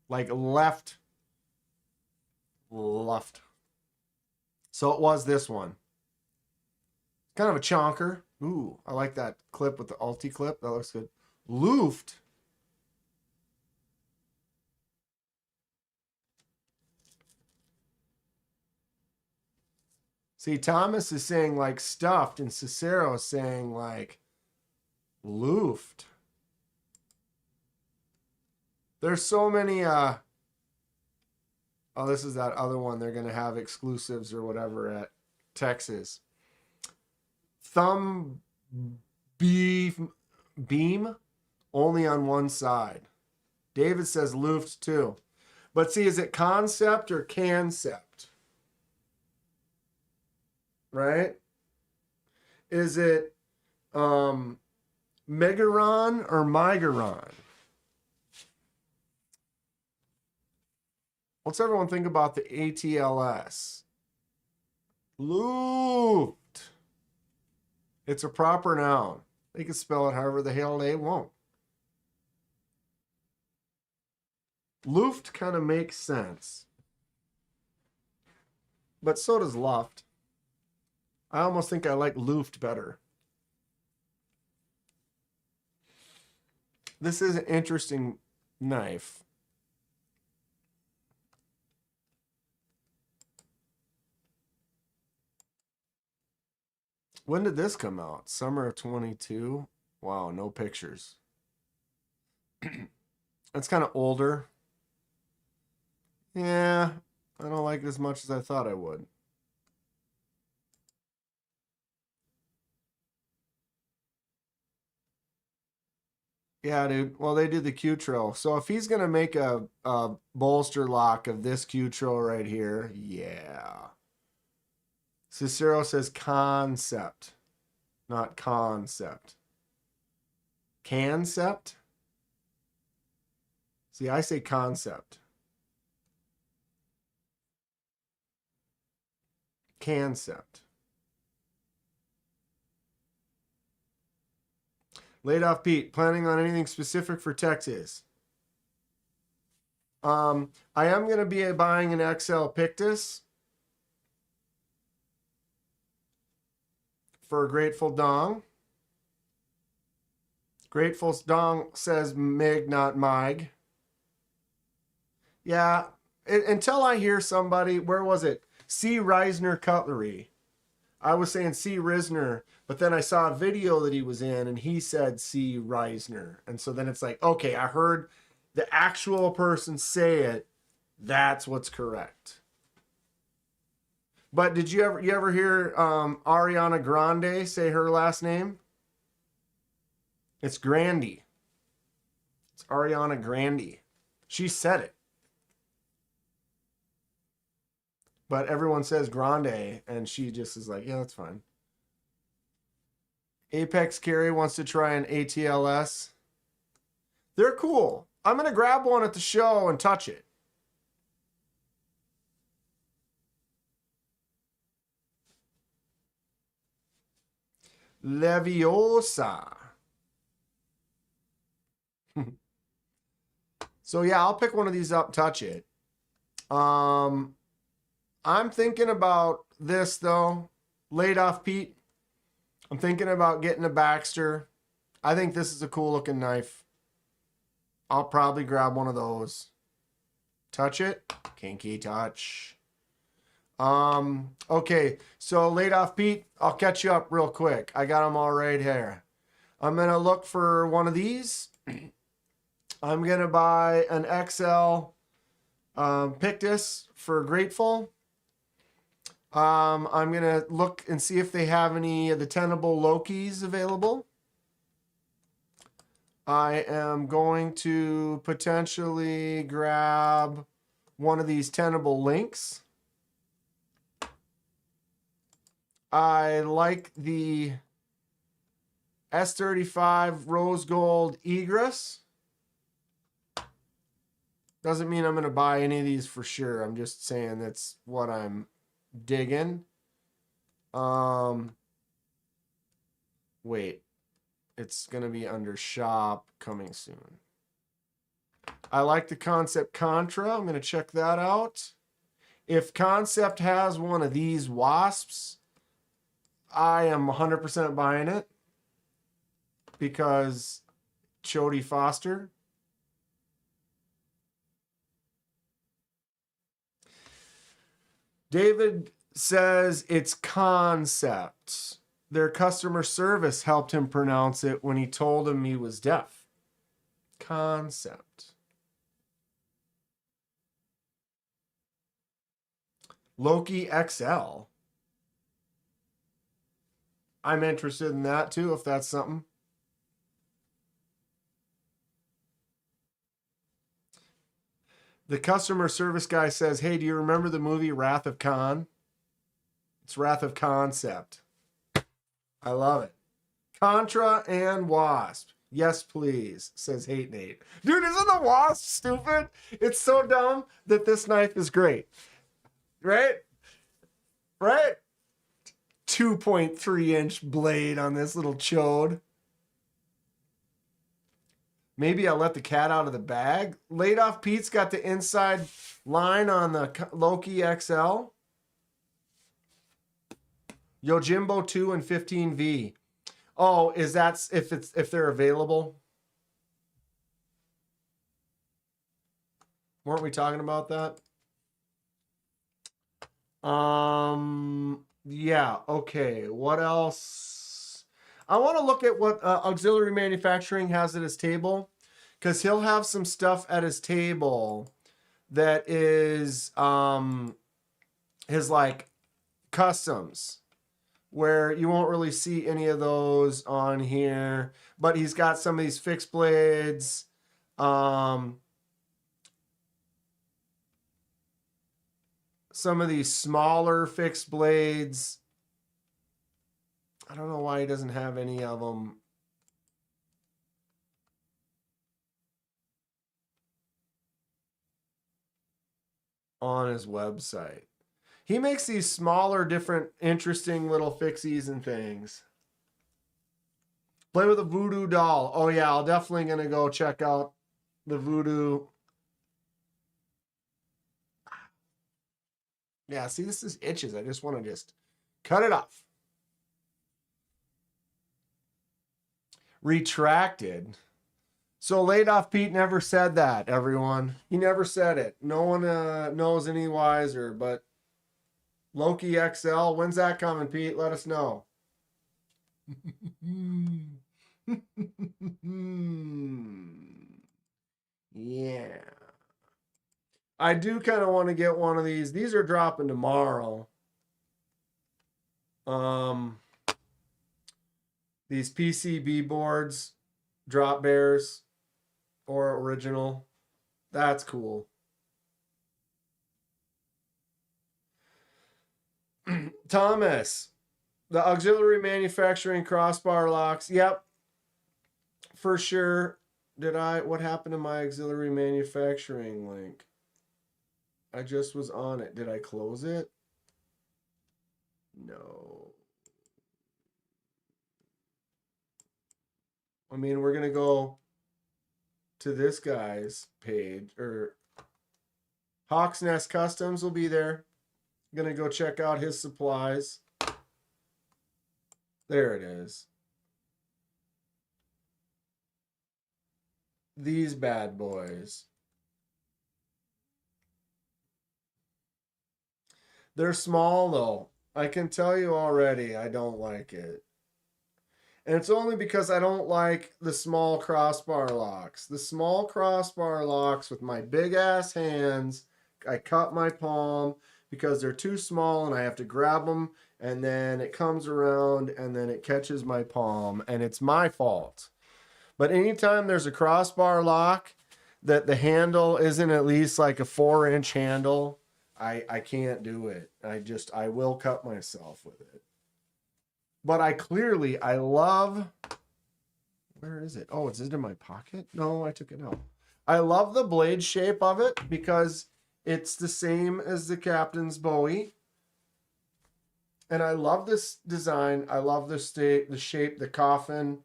Like left. Luft. So it was this one. Kind of a chonker. Ooh, I like that clip with the Alti clip. That looks good. Luft. See, Thomas is saying like stuffed, and Cicero is saying like Luft. There's so many oh, this is that other one. They're gonna have exclusives or whatever at Texas. Thumb beef. beam only on one side. David says Luft too. But see, is it Kansept or Kansept? Right? Is it Megaron or Migaron? What's everyone think about the ATLS? Luft. It's a proper noun. They can spell it however the hell they want. Luft kind of makes sense. But so does Luft. I almost think I like Luft better. This is an interesting knife. When did this come out? Summer of 22? Wow, no pictures. It's kind of older. Yeah, I don't like it as much as I thought I would. Yeah, dude. Well, they do the Q-Tro. So if he's going to make a bolster lock of this Q-Tro right here, yeah. Cicero says Kansept, not Concept. Kansept? See, I say Concept. Kansept. Laid off Pete, planning on anything specific for Texas? I am going to be buying an XL Pictus for Grateful Dong. Grateful Dong says Mig, not Mig. Yeah, until I hear somebody, where was it? C. Reisner Cutlery. I was saying C. Risner, but then I saw a video that he was in and he said C. Reisner. And so then it's like, okay, I heard the actual person say it. That's what's correct. But did you ever hear Ariana Grande say her last name? It's Grande. It's Ariana Grande. She said it. But everyone says Grande, and she just is like, yeah, that's fine. Apex Carry wants to try an ATLS. They're cool. I'm going to grab one at the show and touch it. Leviosa. So yeah, I'll pick one of these up, touch it. I'm thinking about this though. Laid off Pete. I'm thinking about getting a Baxter. I think this is a cool looking knife. I'll probably grab one of those. Touch it. Kinky touch. Okay, so laid off Pete, I'll catch you up real quick. I got them all right here. I'm gonna look for one of these. I'm gonna buy an XL Pictus for Grateful. I'm gonna look and see if they have any of the Tenable Lokis available. I am going to potentially grab one of these Tenable Links. I like the S35 Rose Gold Egress. Doesn't mean I'm going to buy any of these for sure. I'm just saying that's what I'm digging. Wait. It's going to be under shop coming soon. I like the Kansept Contra. I'm going to check that out. If Kansept has one of these wasps, I am 100% buying it because Jodie Foster. David says it's Kansept. Their customer service helped him pronounce it when he told him he was deaf. Kansept. Loki XL. I'm interested in that too, if that's something. The customer service guy says, hey, do you remember the movie Wrath of Khan? It's Wrath of Kansept. I love it. Contra and Wasp. Yes, please, says Hate Nate. Dude, isn't the Wasp stupid? It's so dumb that this knife is great. Right? Right? 2.3-inch blade on this little chode. Maybe I'll let the cat out of the bag. Laid off Pete's got the inside line on the Loki XL. Yojimbo 2 and 15V. Oh, is that if they're available? Weren't we talking about that? Yeah, okay. What else? I want to look at what Auxiliary Manufacturing has at his table, because he'll have some stuff at his table that is his like customs, where you won't really see any of those on here, but he's got some of these fixed blades. Some of these smaller fixed blades. I don't know why he doesn't have any of them on his website. He makes these smaller, different, interesting little fixies and things. Play with a voodoo doll. Oh yeah, I'm definitely going to go check out the voodoo. Yeah, see, this is itches. I just want to just cut it off. Retracted. So Laid Off Pete never said that, everyone. He never said it. No one knows any wiser, but Loki XL, when's that coming, Pete? Let us know. Yeah. I do kind of want to get one of these. These are dropping tomorrow. These PCB boards, drop bears, or original. That's cool. Thomas, the Auxiliary Manufacturing crossbar locks. Yep, for sure. What happened to my Auxiliary Manufacturing link? I just was on it. Did I close it? No. I mean, we're going to go to this guy's page, or Hawk's Nest Customs will be there. Going to go check out his supplies. There it is. These bad boys. They're small though. I can tell you already, I don't like it. And it's only because I don't like the small crossbar locks. The small crossbar locks with my big ass hands, I cut my palm because they're too small and I have to grab them, and then it comes around and then it catches my palm, and it's my fault. But anytime there's a crossbar lock that the handle isn't at least like a 4-inch handle, I can't do it. I will cut myself with it. But I love, where is it? Oh, is it in my pocket? No, I took it out. I love the blade shape of it because it's the same as the Captain's Bowie. And I love this design. I love the shape, the coffin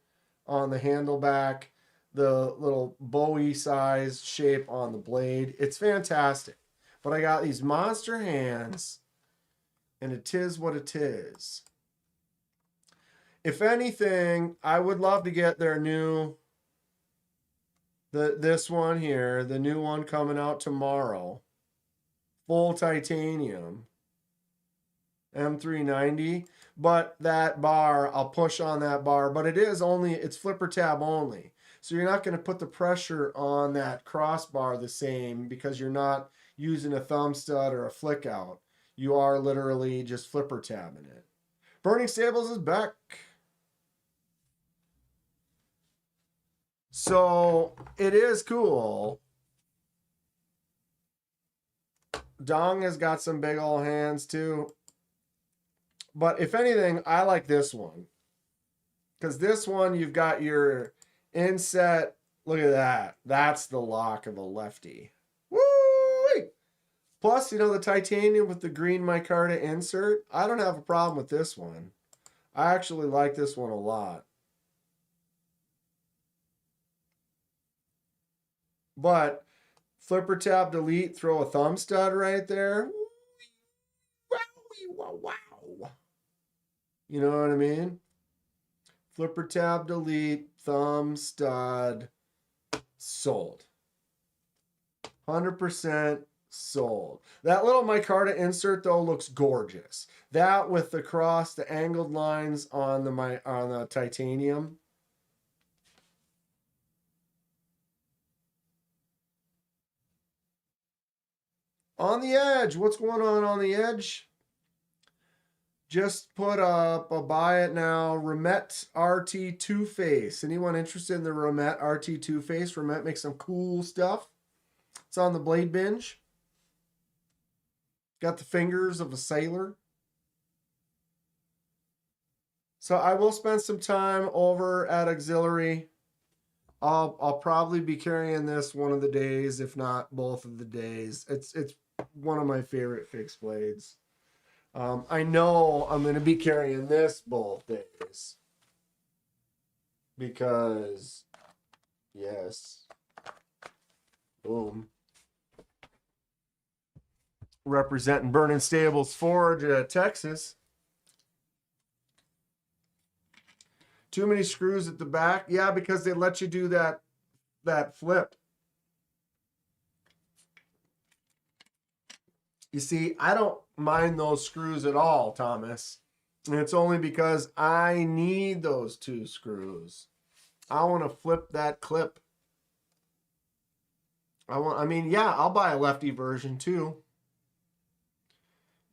on the handle back, the little Bowie size shape on the blade. It's fantastic. But I got these monster hands, and it is what it is. If anything, I would love to get their new, this one here, the new one coming out tomorrow. Full titanium. M390. But that bar, I'll push on that bar. But it's flipper tab only. So you're not going to put the pressure on that crossbar the same because you're not using a thumb stud or a flick out. You are literally just flipper tabbing it. Burning Stables is back. So it is cool Dong has got some big old hands too. But if anything, I like this one. Because this one, you've got your inset. Look at that. That's the lock of a lefty. Woo! Plus, you know, the titanium with the green micarta insert. I don't have a problem with this one. I actually like this one a lot. But flipper tab delete, throw a thumb stud right there. Wow. You know what I mean? Flipper tab delete, thumb stud, sold. 100% sold. That little micarta insert though looks gorgeous. That with the cross, the angled lines on the titanium. On the edge, what's going on the edge? Just put up a buy it now Remet RT Two Face. Anyone interested in the Remet RT Two Face? Remet makes some cool stuff. It's on the Bladebinge. Got the fingers of a sailor. So I will spend some time over at Auxiliary. I'll probably be carrying this one of the days, if not both of the days. It's one of my favorite fixed blades. I know I'm going to be carrying this both days. Because, yes. Boom. Representing Burning Stables Forge, Texas. Too many screws at the back? Yeah, because they let you do that flip. You see, I don't mind those screws at all, Thomas. And it's only because I need those 2 screws. I want to flip that clip. I mean, yeah, I'll buy a lefty version too.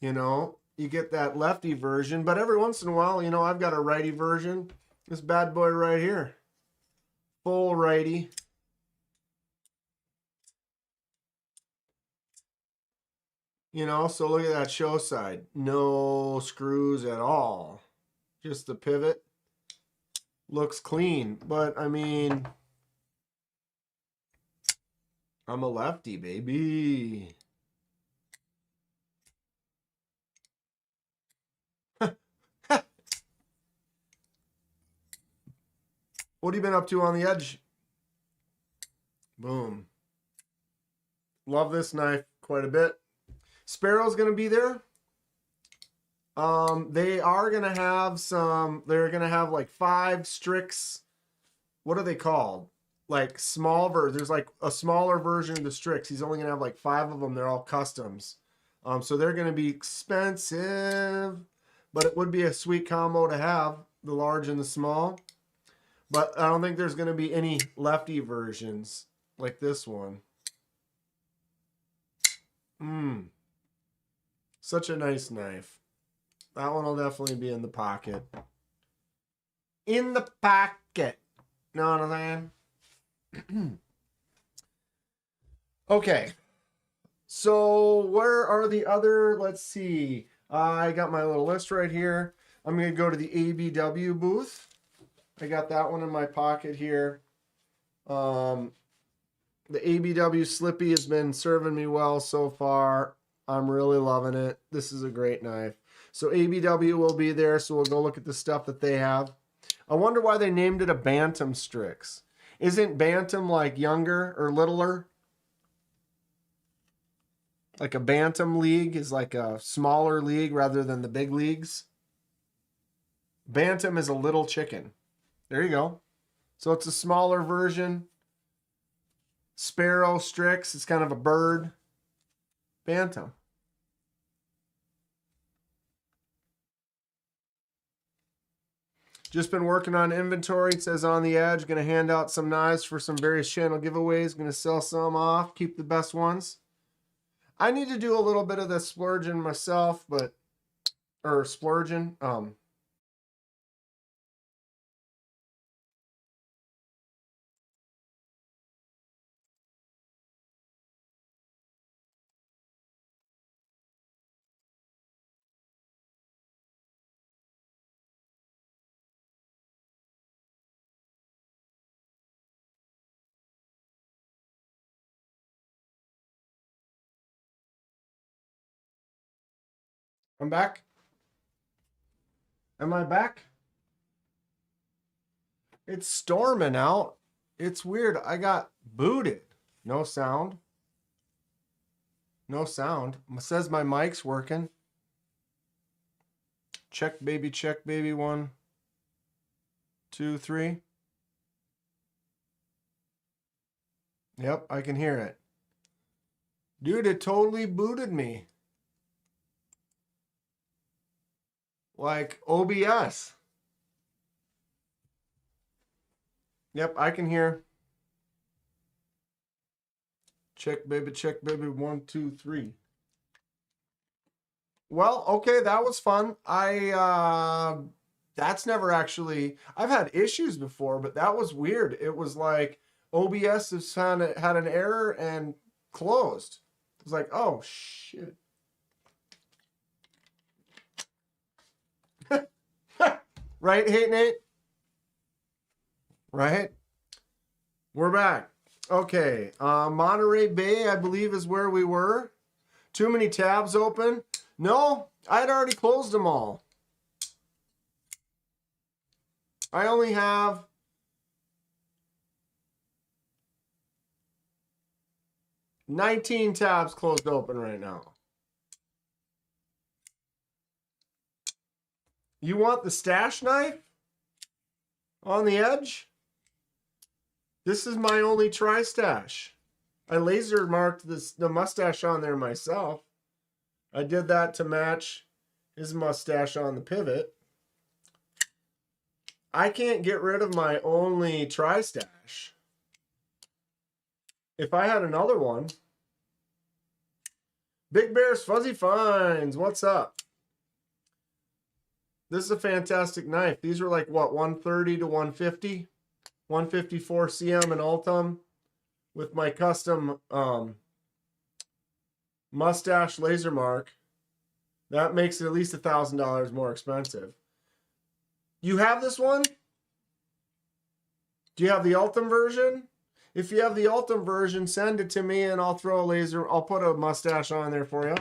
You know, you get that lefty version, but every once in a while, you know, I've got a righty version. This bad boy right here. Full righty. You know, so look at that show side. No screws at all. Just the pivot. Looks clean. But, I mean, I'm a lefty, baby. What have you been up to on the edge? Boom. Love this knife quite a bit. Sparrow's going to be there. They are going to have they're going to have like 5 Strix. What are they called? Like small there's like a smaller version of the Strix. He's only going to have like 5 of them. They're all customs. So they're going to be expensive, but it would be a sweet combo to have, the large and the small. But I don't think there's going to be any lefty versions like this one. Such a nice knife. That one will definitely be in the pocket. In the pocket. Know what I'm saying? Okay. So where are the other? Let's see. I got my little list right here. I'm going to go to the ABW booth. I got that one in my pocket here. The ABW Slippy has been serving me well so far. I'm really loving it. This is a great knife. So ABW will be there, so we'll go look at the stuff that they have. I wonder why they named it a Bantam Strix. Isn't Bantam like younger or littler? Like a Bantam league is like a smaller league rather than the big leagues. Bantam is a little chicken. There you go. So it's a smaller version. Sparrow Strix, it's kind of a bird. Bantam. Just been working on inventory. It says on the edge. Going to hand out some knives for some various channel giveaways. Going to sell some off. Keep the best ones. I need to do a little bit of the splurging myself, or splurging. I'm back. Am I back? It's storming out. It's weird. I got booted. No sound. No sound. It says my mic's working. Check, baby, check, baby. 1, 2, 3. Yep, I can hear it. Dude, it totally booted me. Like OBS. Yep, I can hear. Check, baby, 1, 2, 3. Well, okay, that was fun. That's never actually, I've had issues before, but that was weird. It was like OBS has had an error and closed. It was like, oh shit. Right, Hate Nate? Right? We're back. Okay, Monterey Bay, I believe, is where we were. Too many tabs open. No, I'd already closed them all. I only have $19 tabs closed open right now. You want the stash knife on the edge? This is my only tri-stash. I laser marked the mustache on there myself. I did that to match his mustache on the pivot. I can't get rid of my only tri-stash. If I had another one. Big Bear's Fuzzy Finds, what's up? This is a fantastic knife. These are like, what, 130 to 150? 154 CM and Ultim with my custom mustache laser mark. That makes it at least $1,000 more expensive. You have this one? Do you have the Ultim version? If you have the Ultim version, send it to me and I'll throw a laser. I'll put a mustache on there for you.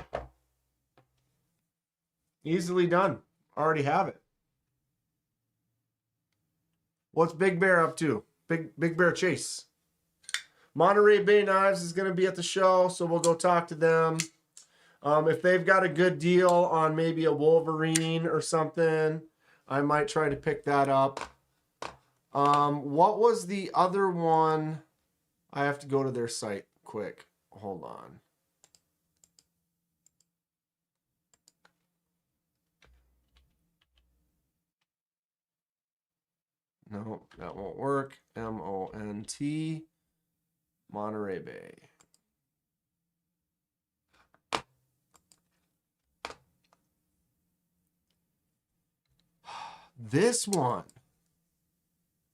Easily done. Already have it. What's Big Bear up to? Big Bear Chase. Monterey Bay Knives is going to be at the show, so we'll go talk to them. If they've got a good deal on maybe a Wolverine or something, I might try to pick that up. What was the other one? I have to go to their site quick. Hold on. No, that won't work. MONT, Monterey Bay. This one.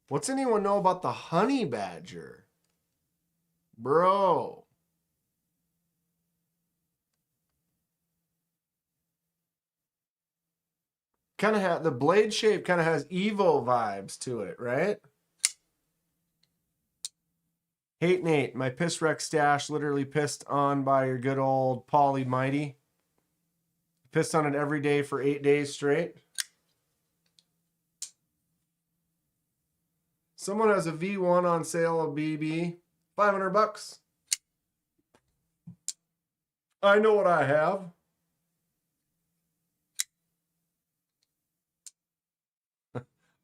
What's anyone know about the honey badger? Bro. Kind of have the blade shape kind of has Evo vibes to it, right? Hate Nate, my piss wreck stash literally pissed on by your good old Paulie Mighty. Pissed on it every day for 8 days straight. Someone has a V1 on sale of BB. $500. I know what I have.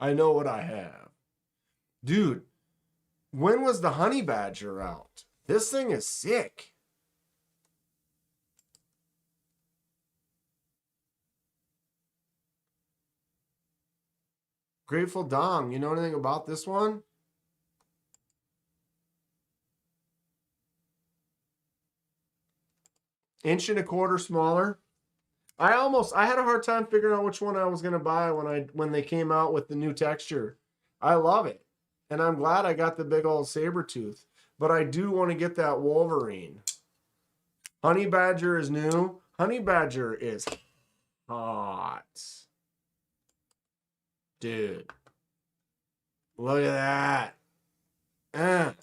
I know what I have. Dude, when was the honey badger out? This thing is sick. Grateful Dom, you know anything about this one? Inch and a quarter smaller. I had a hard time figuring out which one I was gonna buy when they came out with the new texture. I love it. And I'm glad I got the big old saber tooth. But I do want to get that Wolverine. Honey Badger is new. Honey Badger is hot. Dude. Look at that.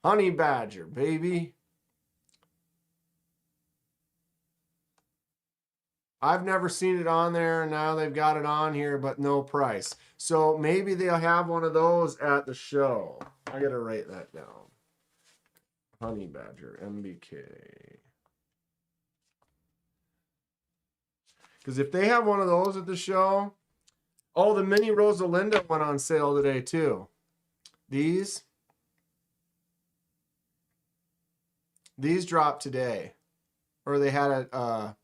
Honey Badger, baby. I've never seen it on there, and now they've got it on here, but no price. So maybe they'll have one of those at the show. I gotta write that down. Honey Badger, MBK. Because if they have one of those at the show, oh, the mini Rosalinda went on sale today too. These dropped today, or they had a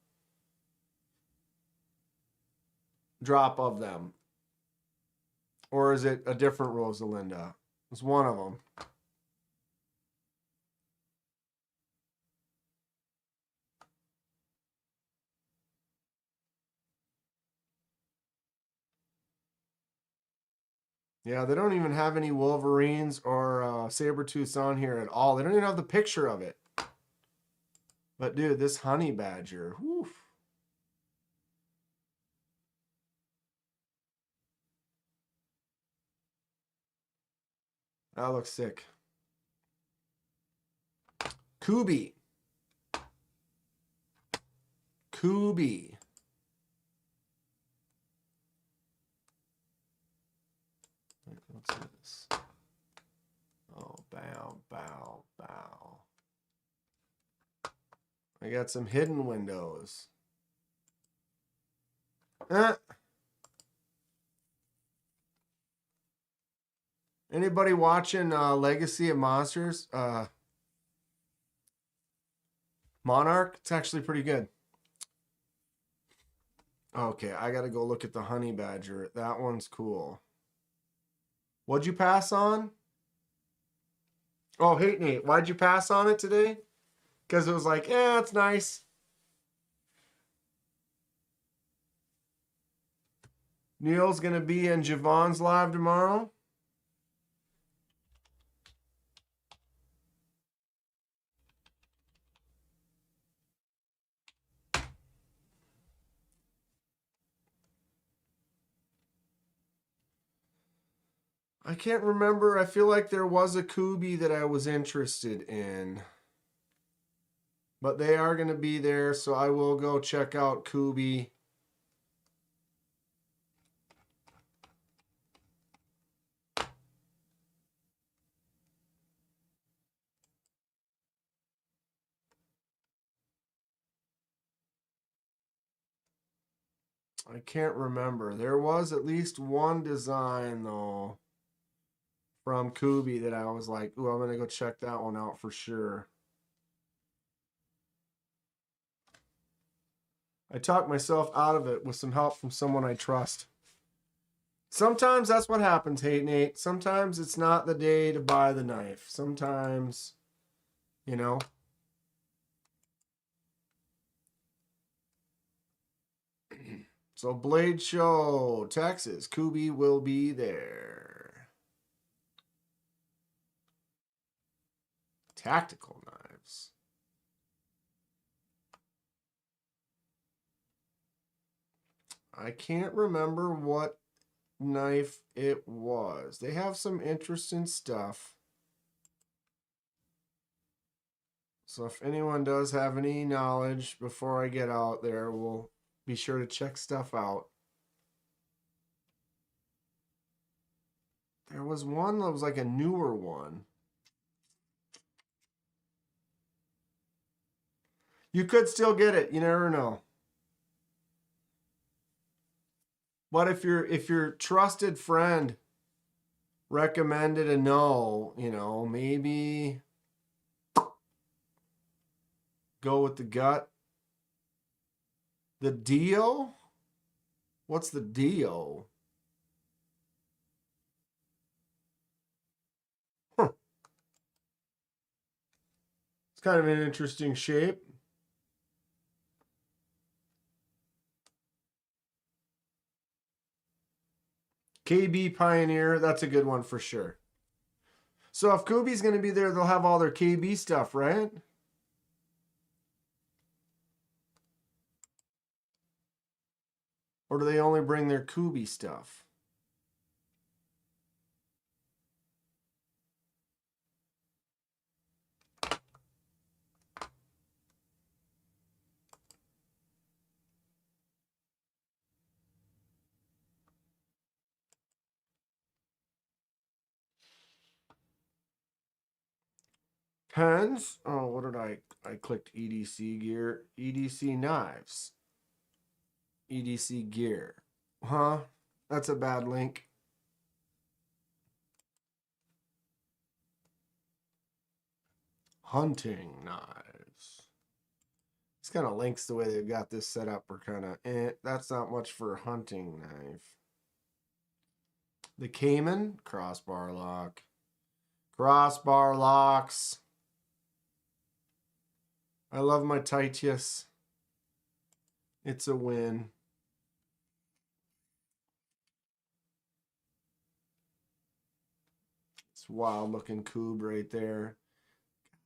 drop of them, or is it a different Rosalinda? It's one of them. Yeah, they don't even have any Wolverines or Sabertooths on here at all. They don't even have the picture of it. But dude, this Honey Badger, whew. That looks sick. Kubi. What's this? Oh, bow. I got some hidden windows. Anybody watching Legacy of Monsters? Monarch? It's actually pretty good. Okay, I gotta go look at the Honey Badger. That one's cool. What'd you pass on? Oh, Hate Nate, why'd you pass on it today? Because it was like, yeah, it's nice. Neil's going to be in Javon's live tomorrow. I can't remember. I feel like there was a Kubi that I was interested in. But they are going to be there, so I will go check out Kubi. I can't remember. There was at least one design, though, from Kubi that I was like, ooh, I'm going to go check that one out for sure. I talked myself out of it with some help from someone I trust. Sometimes that's what happens, Hate Nate. Sometimes it's not the day to buy the knife. Sometimes, you know. So Blade Show, Texas. Kubi will be there. Tactical knives. I can't remember what knife it was. They have some interesting stuff. So if anyone does have any knowledge before I get out there, we'll be sure to check stuff out. There was one that was like a newer one. You could still get it. You never know. But if your trusted friend recommended a no, you know, maybe go with the gut. The Dio? What's the Dio? Huh. It's kind of an interesting shape. KB Pioneer, that's a good one for sure. So if Kubi's going to be there, they'll have all their KB stuff, right? Or do they only bring their Kubi stuff? Pens. Oh, what did I clicked EDC gear. EDC knives. EDC gear. Huh? That's a bad link. Hunting knives. It's kind of links the way they've got this set up are kind of that's not much for a hunting knife. The Cayman crossbar lock. Crossbar locks. I love my Titius. It's a win. It's wild looking cube right there.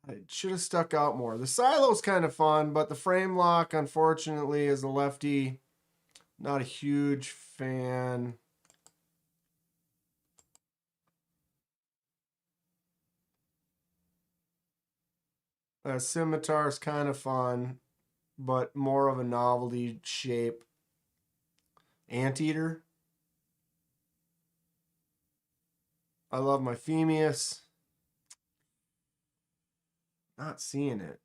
It should have stuck out more. The silo's kind of fun, but the frame lock, unfortunately, as a lefty, not a huge fan. Scimitar is kind of fun, but more of a novelty shape. Anteater. I love my Phemius. Not seeing it.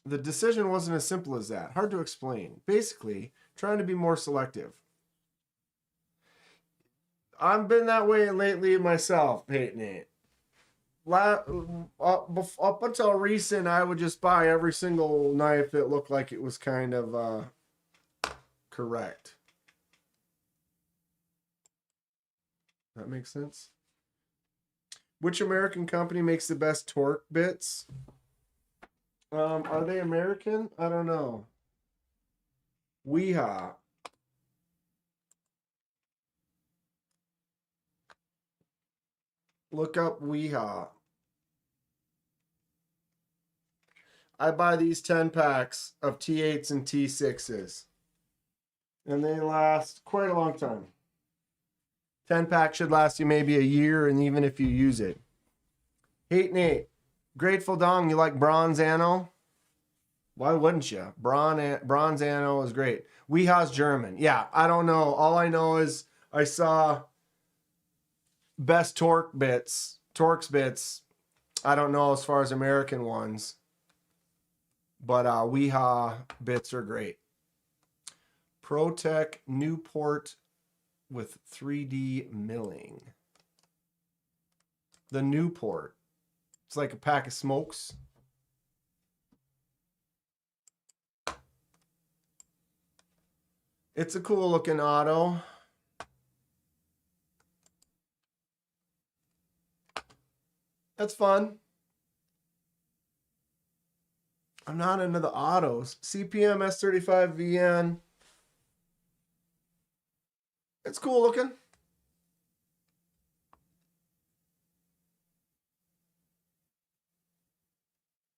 The decision wasn't as simple as that. Hard to explain. Basically, trying to be more selective. I've been that way lately myself, hating it. Up until recent, I would just buy every single knife that looked like it was kind of correct. That makes sense? Which American company makes the best torque bits? Are they American? I don't know. Weehaw. Look up Weehaw. I buy these 10 packs of T8s and T6s. And they last quite a long time. 10 pack should last you maybe a year, and even if you use it. Hate Nate. Grateful Dong, you like bronze anno? Why wouldn't you? Bronze anno is great. Weehaw's German. Yeah, I don't know. All I know is I saw best Torx bits. I don't know as far as American ones. But Weehaw bits are great. Protech Newport with 3D milling. The Newport. It's like a pack of smokes. It's a cool looking auto. That's fun. I'm not into the autos. CPM S35 VN. It's cool looking.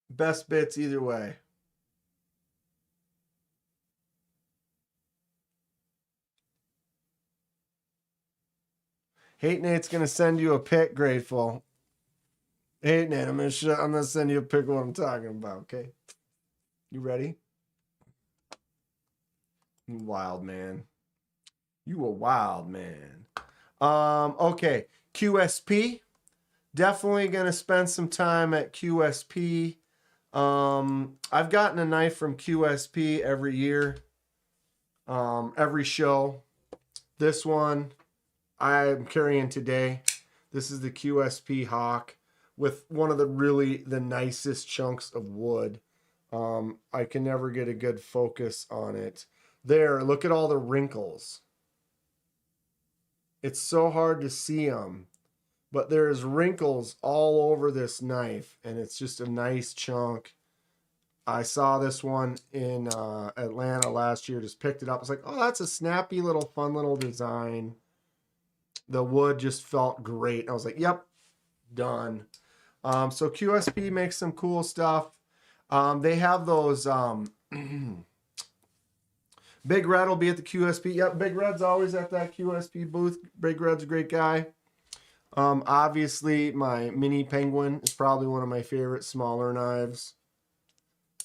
Best bits either way. Hate Nate's gonna send you a pic, Grateful. Hate Nate, I'm gonna send you a pic of what I'm talking about, okay? You ready? Wild man. You a wild man. Okay. QSP. Definitely gonna spend some time at QSP. I've gotten a knife from QSP every year. Every show. This one I'm carrying today. This is the QSP Hawk with one of the nicest chunks of wood. I can never get a good focus on it. There, look at all the wrinkles. It's so hard to see them, but there's wrinkles all over this knife, and it's just a nice chunk. I saw this one in Atlanta last year, just picked it up. I was like, oh, that's a snappy little fun little design. The wood just felt great. I was like, yep, done. So QSP makes some cool stuff. They have those Big Red will be at the QSP. Yep, Big Red's always at that QSP booth. Big Red's a great guy. Obviously, my Mini Penguin is probably one of my favorite smaller knives.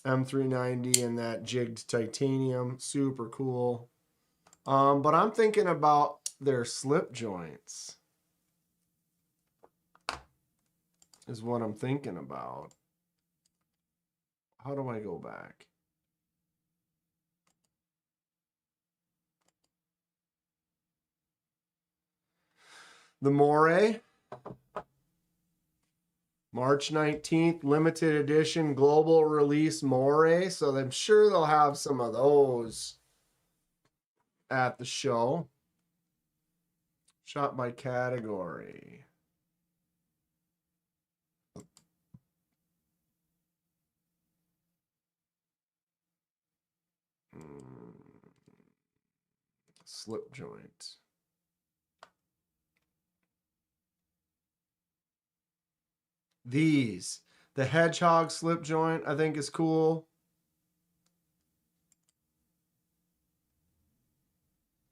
M390 and that jigged titanium. Super cool. But I'm thinking about their slip joints. Is what I'm thinking about. How do I go back? The Moray. March 19th, limited edition global release Moray. So I'm sure they'll have some of those at the show. Shot by category. Slip joint. These. The hedgehog slip joint I think is cool.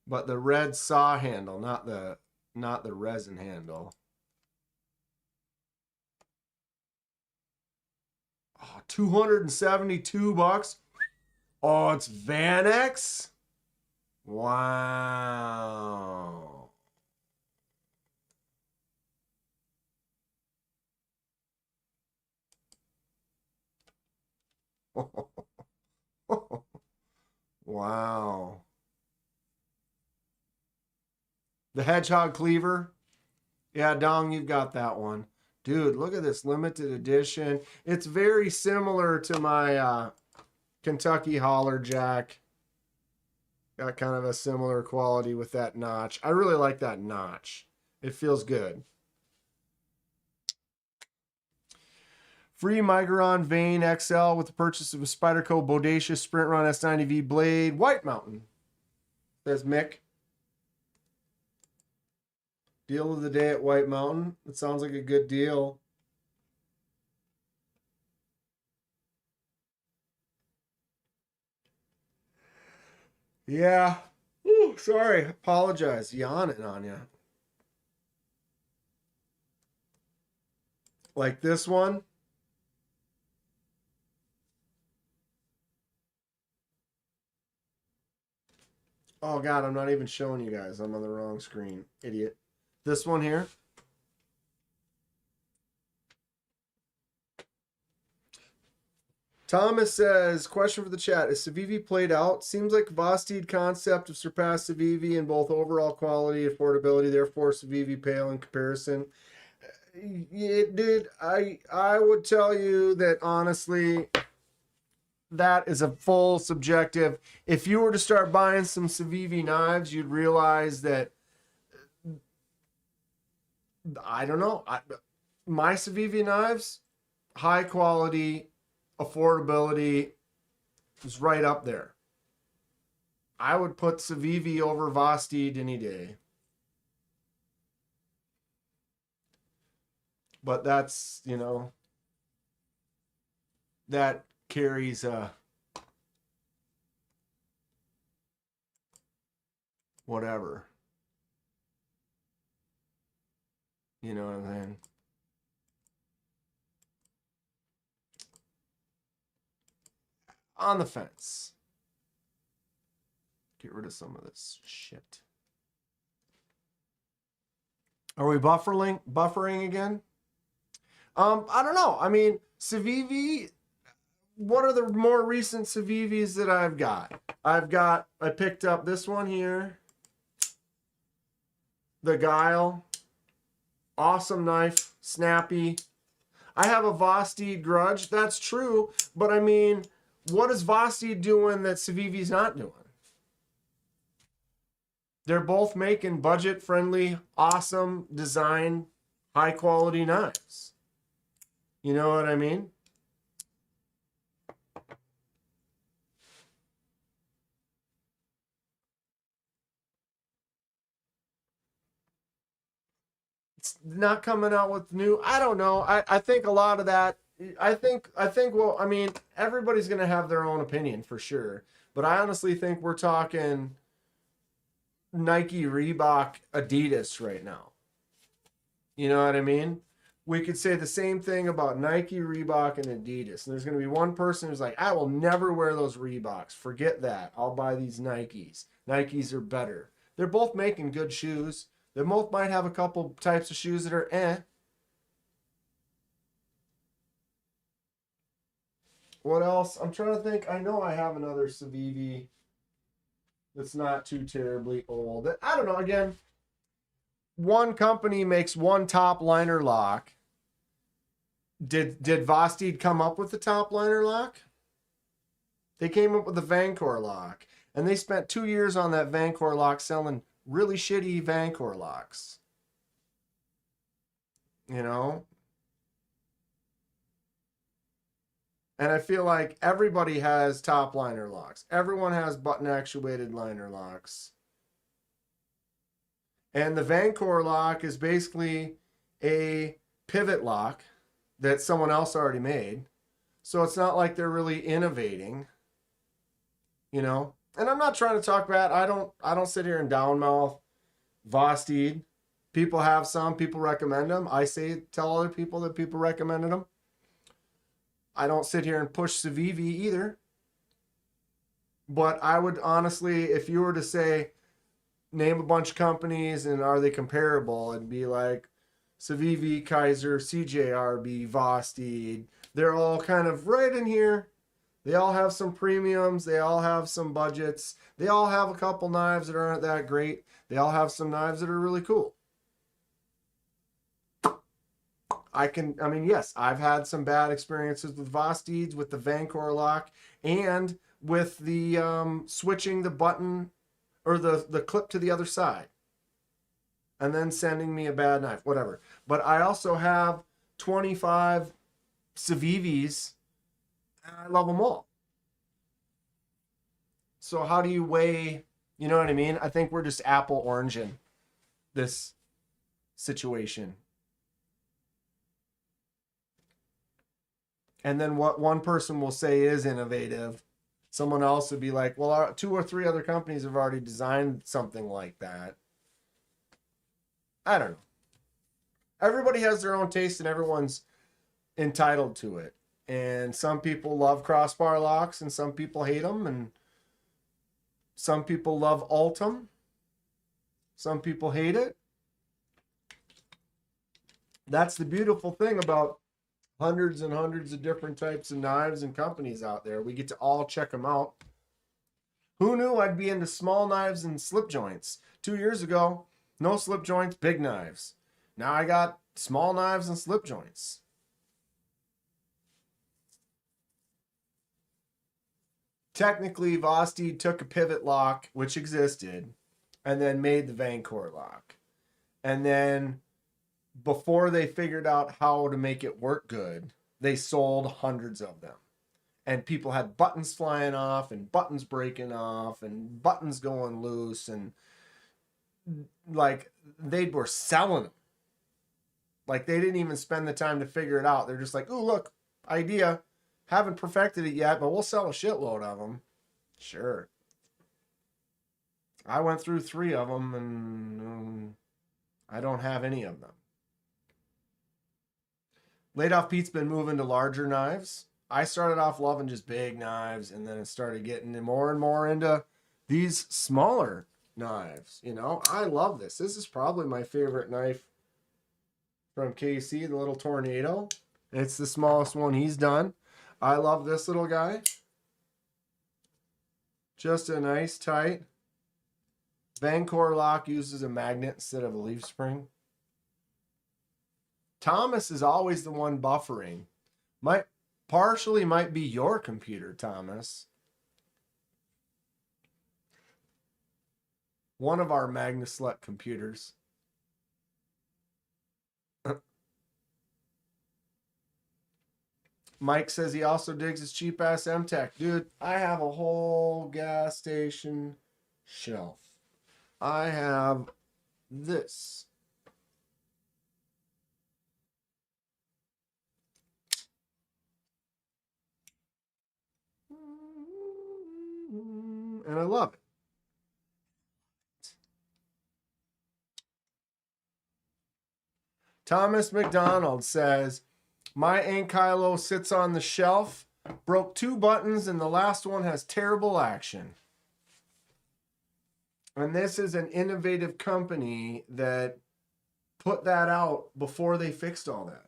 But the red saw handle, not the resin handle. Oh, $272. Oh, it's Vanex? Wow. Wow. The hedgehog cleaver. Yeah, Dong, you've got that one. Dude, look at this limited edition. It's very similar to my Kentucky Holler Jack. Got kind of a similar quality with that notch. I really like that notch. It feels good. Free Migron Vane XL with the purchase of a Spyderco Bodacious Sprint Run S90V blade. White Mountain. Says Mick. Deal of the day at White Mountain. It sounds like a good deal. Yeah. Ooh, sorry. Apologize. Yawning on you. Like this one. Oh, God, I'm not even showing you guys. I'm on the wrong screen. Idiot. This one here. Thomas says, question for the chat. Is Civivi played out? Seems like Vosteed Kansept have surpassed Civivi in both overall quality, affordability. Therefore, Civivi pale in comparison. It did. I would tell you that, honestly, that is a full subjective. If you were to start buying some Civivi knives, you'd realize that, I don't know. My Civivi knives, high quality, affordability is right up there. I would put Civivi over Vosteed any day. But that's, you know, that carries whatever. You know what I'm saying? On the fence. Get rid of some of this shit. Are we buffering again? I don't know. I mean, Civivi, what are the more recent Civivis that I've got? I picked up this one here. The Guile. Awesome knife. Snappy. I have a Vosteed Grudge. That's true. But I mean, what is Vosteed doing that Civivi's not doing? They're both making budget-friendly, awesome design, high-quality knives. You know what I mean? It's not coming out with new. I don't know. I think a lot of that. I think. Well, I mean, everybody's gonna have their own opinion for sure. But I honestly think we're talking Nike, Reebok, Adidas right now. You know what I mean? We could say the same thing about Nike, Reebok, and Adidas. And there's going to be one person who's like, I will never wear those Reeboks. Forget that. I'll buy these Nikes. Nikes are better. They're both making good shoes. They both might have a couple types of shoes that are What else? I'm trying to think. I know I have another Civivi that's not too terribly old. I don't know. Again, one company makes one top liner lock. Did Vosteed come up with the top liner lock? They came up with the Vancor lock, and they spent 2 years on that Vancor lock selling really shitty Vancor locks. You know? And I feel like everybody has top liner locks. Everyone has button actuated liner locks. And the Vancor lock is basically a pivot lock that someone else already made. So it's not like they're really innovating, you know? And I'm not trying to talk bad. I don't sit here and downmouth Vosteed. People have some, people recommend them. I tell other people that people recommended them. I don't sit here and push Civivi either. But I would honestly, if you were to say, name a bunch of companies and are they comparable, it'd be like Civivi, Kizer, CJRB, Vosteed. They're all kind of right in here. They all have some premiums. They all have some budgets. They all have a couple knives that aren't that great. They all have some knives that are really cool. Yes, I've had some bad experiences with Vosteeds, with the Vancor lock, and with the switching the button or the clip to the other side and then sending me a bad knife, whatever. But I also have 25 Civivis, and I love them all. So how do you weigh, you know what I mean? I think we're just apple oranging this situation. And then what one person will say is innovative, someone else would be like, well, 2 or 3 other companies have already designed something like that. I don't know. Everybody has their own taste and everyone's entitled to it. And some people love crossbar locks and some people hate them. And some people love Ultim. Some people hate it. That's the beautiful thing about hundreds and hundreds of different types of knives and companies out there. We get to all check them out. Who knew I'd be into small knives and slip joints? 2 years ago, no slip joints, big knives. Now I got small knives and slip joints. Technically, Vosteed took a pivot lock, which existed, and then made the Vancor lock. And then before they figured out how to make it work good, they sold hundreds of them. And people had buttons flying off and buttons breaking off and buttons going loose. And like they were selling them. Like they didn't even spend the time to figure it out. They're just like, oh, look, idea. Haven't perfected it yet, but we'll sell a shitload of them. Sure. I went through 3 of them and I don't have any of them. Laid Off Pete's been moving to larger knives. I started off loving just big knives, and then it started getting more and more into these smaller knives. You know, I love this. This is probably my favorite knife from KC, the little Tornado. It's the smallest one he's done. I love this little guy. Just a nice, tight. Vancor lock uses a magnet instead of a leaf spring. Thomas is always the one buffering. Partially might be your computer, Thomas. One of our Magnuslet computers. Mike says he also digs his cheap-ass MTech. Dude, I have a whole gas station shelf. I have this. And I love it. Thomas McDonald says, my Ankylo sits on the shelf, broke 2 buttons, and the last one has terrible action. And this is an innovative company that put that out before they fixed all that.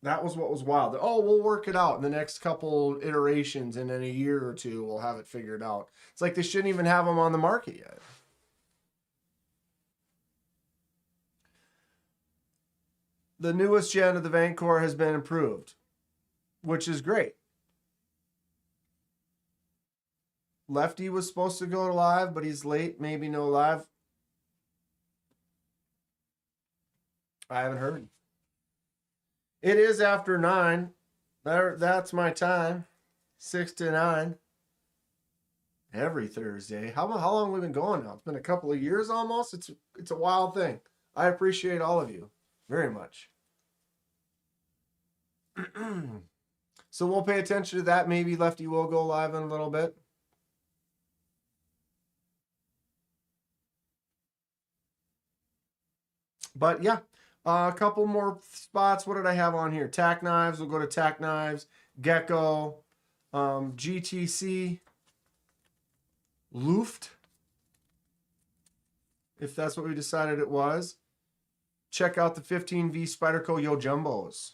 That was what was wild. Oh, we'll work it out in the next couple iterations, and in a year or two, we'll have it figured out. It's like they shouldn't even have them on the market yet. The newest gen of the Vancore has been improved, which is great. Lefty was supposed to go live, but he's late. Maybe no live. I haven't heard. It is after 9. That's my time. 6 to 9. Every Thursday. How long have we been going now? It's been a couple of years almost. It's a wild thing. I appreciate all of you very much. So we'll pay attention to that. Maybe Lefty will go live in a little bit. But yeah. A couple more spots. What did I have on here? Tack knives. We'll go to tack knives. Gecko. GTC. Luft. If that's what we decided it was. Check out the 15V Spyderco Yo Jumbos.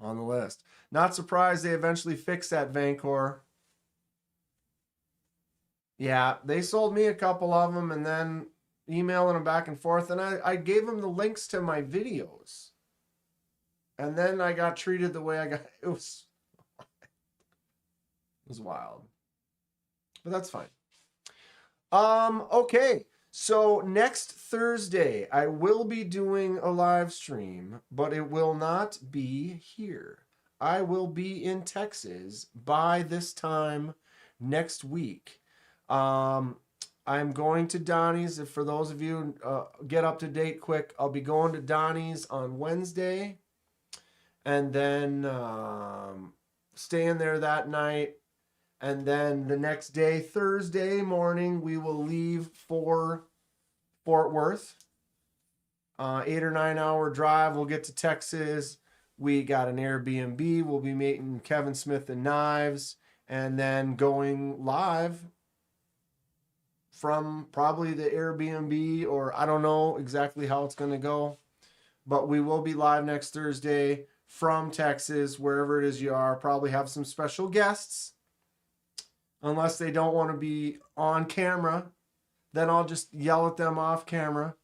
On the list. Not surprised they eventually fixed that Vancore. Yeah, they sold me a couple of them and then emailing them back and forth, and I gave them the links to my videos, and then I got treated the way I got. It was wild, but that's fine. Okay, so next Thursday I will be doing a live stream, but it will not be here. I will be in Texas by this time next week. I'm going to Donnie's. If for those of you get up to date quick, I'll be going to Donnie's on Wednesday, and then staying there that night, and then the next day, Thursday morning, we will leave for Fort Worth. 8 or 9 hour drive. We'll get to Texas. We got an Airbnb. We'll be meeting Kevin Smith and Knives, and then going live from probably the Airbnb, or I don't know exactly how it's going to go, but we will be live next Thursday from Texas, wherever it is you are. Probably have some special guests, unless they don't want to be on camera. Then I'll just yell at them off camera.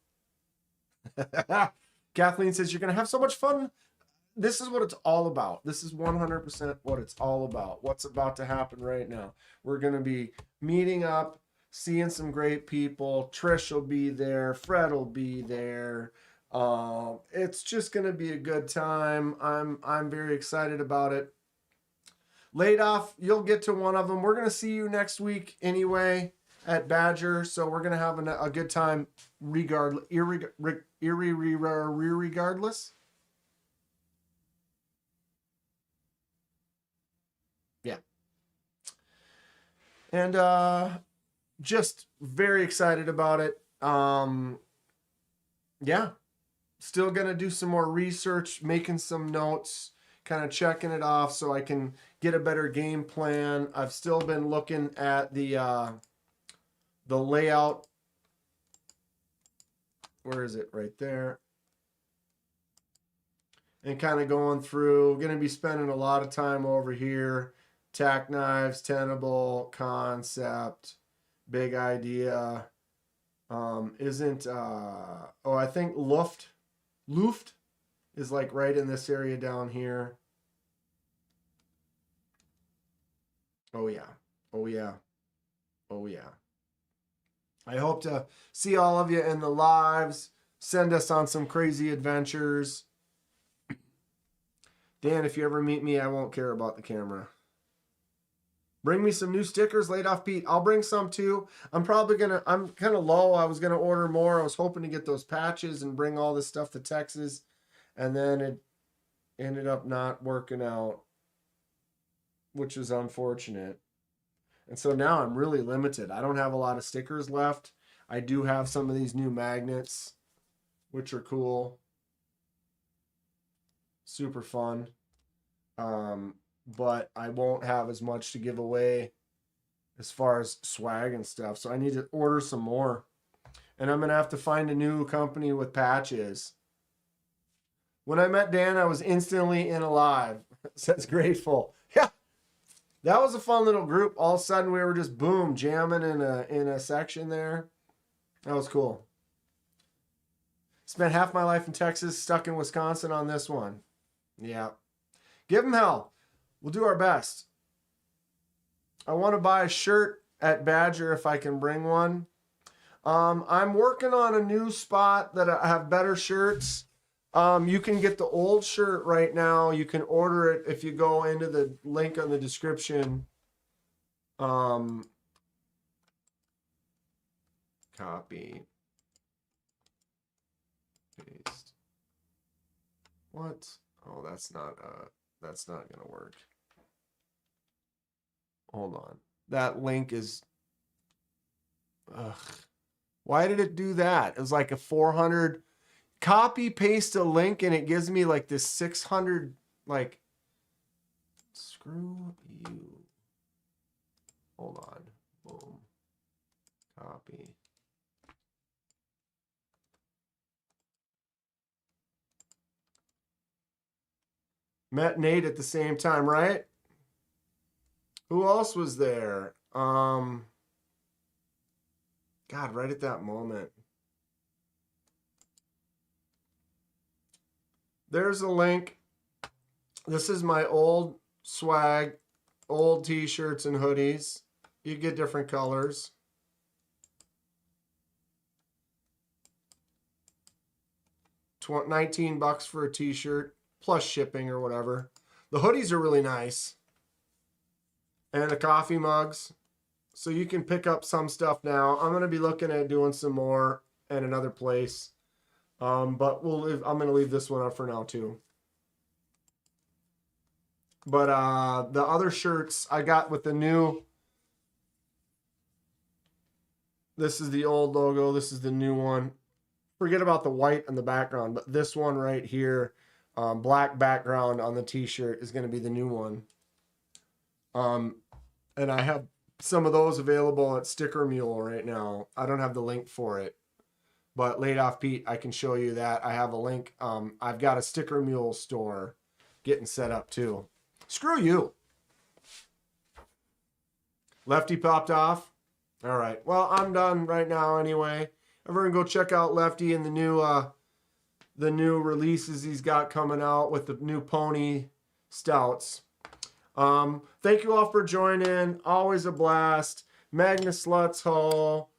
Kathleen says, you're going to have so much fun. This is what it's all about. This is 100% what it's all about. What's about to happen right now. We're going to be meeting up, seeing some great people. Trish will be there. Fred will be there. It's just going to be a good time. I'm very excited about it. Laid off, you'll get to one of them. We're going to see you next week anyway at Badger. So we're going to have a good time regardless. Yeah. And just very excited about it. Yeah. Still going to do some more research, making some notes, kind of checking it off so I can get a better game plan. I've still been looking at the layout. Where is it? Right there. And kind of going through. Going to be spending a lot of time over here. Tack knives, Tenable, Kansept, big idea. I think Luft is like right in this area down here. Oh yeah. Oh yeah. Oh yeah. I hope to see all of you in the lives. Send us on some crazy adventures. Dan, if you ever meet me, I won't care about the camera. Bring me some new stickers, Laid Off Pete. I'll bring some too. I'm kind of low. I was going to order more. I was hoping to get those patches and bring all this stuff to Texas. And then it ended up not working out, which is unfortunate. And so now I'm really limited. I don't have a lot of stickers left. I do have some of these new magnets, which are cool. Super fun. But I won't have as much to give away as far as swag and stuff. So I need to order some more. And I'm going to have to find a new company with patches. When I met Dan, I was instantly in alive. Says Grateful. Yeah, that was a fun little group. All of a sudden, we were just boom jamming in a section there. That was cool. Spent half my life in Texas, stuck in Wisconsin on this one. Yeah, give them hell. We'll do our best. I want to buy a shirt at Badger if I can bring one. I'm working on a new spot that I have better shirts. You can get the old shirt right now. You can order it if you go into the link on the description. Copy. Paste. What? Oh, that's not gonna work. Hold on. That link is. Ugh. Why did it do that? It was like a 400. Copy paste a link and it gives me like this 600. Like. Screw you. Hold on. Boom. Copy. Met Nate at the same time, right? Who else was there? God, right at that moment. There's a link. This is my old swag, old t-shirts and hoodies. You get different colors. $19 for a t-shirt plus shipping or whatever. The hoodies are really nice. And the coffee mugs. So you can pick up some stuff now. I'm going to be looking at doing some more at another place. But I'm going to leave this one up for now too. But the other shirts I got with the new. This is the old logo. This is the new one. Forget about the white in the background. But this one right here, black background on the t-shirt, is going to be the new one. And I have some of those available at Sticker Mule right now. I don't have the link for it. But Laid Off Pete, I can show you that. I have a link. I've got a Sticker Mule store getting set up too. Screw you. Lefty popped off. All right. Well, I'm done right now anyway. Everyone go check out Lefty and the new releases he's got coming out with the new pony stouts. Thank you all for joining. Always a blast. Magnus Sluts Hall.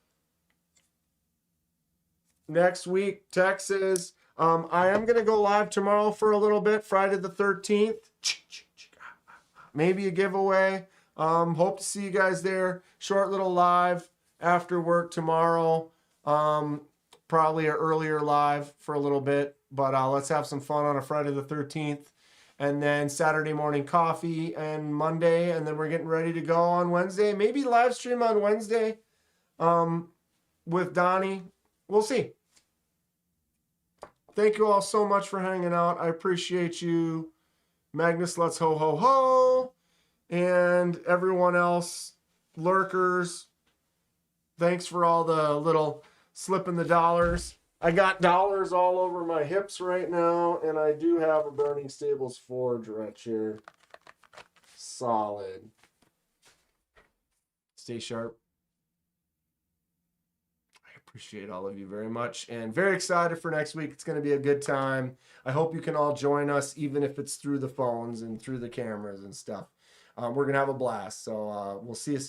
Next week, Texas. I am going to go live tomorrow for a little bit, Friday the 13th. Maybe a giveaway. Hope to see you guys there. Short little live after work tomorrow. Probably an earlier live for a little bit. But let's have some fun on a Friday the 13th. And then Saturday morning coffee and Monday. And then we're getting ready to go on Wednesday. Maybe live stream on Wednesday with Donnie. We'll see. Thank you all so much for hanging out. I appreciate you. Magnus, let's ho, ho, ho. And everyone else, lurkers, thanks for all the little slipping the dollars. I got dollars all over my hips right now, and I do have a Burning Stables Forge right here. Solid. Stay sharp. I appreciate all of you very much, and very excited for next week. It's going to be a good time. I hope you can all join us, even if it's through the phones and through the cameras and stuff. We're going to have a blast, so we'll see you soon.